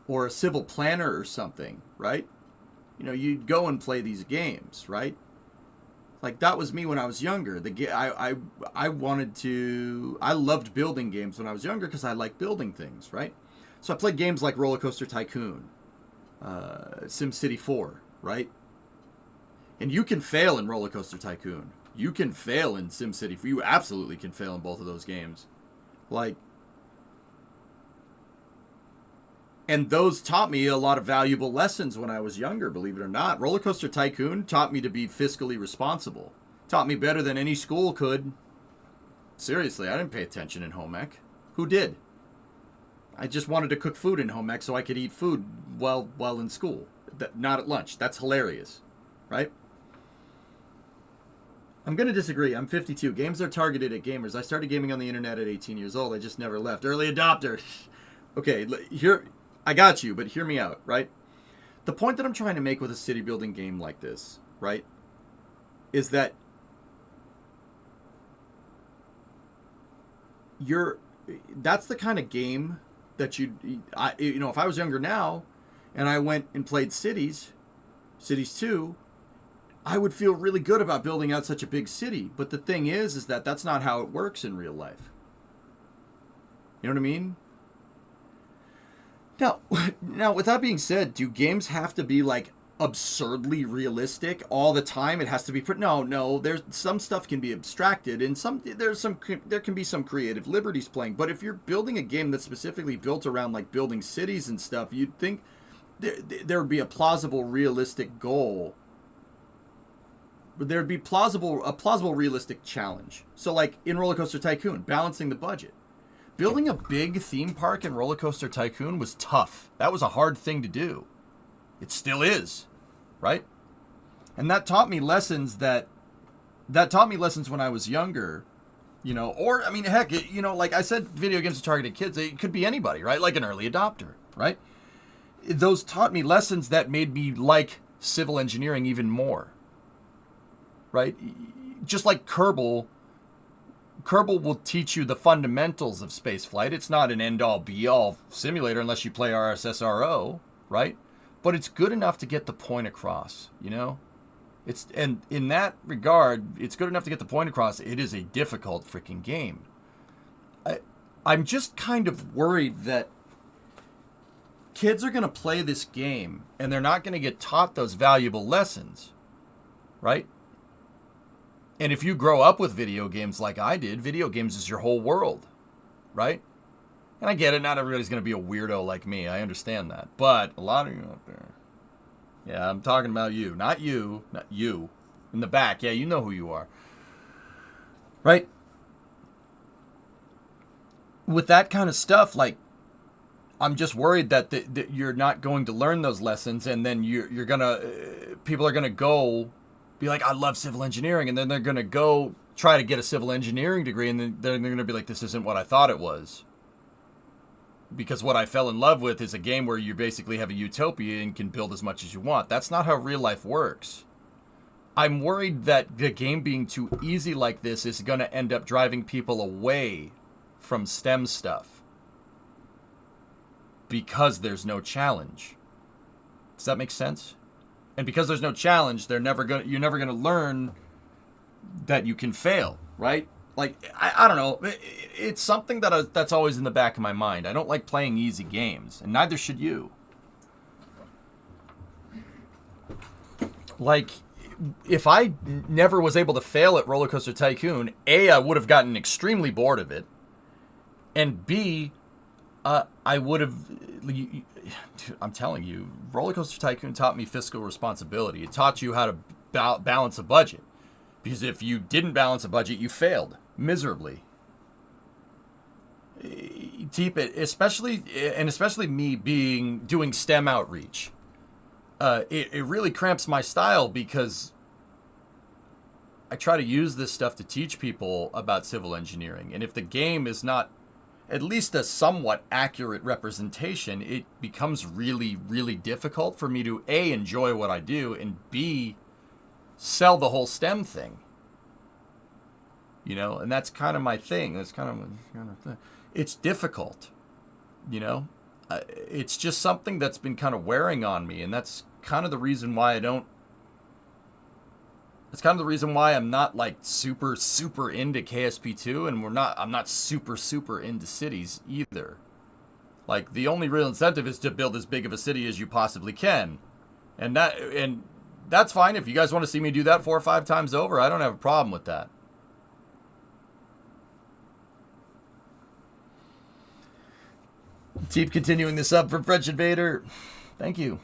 or a civil planner or something, right? You know, you'd go and play these games, right? Like, that was me when I was younger. I loved building games when I was younger because I liked building things, right? So I played games like Roller Coaster Tycoon, SimCity 4, right? And you can fail in Roller Coaster Tycoon. You can fail in SimCity. You absolutely can fail in both of those games. Like, and those taught me a lot of valuable lessons when I was younger, believe it or not. Roller Coaster Tycoon taught me to be fiscally responsible. Taught me better than any school could. Seriously, I didn't pay attention in home ec. Who did? I just wanted to cook food in home ec so I could eat food while in school. Not at lunch. That's hilarious, right? I'm going to disagree. I'm 52. Games are targeted at gamers. I started gaming on the internet at 18 years old. I just never left. Early adopter. Okay, here, I got you, but hear me out, right? The point that I'm trying to make with a city building game like this, right, is that that's the kind of game that if I was younger now and I went and played Cities 2, I would feel really good about building out such a big city. But the thing is that that's not how it works in real life. You know what I mean? Now, with that being said, do games have to be, like, absurdly realistic all the time? It has to be... No. There's some stuff can be abstracted, and there can be some creative liberties playing. But if you're building a game that's specifically built around, like, building cities and stuff, you'd think there would be a plausible, realistic goal. There'd be a plausible, realistic challenge. So, like, in Roller Coaster Tycoon, balancing the budget. Building a big theme park in Roller Coaster Tycoon was tough. That was a hard thing to do. It still is, right? And that taught me lessons when I was younger, you know, or, I mean, heck, you know, like I said, video games are targeted kids. It could be anybody, right? Like an early adopter, right? Those taught me lessons that made me like civil engineering even more. Right? Just like Kerbal will teach you the fundamentals of spaceflight. It's not an end-all, be-all simulator unless you play RSSRO, right? But it's good enough to get the point across, you know? And in that regard, it's good enough to get the point across. It is a difficult freaking game. I'm just kind of worried that kids are going to play this game and they're not going to get taught those valuable lessons, right? And if you grow up with video games like I did, video games is your whole world, right? And I get it, not everybody's going to be a weirdo like me. I understand that. But a lot of you out there, yeah, I'm talking about you. Not you. In the back, yeah, you know who you are. Right? With that kind of stuff, like, I'm just worried that you're not going to learn those lessons, and then you're gonna, people are gonna go be like, I love civil engineering, and then they're gonna go try to get a civil engineering degree, and then they're gonna be like, this isn't what I thought it was. Because what I fell in love with is a game where you basically have a utopia and can build as much as you want. That's not how real life works. I'm worried that the game being too easy like this is going to end up driving people away from STEM stuff. Because there's no challenge. Does that make sense? And because there's no challenge, you're never going to learn that you can fail, right? Like, I don't know. It's something that's always in the back of my mind. I don't like playing easy games, and neither should you. Like, if I never was able to fail at Roller Coaster Tycoon, A, I would have gotten extremely bored of it, and B, I would have... I'm telling you, Roller Coaster Tycoon taught me fiscal responsibility. It taught you how to balance a budget. Because if you didn't balance a budget, you failed miserably. Especially me doing STEM outreach. It really cramps my style because I try to use this stuff to teach people about civil engineering. And if the game is not at least a somewhat accurate representation, it becomes really, really difficult for me to A, enjoy what I do, and B, sell the whole STEM thing. You know, and that's kind of my thing. That's kind of thing. It's difficult, you know. It's just something that's been kind of wearing on me, and that's kind of the reason why I don't. It's kind of the reason why I'm not like super into KSP2, and I'm not super into cities either. Like, the only real incentive is to build as big of a city as you possibly can, and that's fine. If you guys want to see me do that 4 or 5 times over, I don't have a problem with that. Keep continuing this up from French Invader. Thank you.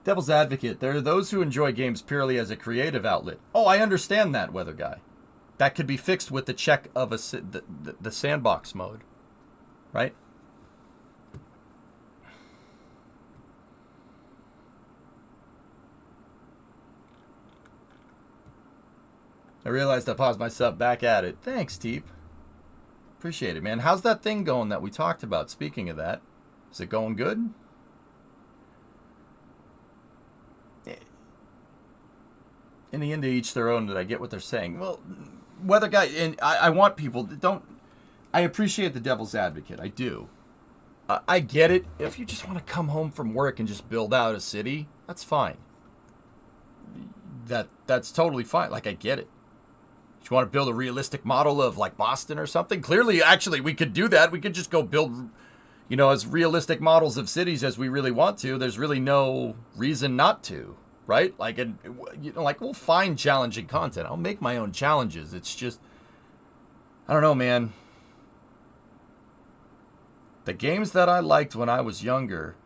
Devil's Advocate. There are those who enjoy games purely as a creative outlet. Oh, I understand that, Weather Guy. That could be fixed with the check of the sandbox mode. Right? I realized I paused my sub. Back at it. Thanks, Teep. Appreciate it, man. How's that thing going that we talked about? Speaking of that, is it going good? In the end, to each their own. Did I get what they're saying? Well, Weather Guy, and I want people don't. I appreciate the Devil's Advocate. I do. I get it. If you just want to come home from work and just build out a city, that's fine. That's totally fine. Like, I get it. You want to build a realistic model of like Boston or something? Clearly, actually, we could do that. We could just go build, as realistic models of cities as we really want to. There's really no reason not to, right? Like, we'll find challenging content. I'll make my own challenges. It's just, I don't know, man. The games that I liked when I was younger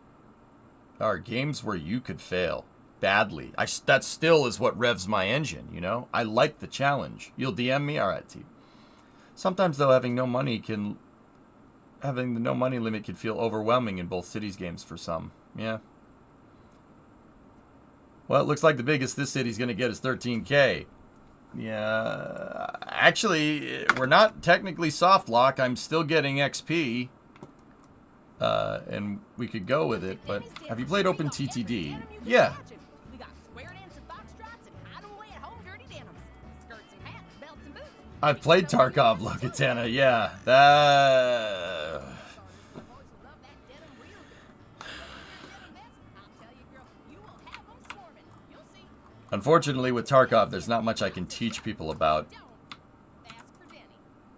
are games where you could fail badly. That still is what revs my engine, I like the challenge. You'll DM me? All right, T. Sometimes, though, having the no money limit can feel overwhelming in both cities games for some. Yeah. Well, it looks like the biggest this city's going to get is 13K. Yeah. Actually, we're not technically soft lock. I'm still getting XP. And we could go with it, but have you played OpenTTD? Yeah. I've played Tarkov Lokatana, yeah. Unfortunately, with Tarkov, there's not much I can teach people about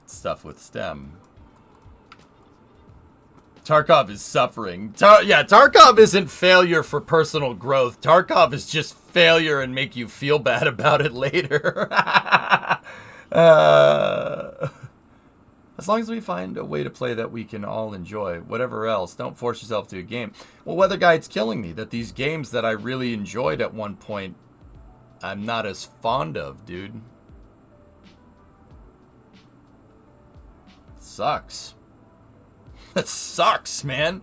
stuff with STEM. Tarkov is suffering. Tarkov isn't failure for personal growth. Tarkov is just failure and make you feel bad about it later. As long as we find a way to play that we can all enjoy, whatever else, don't force yourself to a game. Well, Weather Guide's killing me that these games that I really enjoyed at one point, I'm not as fond of, dude. Sucks. That sucks, man.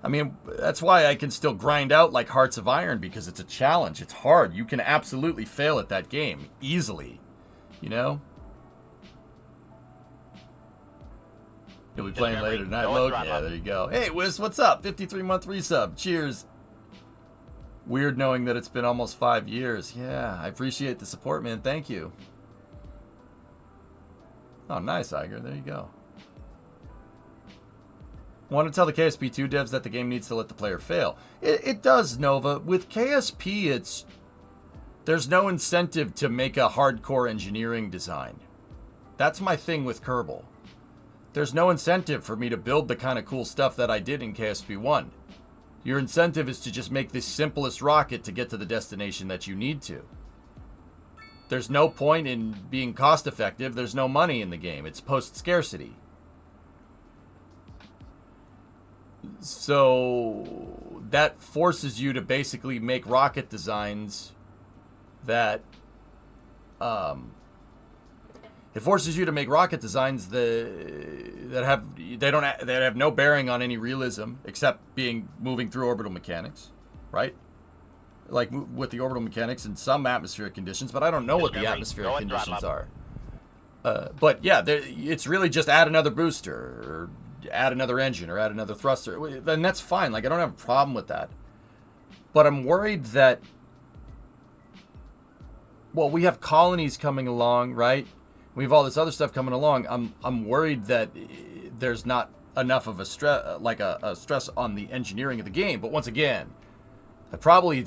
I mean, that's why I can still grind out like Hearts of Iron, because it's a challenge. It's hard. You can absolutely fail at that game easily, you know? You'll be playing later tonight, Logan. Yeah, there you go. Hey, Wiz, what's up? 53-month resub. Cheers. Weird knowing that it's been almost 5 years. Yeah, I appreciate the support, man. Thank you. Oh, nice, Iger. There you go. Want to tell the KSP2 devs that the game needs to let the player fail. It does, Nova. With KSP, there's no incentive to make a hardcore engineering design. That's my thing with Kerbal. There's no incentive for me to build the kind of cool stuff that I did in KSP1. Your incentive is to just make the simplest rocket to get to the destination that you need to. There's no point in being cost effective. There's no money in the game. It's post-scarcity. So that forces you to basically make rocket designs that it forces you to make rocket designs that have no bearing on any realism except moving through orbital mechanics, right? Like with the orbital mechanics and some atmospheric conditions, but I don't know what the atmospheric conditions are. But yeah, it's really just add another booster or add another engine or add another thruster. Then that's fine. Like, I don't have a problem with that. But I'm worried that, well, we have colonies coming along, right? We have all this other stuff coming along. I'm worried that there's not enough of a stress on the engineering of the game. But once again, it's probably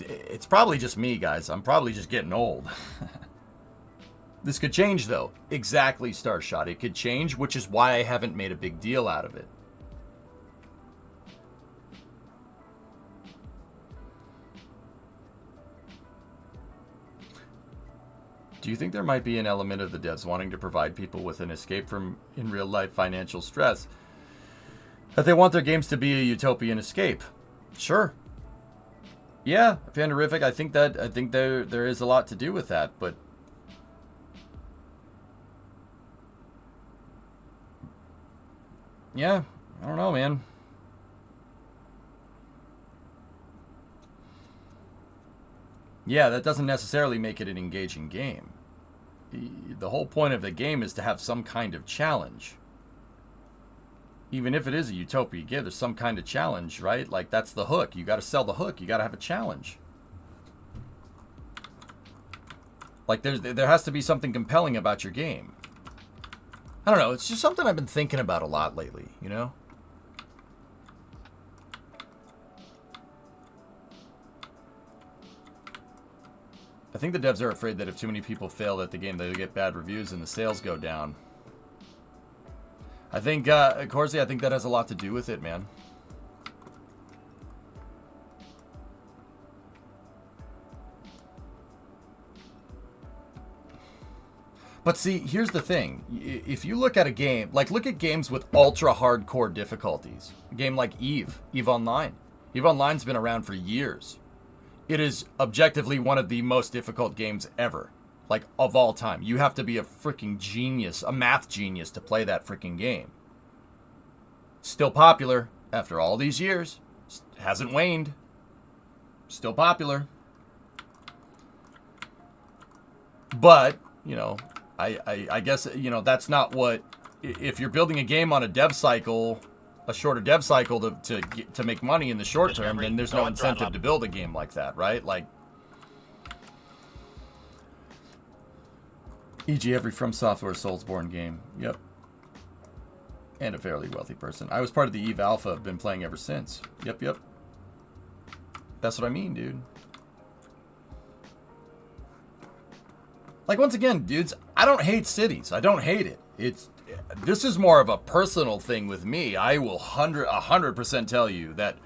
just me, guys. I'm probably just getting old. This could change, though. Exactly, Starshot. It could change, which is why I haven't made a big deal out of it. Do you think there might be an element of the devs wanting to provide people with an escape from in real life financial stress? That they want their games to be a utopian escape? Sure. Yeah, Panderific, I think there is a lot to do with that, but yeah, I don't know, man. Yeah, that doesn't necessarily make it an engaging game. The whole point of the game is to have some kind of challenge. Even if it is a utopia game, there's some kind of challenge, right? Like, that's the hook. You got to sell the hook. You got to have a challenge. Like, there has to be something compelling about your game. I don't know. It's just something I've been thinking about a lot lately, you know? I think the devs are afraid that if too many people fail at the game, they'll get bad reviews and the sales go down. I think, Corsi, I think that has a lot to do with it, man. But see, here's the thing. If you look at a game, like look at games with ultra hardcore difficulties. A game like Eve Online. Eve Online's been around for years. It is objectively one of the most difficult games ever. Like, of all time. You have to be a freaking genius, a math genius to play that freaking game. Still popular after all these years. Hasn't waned. Still popular. But, you know, I guess, you know, that's not what... If you're building a game on a dev cycle... a shorter dev cycle to make money in the short term, then there's no incentive to build a game like that, right? Like, e.g. every From Software Soulsborne game. Yep. And a fairly wealthy person. I was part of the Eve Alpha, been playing ever since. Yep. That's what I mean, dude. Like, once again, dudes, I don't hate cities. I don't hate it. This is more of a personal thing with me. I will 100% tell you that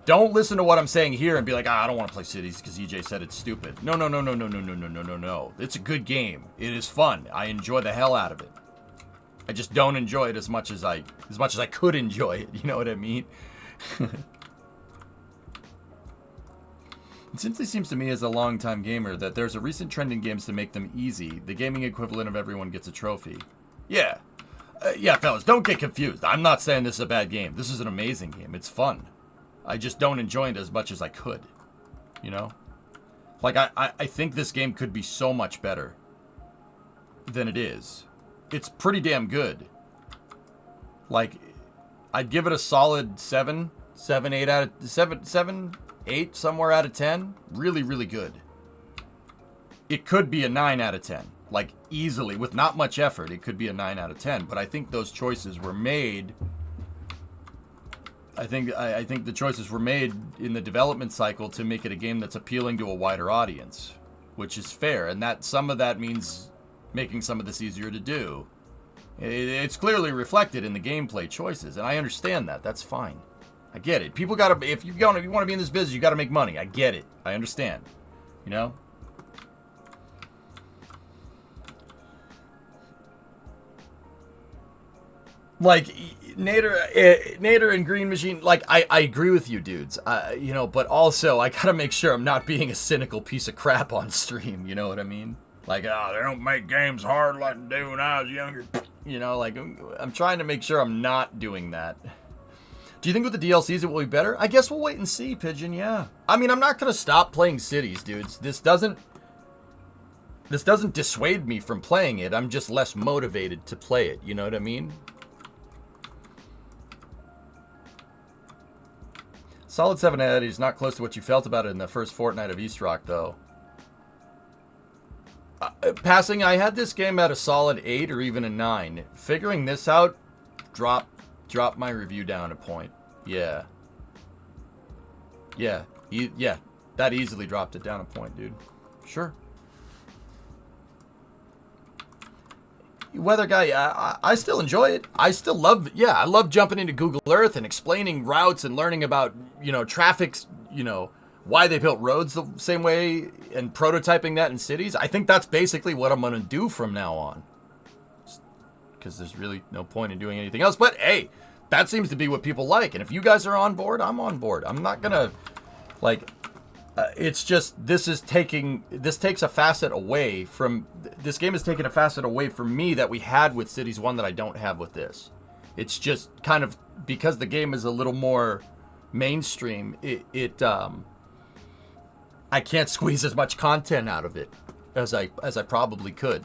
don't listen to what I'm saying here and be like, I don't want to play cities because EJ said it's stupid. No. It's a good game. It is fun. I enjoy the hell out of it. I just don't enjoy it as much as I could enjoy it. You know what I mean? It simply seems to me as a longtime gamer that there's a recent trend in games to make them easy. The gaming equivalent of everyone gets a trophy. Yeah. Yeah, fellas, don't get confused. I'm not saying this is a bad game. This is an amazing game. It's fun. I just don't enjoy it as much as I could. You know? Like, I think this game could be so much better than it is. It's pretty damn good. Like, I'd give it a solid 7, 8, somewhere out of 10. Really, really good. It could be a 9 out of 10. Like, easily, with not much effort, it could be a 9 out of 10. But I think those choices were made. I think the choices were made in the development cycle to make it a game that's appealing to a wider audience, which is fair. And that some of that means making some of this easier to do. It's clearly reflected in the gameplay choices, and I understand that. That's fine. I get it. People gotta, if you want to be in this business, you gotta make money. I get it. I understand. You know? Like, Nader and Green Machine, like, I agree with you, dudes. You know, but also, I gotta make sure I'm not being a cynical piece of crap on stream. You know what I mean? Like, oh, they don't make games hard like they do when I was younger. You know, like, I'm trying to make sure I'm not doing that. Do you think with the DLCs it will be better? I guess we'll wait and see, Pigeon, yeah. I mean, I'm not going to stop playing cities, dudes. This doesn't dissuade me from playing it. I'm just less motivated to play it. You know what I mean? Solid 7 out of 8 is not close to what you felt about it in the first fortnight of East Rock, though. Passing, I had this game at a solid 8 or even a 9. Figuring this out, drop my review down a point. Yeah. Yeah. Yeah. That easily dropped it down a point, dude. Sure. Weather guy, I still enjoy it. I still love, I love jumping into Google Earth and explaining routes and learning about, you know, traffic's, you know, why they built roads the same way and prototyping that in cities. I think that's basically what I'm going to do from now on. Because there's really no point in doing anything else. But, hey, that seems to be what people like. And if you guys are on board, I'm on board. I'm not going to, like, it's just, this takes a facet away from, this game has taken a facet away from me that we had with Cities 1 that I don't have with this. It's just kind of, because the game is a little more mainstream, I can't squeeze as much content out of it as I probably could.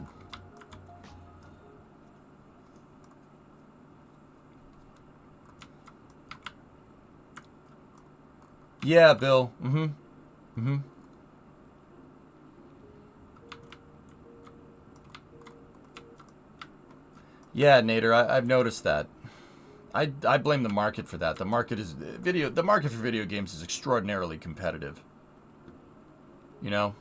Yeah, Bill. Yeah, Nader, I've noticed that. I blame the market for that. The market for video games is extraordinarily competitive. You know?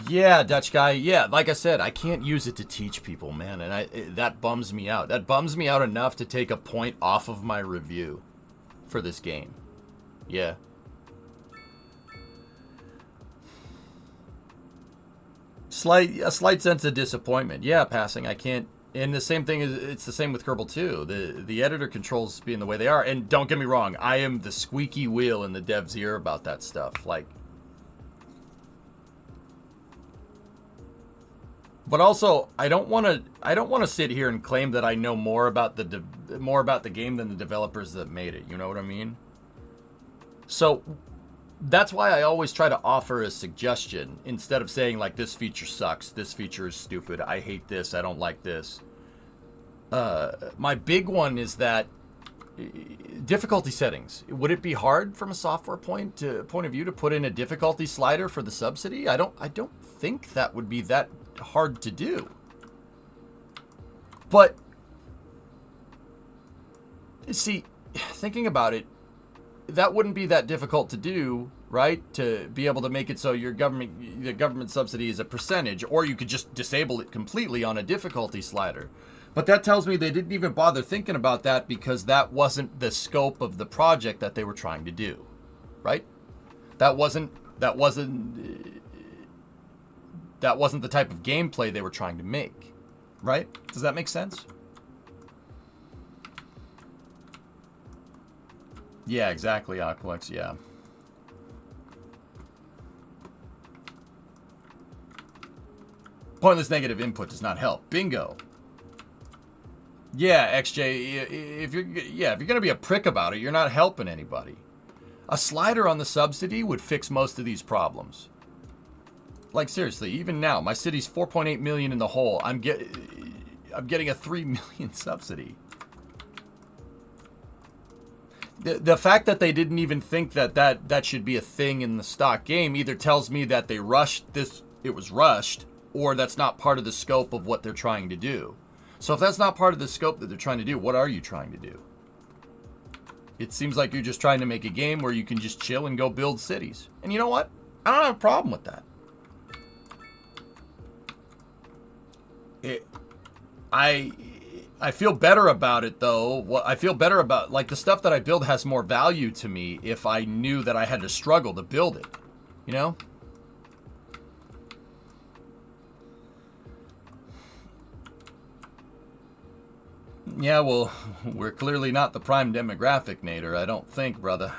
Yeah, Dutch guy. Yeah, like I said, I can't use it to teach people, man, and that bums me out. That bums me out enough to take a point off of my review for this game. Yeah. A slight sense of disappointment. Yeah, passing. I can't. And the same thing is, it's the same with Kerbal 2. The editor controls being the way they are. And don't get me wrong, I am the squeaky wheel in the dev's ear about that stuff. Like, but also, I don't want to sit here and claim that I know more about the game than the developers that made it. You know what I mean? So that's why I always try to offer a suggestion instead of saying, like, this feature sucks, this feature is stupid, I hate this, I don't like this. My big one is that difficulty settings. Would it be hard from a software point of view to put in a difficulty slider for the subsidy? I don't think that would be that hard to do. But see, thinking about it, that wouldn't be that difficult to do right? To be able to make it so the government subsidy is a percentage, or you could just disable it completely on a difficulty slider. But that tells me they didn't even bother thinking about that because that wasn't the scope of the project that they were trying to do, right? That wasn't the type of gameplay they were trying to make, right? Does that make sense? Yeah, exactly, Aqualex, yeah. Pointless negative input does not help. Bingo. Yeah, XJ, if you're gonna be a prick about it, you're not helping anybody. A slider on the subsidy would fix most of these problems. Like seriously, even now, my city's 4.8 million in the hole. I'm getting a 3 million subsidy. The fact that they didn't even think that should be a thing in the stock game either tells me that they rushed this, it was rushed, or that's not part of the scope of what they're trying to do. So if that's not part of the scope that they're trying to do, what are you trying to do? It seems like you're just trying to make a game where you can just chill and go build cities. And you know what? I don't have a problem with that. I feel better about it though. I feel better about, like, the stuff that I build has more value to me if I knew that I had to struggle to build it. You know? Yeah, well, we're clearly not the prime demographic, Nader. I don't think, brother.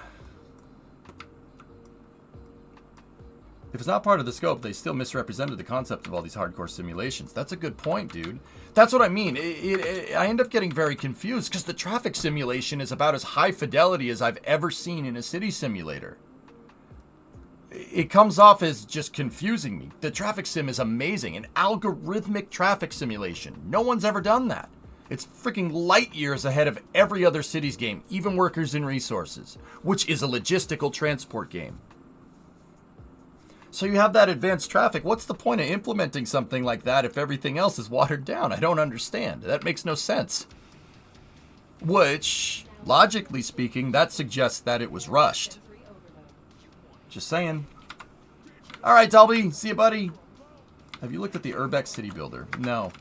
If it's not part of the scope, they still misrepresented the concept of all these hardcore simulations. That's a good point, dude. That's what I mean. I end up getting very confused because the traffic simulation is about as high fidelity as I've ever seen in a city simulator. It comes off as just confusing me. The traffic sim is amazing. An algorithmic traffic simulation. No one's ever done that. It's freaking light years ahead of every other cities game, even Workers and Resources, which is a logistical transport game. So you have that advanced traffic. What's the point of implementing something like that if everything else is watered down? I don't understand. That makes no sense. Which, logically speaking, that suggests that it was rushed. Just saying. All right, Delby. See you, buddy. Have you looked at the Urbex City Builder? No.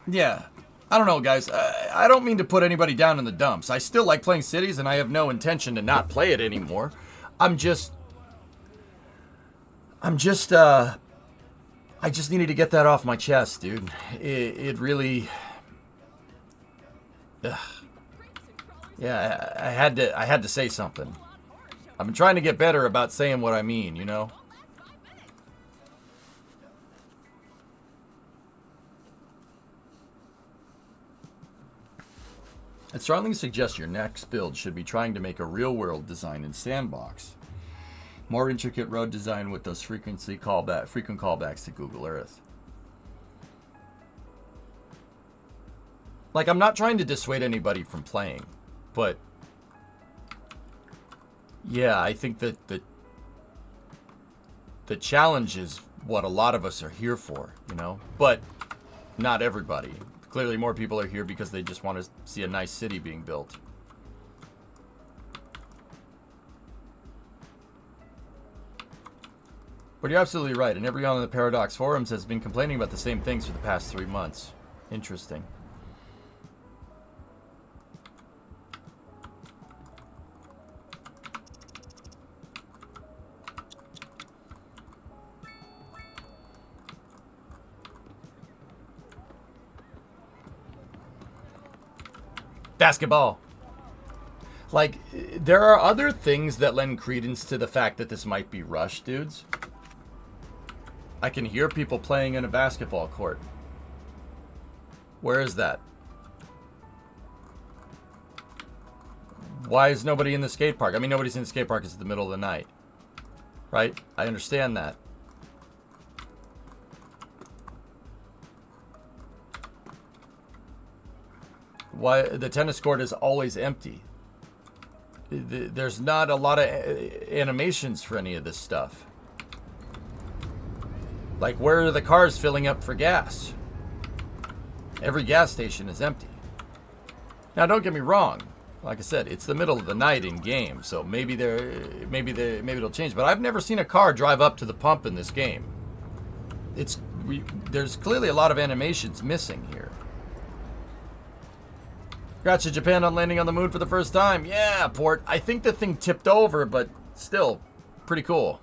Yeah. I don't know, guys. I don't mean to put anybody down in the dumps. I still like playing cities, and I have no intention to not play it anymore. I just needed to get that off my chest, dude. It really... Ugh. Yeah, I had to say something. I've been trying to get better about saying what I mean, you know? I'd strongly suggest your next build should be trying to make a real-world design in Sandbox. More intricate road design with those frequent callbacks to Google Earth. Like, I'm not trying to dissuade anybody from playing, but yeah, I think that the challenge is what a lot of us are here for, you know? But not everybody. Clearly more people are here because they just want to see a nice city being built. But you're absolutely right, and everyone on the Paradox forums has been complaining about the same things for the past 3 months. Interesting. Basketball. Like, there are other things that lend credence to the fact that this might be rushed, dudes. I can hear people playing in a basketball court. Where is that? Why is nobody in the skate park? I mean, nobody's in the skate park. It's the middle of the night. Right? I understand that. Why the tennis court is always empty. There's not a lot of animations for any of this stuff. Like, where are the cars filling up for gas? Every gas station is empty. Now, don't get me wrong. Like I said, it's the middle of the night in game, so maybe it'll change. But I've never seen a car drive up to the pump in this game. There's clearly a lot of animations missing here. Congrats to Japan on landing on the moon for the first time. Yeah, Port. I think the thing tipped over, but still, pretty cool.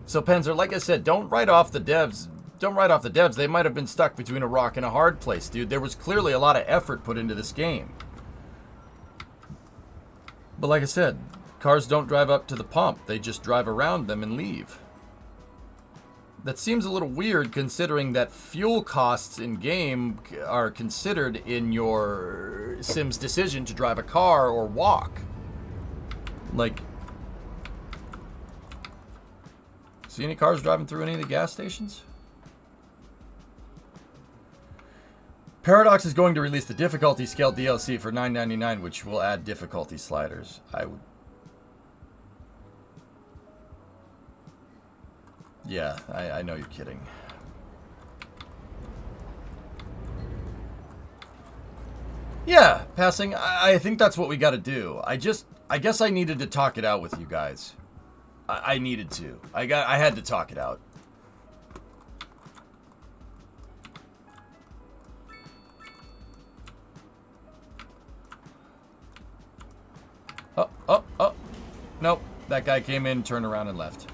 So Penzer, like I said, don't write off the devs. Don't write off the devs. They might have been stuck between a rock and a hard place, dude. There was clearly a lot of effort put into this game. But like I said, cars don't drive up to the pump. They just drive around them and leave. That seems a little weird considering that fuel costs in game are considered in your Sim's decision to drive a car or walk. Like, see any cars driving through any of the gas stations? Paradox is going to release the difficulty scale DLC for $9.99, which will add difficulty sliders. Yeah, I know you're kidding. Yeah, passing. I think that's what we got to do. I guess I needed to talk it out with you guys. I needed to. I had to talk it out. Oh. Nope. That guy came in, turned around, and left.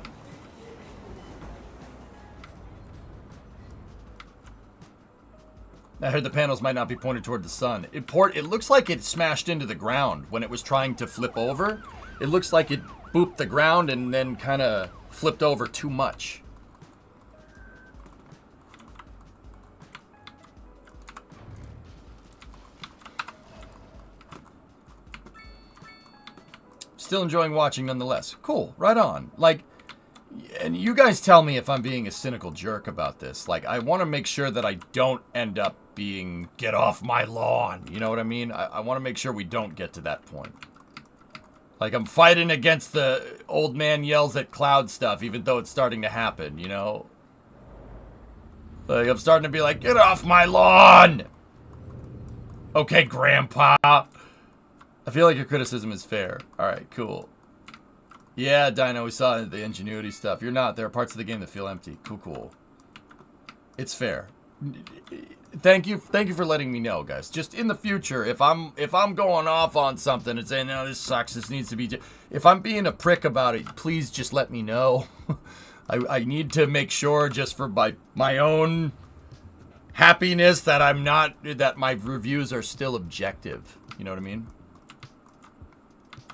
I heard the panels might not be pointed toward the sun. It looks like it smashed into the ground when it was trying to flip over. It looks like it booped the ground and then kind of flipped over too much. Still enjoying watching nonetheless. Cool, right on. Like, and you guys tell me if I'm being a cynical jerk about this. Like, I want to make sure that I don't end up being, get off my lawn. You know what I mean? I want to make sure we don't get to that point. Like, I'm fighting against the old man yells at cloud stuff, even though it's starting to happen, you know? Like, I'm starting to be like, get off my lawn! Okay, Grandpa. I feel like your criticism is fair. Alright, cool. Yeah, Dino, we saw the ingenuity stuff. You're not. There are parts of the game that feel empty. Cool. It's fair. Thank you for letting me know, guys. Just in the future, if I'm going off on something and saying, no, this sucks, this needs to be... If I'm being a prick about it, please just let me know. I need to make sure, just for my own happiness, that that my reviews are still objective. You know what I mean?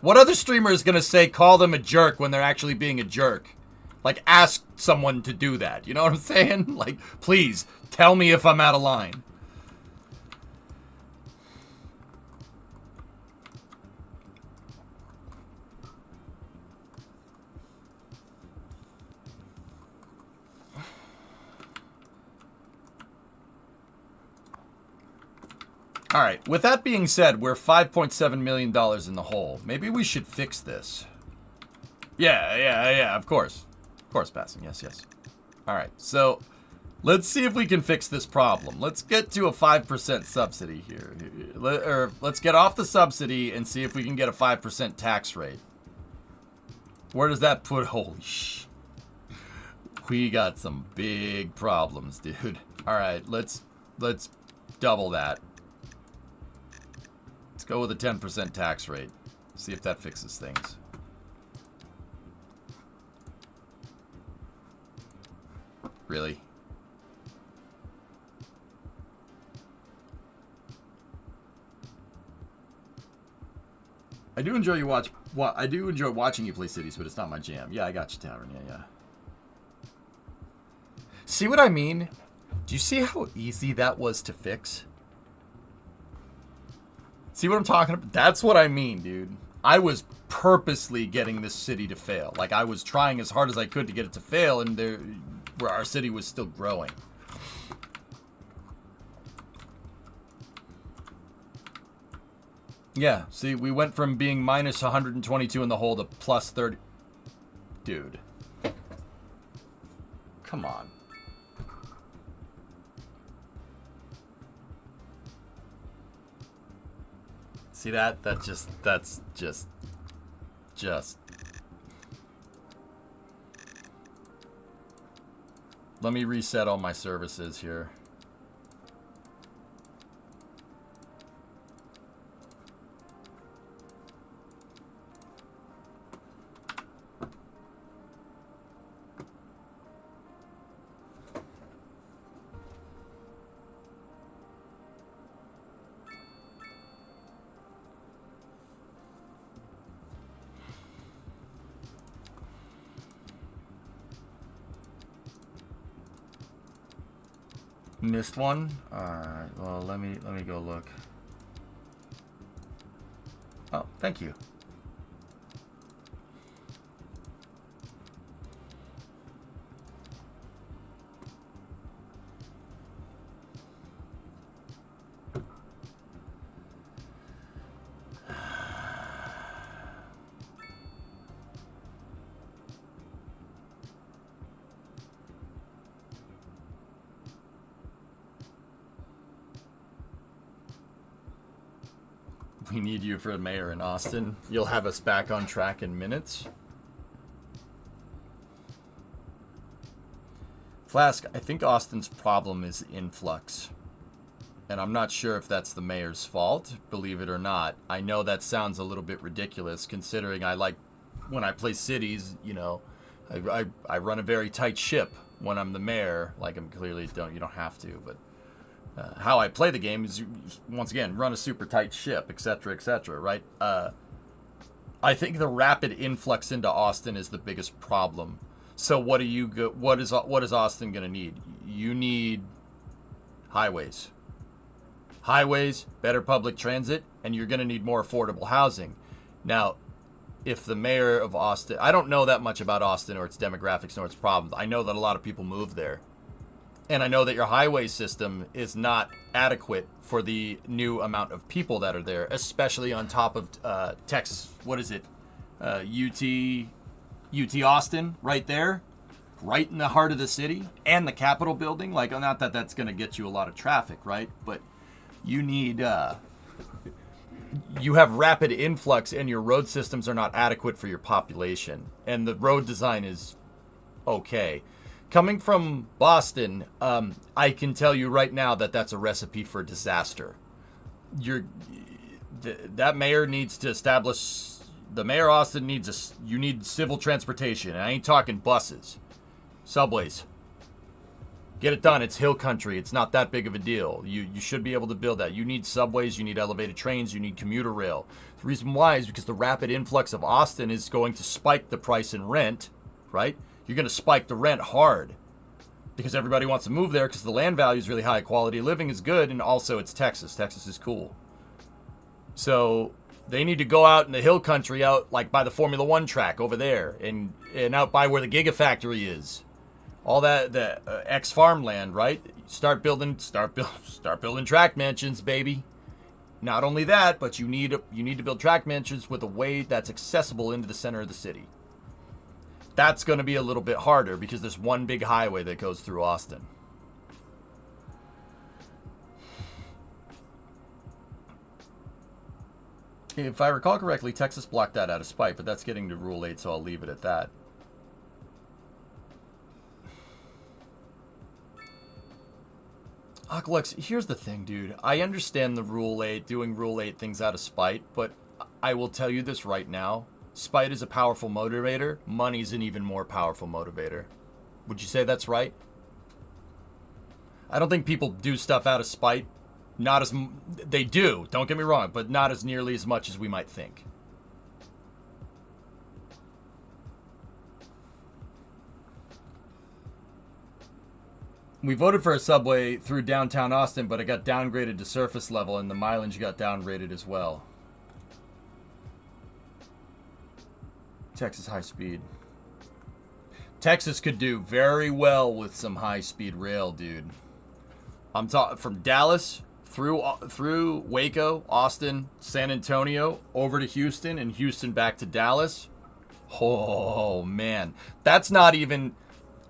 What other streamer is going to say call them a jerk when they're actually being a jerk? Like, ask someone to do that. You know what I'm saying? Like, please, tell me if I'm out of line. Alright, with that being said, we're $5.7 million in the hole. Maybe we should fix this. Yeah, of course. Of course, passing. Yes. Alright, so let's see if we can fix this problem. Let's get to a 5% subsidy here. Let's get off the subsidy and see if we can get a 5% tax rate. Where does that put? Holy sh... We got some big problems, dude. Alright, let's double that. Let's go with a 10% tax rate. See if that fixes things. Really? I do enjoy watching you play Cities, but it's not my jam. Yeah, I got you, Tavern. Yeah. See what I mean? Do you see how easy that was to fix? See what I'm talking about? That's what I mean, dude. I was purposely getting this city to fail. Like, I was trying as hard as I could to get it to fail, and where our city was still growing. Yeah, see, we went from being minus 122 in the hole to plus 30. Dude. come on. See that? That's just. Let me reset all my services here. Missed one? Alright, well let me go look. Oh, thank you. We need you for mayor in Austin. You'll have us back on track in minutes. Flask, I think Austin's problem is influx. And I'm not sure if that's the mayor's fault, believe it or not. I know that sounds a little bit ridiculous considering I like, when I play cities, you know, I run a very tight ship when I'm the mayor. Like I'm clearly you don't have to, but how I play the game is, once again, run a super tight ship, etc., right? I think the rapid influx into Austin is the biggest problem. So what is Austin going to need? You need highways. Highways, better public transit, and you're going to need more affordable housing. Now, if the mayor of Austin... I don't know that much about Austin or its demographics or its problems. I know that a lot of people move there. And I know that your highway system is not adequate for the new amount of people that are there, especially on top of Texas. What is it? UT Austin, right there, right in the heart of the city, and the Capitol building. Like, not that that's going to get you a lot of traffic, right? But you need, you have rapid influx, and your road systems are not adequate for your population. And the road design is okay. Coming from Boston, I can tell you right now that that's a recipe for disaster. That mayor needs to establish... The mayor of Austin needs you need civil transportation. And I ain't talking buses. Subways. Get it done. It's hill country. It's not that big of a deal. You should be able to build that. You need subways. You need elevated trains. You need commuter rail. The reason why is because the rapid influx of Austin is going to spike the price in rent, right? You're going to spike the rent hard because everybody wants to move there because the land value is really high. Quality of living is good, and also it's Texas. Texas is cool. So they need to go out in the hill country, out like by the Formula One track over there, and out by where the Gigafactory is. All that the ex farmland, right? Start building track mansions, baby. Not only that, but you need to build track mansions with a way that's accessible into the center of the city. That's going to be a little bit harder because there's one big highway that goes through Austin. If I recall correctly, Texas blocked that out of spite, but that's getting to Rule 8, so I'll leave it at that. Aqualux, here's the thing, dude. I understand the Rule 8, doing Rule 8 things out of spite, but I will tell you this right now. Spite is a powerful motivator. Money's an even more powerful motivator. Would you say that's right? I don't think people do stuff out of spite. They do, don't get me wrong, but not as nearly as much as we might think. We voted for a subway through downtown Austin, but it got downgraded to surface level, and the mileage got downgraded as well. Texas high speed. Texas could do very well with some high speed rail, dude. I'm talking from Dallas through Waco, Austin, San Antonio, over to Houston, and Houston back to Dallas. Oh man, that's not even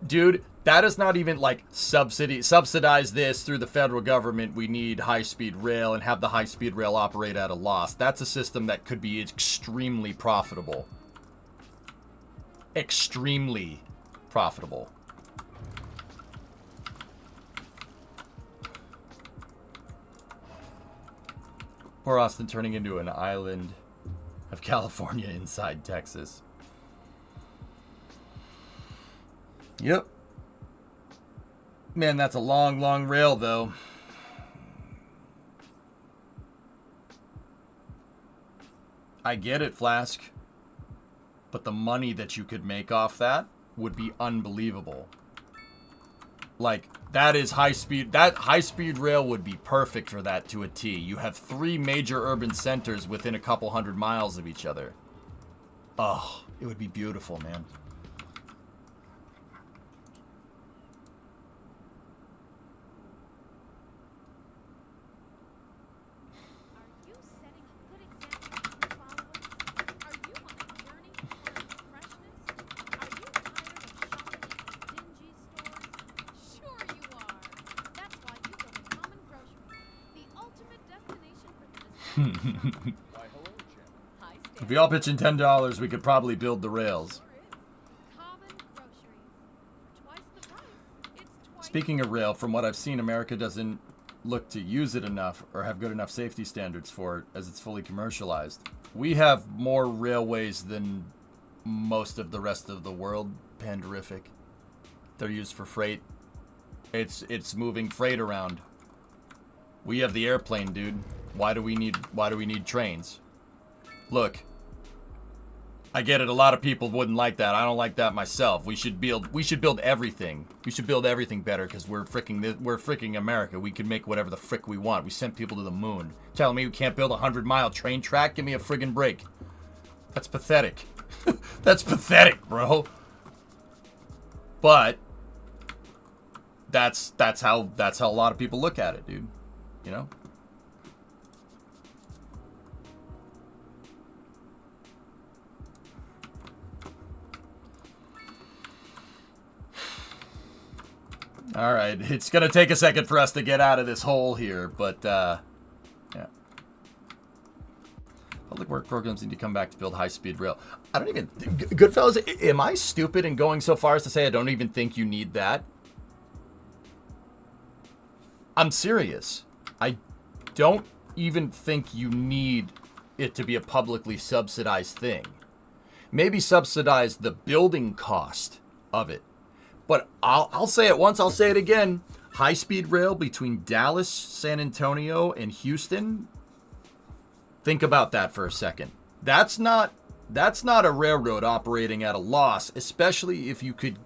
Dude, that is not even like subsidize this through the federal government. We need high-speed rail and have the high-speed rail operate at a loss. That's a system that could be extremely profitable. Extremely profitable. Poor Austin turning into an island of California inside Texas. Yep. Man, that's a long, long rail, though. I get it, Flask. But the money that you could make off that would be unbelievable. Like, that is high speed. That high speed rail would be perfect for that to a T. You have 3 major urban centers within a couple 100 miles of each other. Oh, it would be beautiful, man. If we all pitch in $10, we could probably build the rails. Speaking of rail, from what I've seen, America doesn't look to use it enough or have good enough safety standards for it as it's fully commercialized. We have more railways than most of the rest of the world. Panderific. They're used for freight. It's moving freight around. We have the airplane, dude. Why do we need trains? Look, I get it. A lot of people wouldn't like that. I don't like that myself. We should build everything. We should build everything better because we're freaking America. We can make whatever the frick we want. We sent people to the moon. Telling me we can't build a 100-mile train track? Give me a friggin' break. That's pathetic. That's pathetic, bro. But that's how a lot of people look at it, dude. You know? All right, it's going to take a second for us to get out of this hole here, but, yeah. Public work programs need to come back to build high-speed rail. I don't even... Goodfellas, am I stupid in going so far as to say I don't even think you need that? I'm serious. I don't even think you need it to be a publicly subsidized thing. Maybe subsidize the building cost of it. But I'll say it once, I'll say it again. High-speed rail between Dallas, San Antonio, and Houston. Think about that for a second. That's not a railroad operating at a loss, especially if you could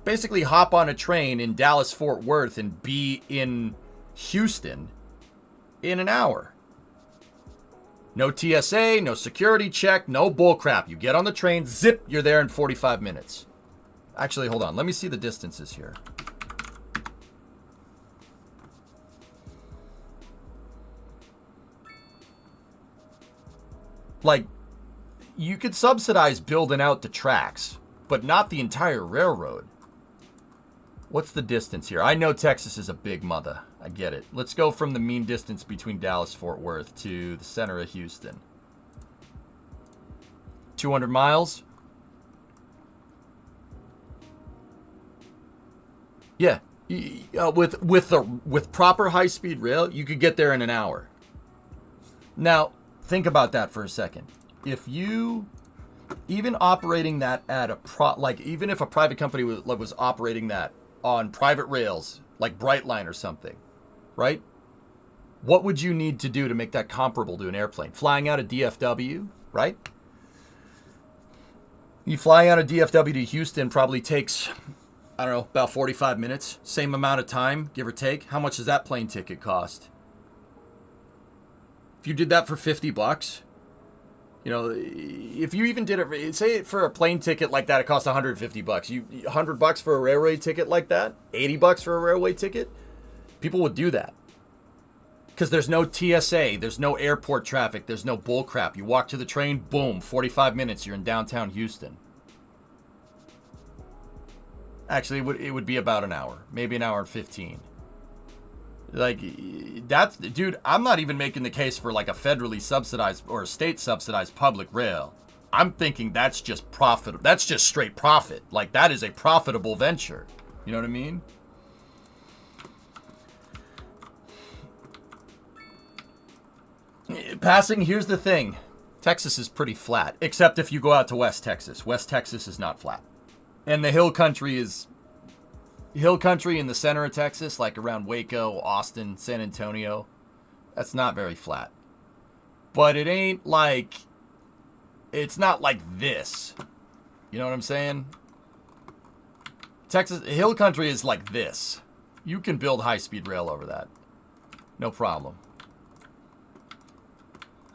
basically hop on a train in Dallas, Fort Worth, and be in Houston in an hour. No TSA, no security check, no bullcrap. You get on the train, zip, you're there in 45 minutes. Actually, hold on. Let me see the distances here. Like, you could subsidize building out the tracks, but not the entire railroad. What's the distance here? I know Texas is a big mother. I get it. Let's go from the mean distance between Dallas, Fort Worth to the center of Houston. 200 miles? Yeah, with proper high-speed rail, you could get there in an hour. Now, think about that for a second. If you, even operating that at even if a private company was operating that on private rails, like Brightline or something, right? What would you need to do to make that comparable to an airplane? Flying out of DFW, right? You flying out of DFW to Houston probably takes, I don't know, about 45 minutes. Same amount of time, give or take. How much does that plane ticket cost? If you did that for $50, you know, if you even did it, say for a plane ticket like that, it costs $150. $100 for a railway ticket like that, $80 for a railway ticket, people would do that. Because there's no TSA, there's no airport traffic, there's no bullcrap. You walk to the train, boom, 45 minutes, you're in downtown Houston. Actually, it would be about an hour. Maybe an hour and 15. Like, that's... Dude, I'm not even making the case for, like, a federally subsidized or a state-subsidized public rail. I'm thinking that's just profit. That's just straight profit. Like, that is a profitable venture. You know what I mean? Passing, here's the thing. Texas is pretty flat, except if you go out to West Texas. West Texas is not flat. And the hill country is... Hill country in the center of Texas, like around Waco, Austin, San Antonio, that's not very flat. But it ain't like... It's not like this. You know what I'm saying? Texas, hill country is like this. You can build high-speed rail over that. No problem.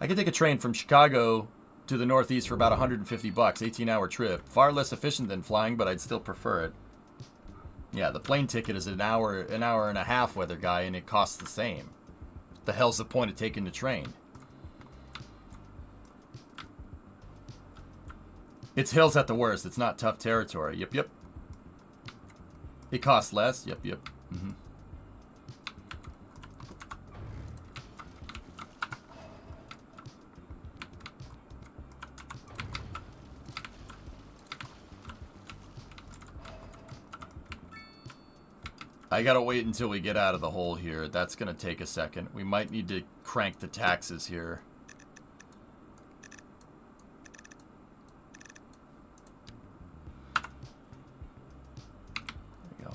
I could take a train from Chicago to the Northeast for about $150, 18-hour trip. Far less efficient than flying, but I'd still prefer it. Yeah, the plane ticket is an hour and a half, weather guy, and it costs the same. The hell's the point of taking the train? It's hills at the worst. It's not tough territory. Yep, yep. It costs less. Yep, yep. Mm-hmm. I gotta wait until we get out of the hole here. That's gonna take a second. We might need to crank the taxes here. There we go.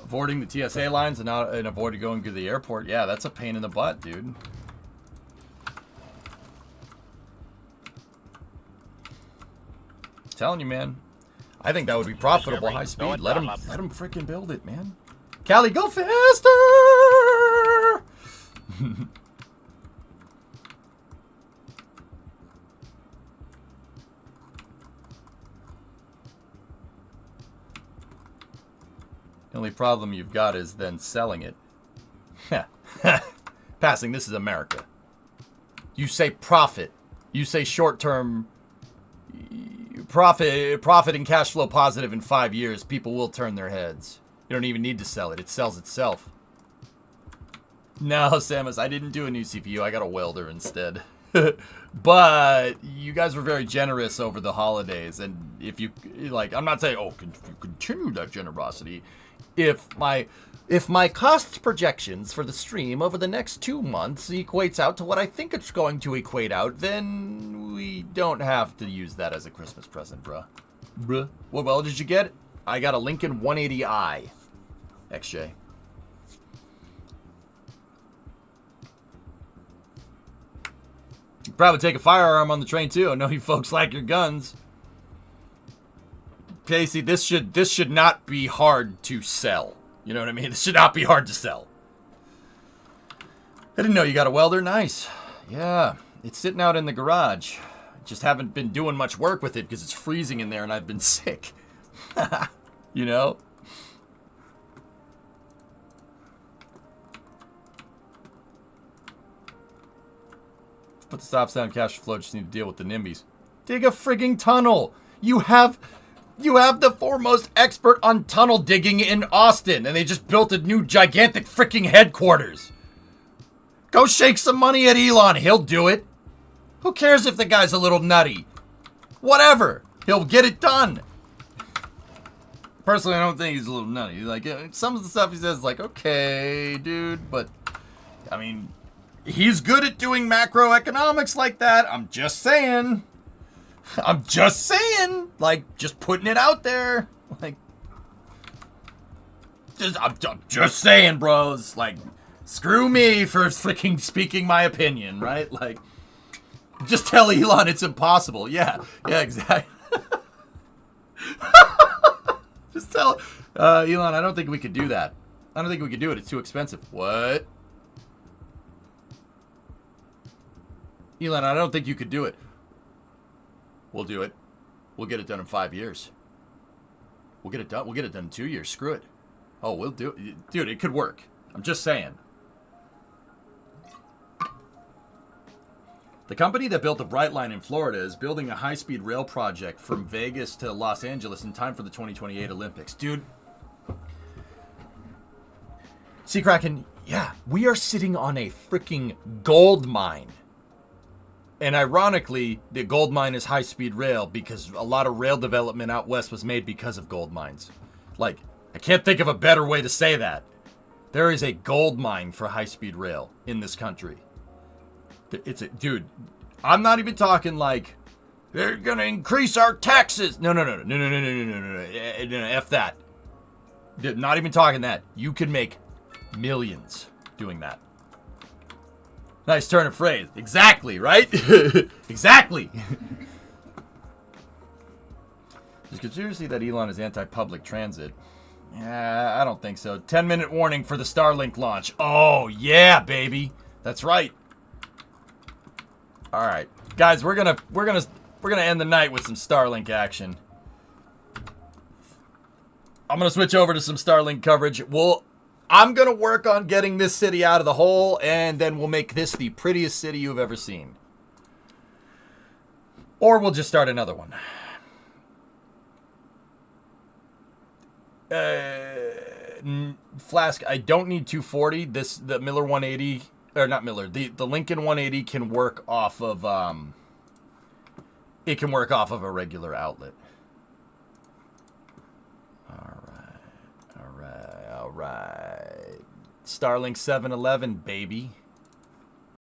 Avoiding the TSA lines and avoiding going to the airport. Yeah, that's a pain in the butt, dude. Telling you, man. I think that would be profitable high speed. Let them freaking build it, man. Callie, go faster! The only problem you've got is then selling it. Passing, this is America. You say profit. You say short-term... Profit and cash flow positive in 5 years, people will turn their heads. You don't even need to sell it. It sells itself. No, Samus, I didn't do a new CPU. I got a welder instead. But you guys were very generous over the holidays. And if you, like, I'm not saying, oh, continue that generosity. If my cost projections for the stream over the next 2 months equates out to what I think it's going to equate out, then we don't have to use that as a Christmas present, bruh. What well did you get? I got a Lincoln 180i. XJ. You probably take a firearm on the train too. I know you folks like your guns. Casey, this should not be hard to sell. You know what I mean? This should not be hard to sell. I didn't know you got a welder. Nice. Yeah, it's sitting out in the garage. Just haven't been doing much work with it because it's freezing in there and I've been sick. You know? Put the stops down, cash flow. Just need to deal with the NIMBYs. Dig a frigging tunnel. You have the foremost expert on tunnel digging in Austin, and they just built a new gigantic freaking headquarters. Go shake some money at Elon. He'll do it. Who cares if the guy's a little nutty? Whatever. He'll get it done. Personally, I don't think he's a little nutty. Like, some of the stuff he says is like, okay, dude, but, I mean, he's good at doing macroeconomics like that. I'm just saying. I'm just saying. Like, just putting it out there. Like, I'm just saying, bros. Like, screw me for freaking speaking my opinion, right? Like, just tell Elon it's impossible. Yeah, exactly. Just tell Elon, I don't think we could do that. I don't think we could do it. It's too expensive. What? Elon, I don't think you could do it. We'll do it. We'll get it done in 5 years. We'll get it done. We'll get it done in 2 years. Screw it. Oh, we'll do it. Dude, it could work. I'm just saying. The company that built the Bright Line in Florida is building a high-speed rail project from Vegas to Los Angeles in time for the 2028 Olympics. Dude. See, Kraken, yeah, we are sitting on a freaking gold mine. And ironically, the gold mine is high-speed rail because a lot of rail development out west was made because of gold mines. Like, I can't think of a better way to say that. There is a gold mine for high-speed rail in this country. Dude, I'm not even talking like they're gonna increase our taxes. No. F that. Not even talking that. You could make millions doing that. Nice turn of phrase. Exactly, right? Exactly. Is it seriously that Elon is anti-public transit? Yeah, I don't think so. 10-minute warning for the Starlink launch. Oh yeah, baby. That's right. All right, guys, we're gonna end the night with some Starlink action. I'm gonna switch over to some Starlink coverage. I'm gonna work on getting this city out of the hole, and then we'll make this the prettiest city you've ever seen. Or we'll just start another one. Flask, I don't need 240. The Miller 180. Or not Miller, the Lincoln 180 can work off of it can work off of a regular outlet. All right. Starlink 711, baby.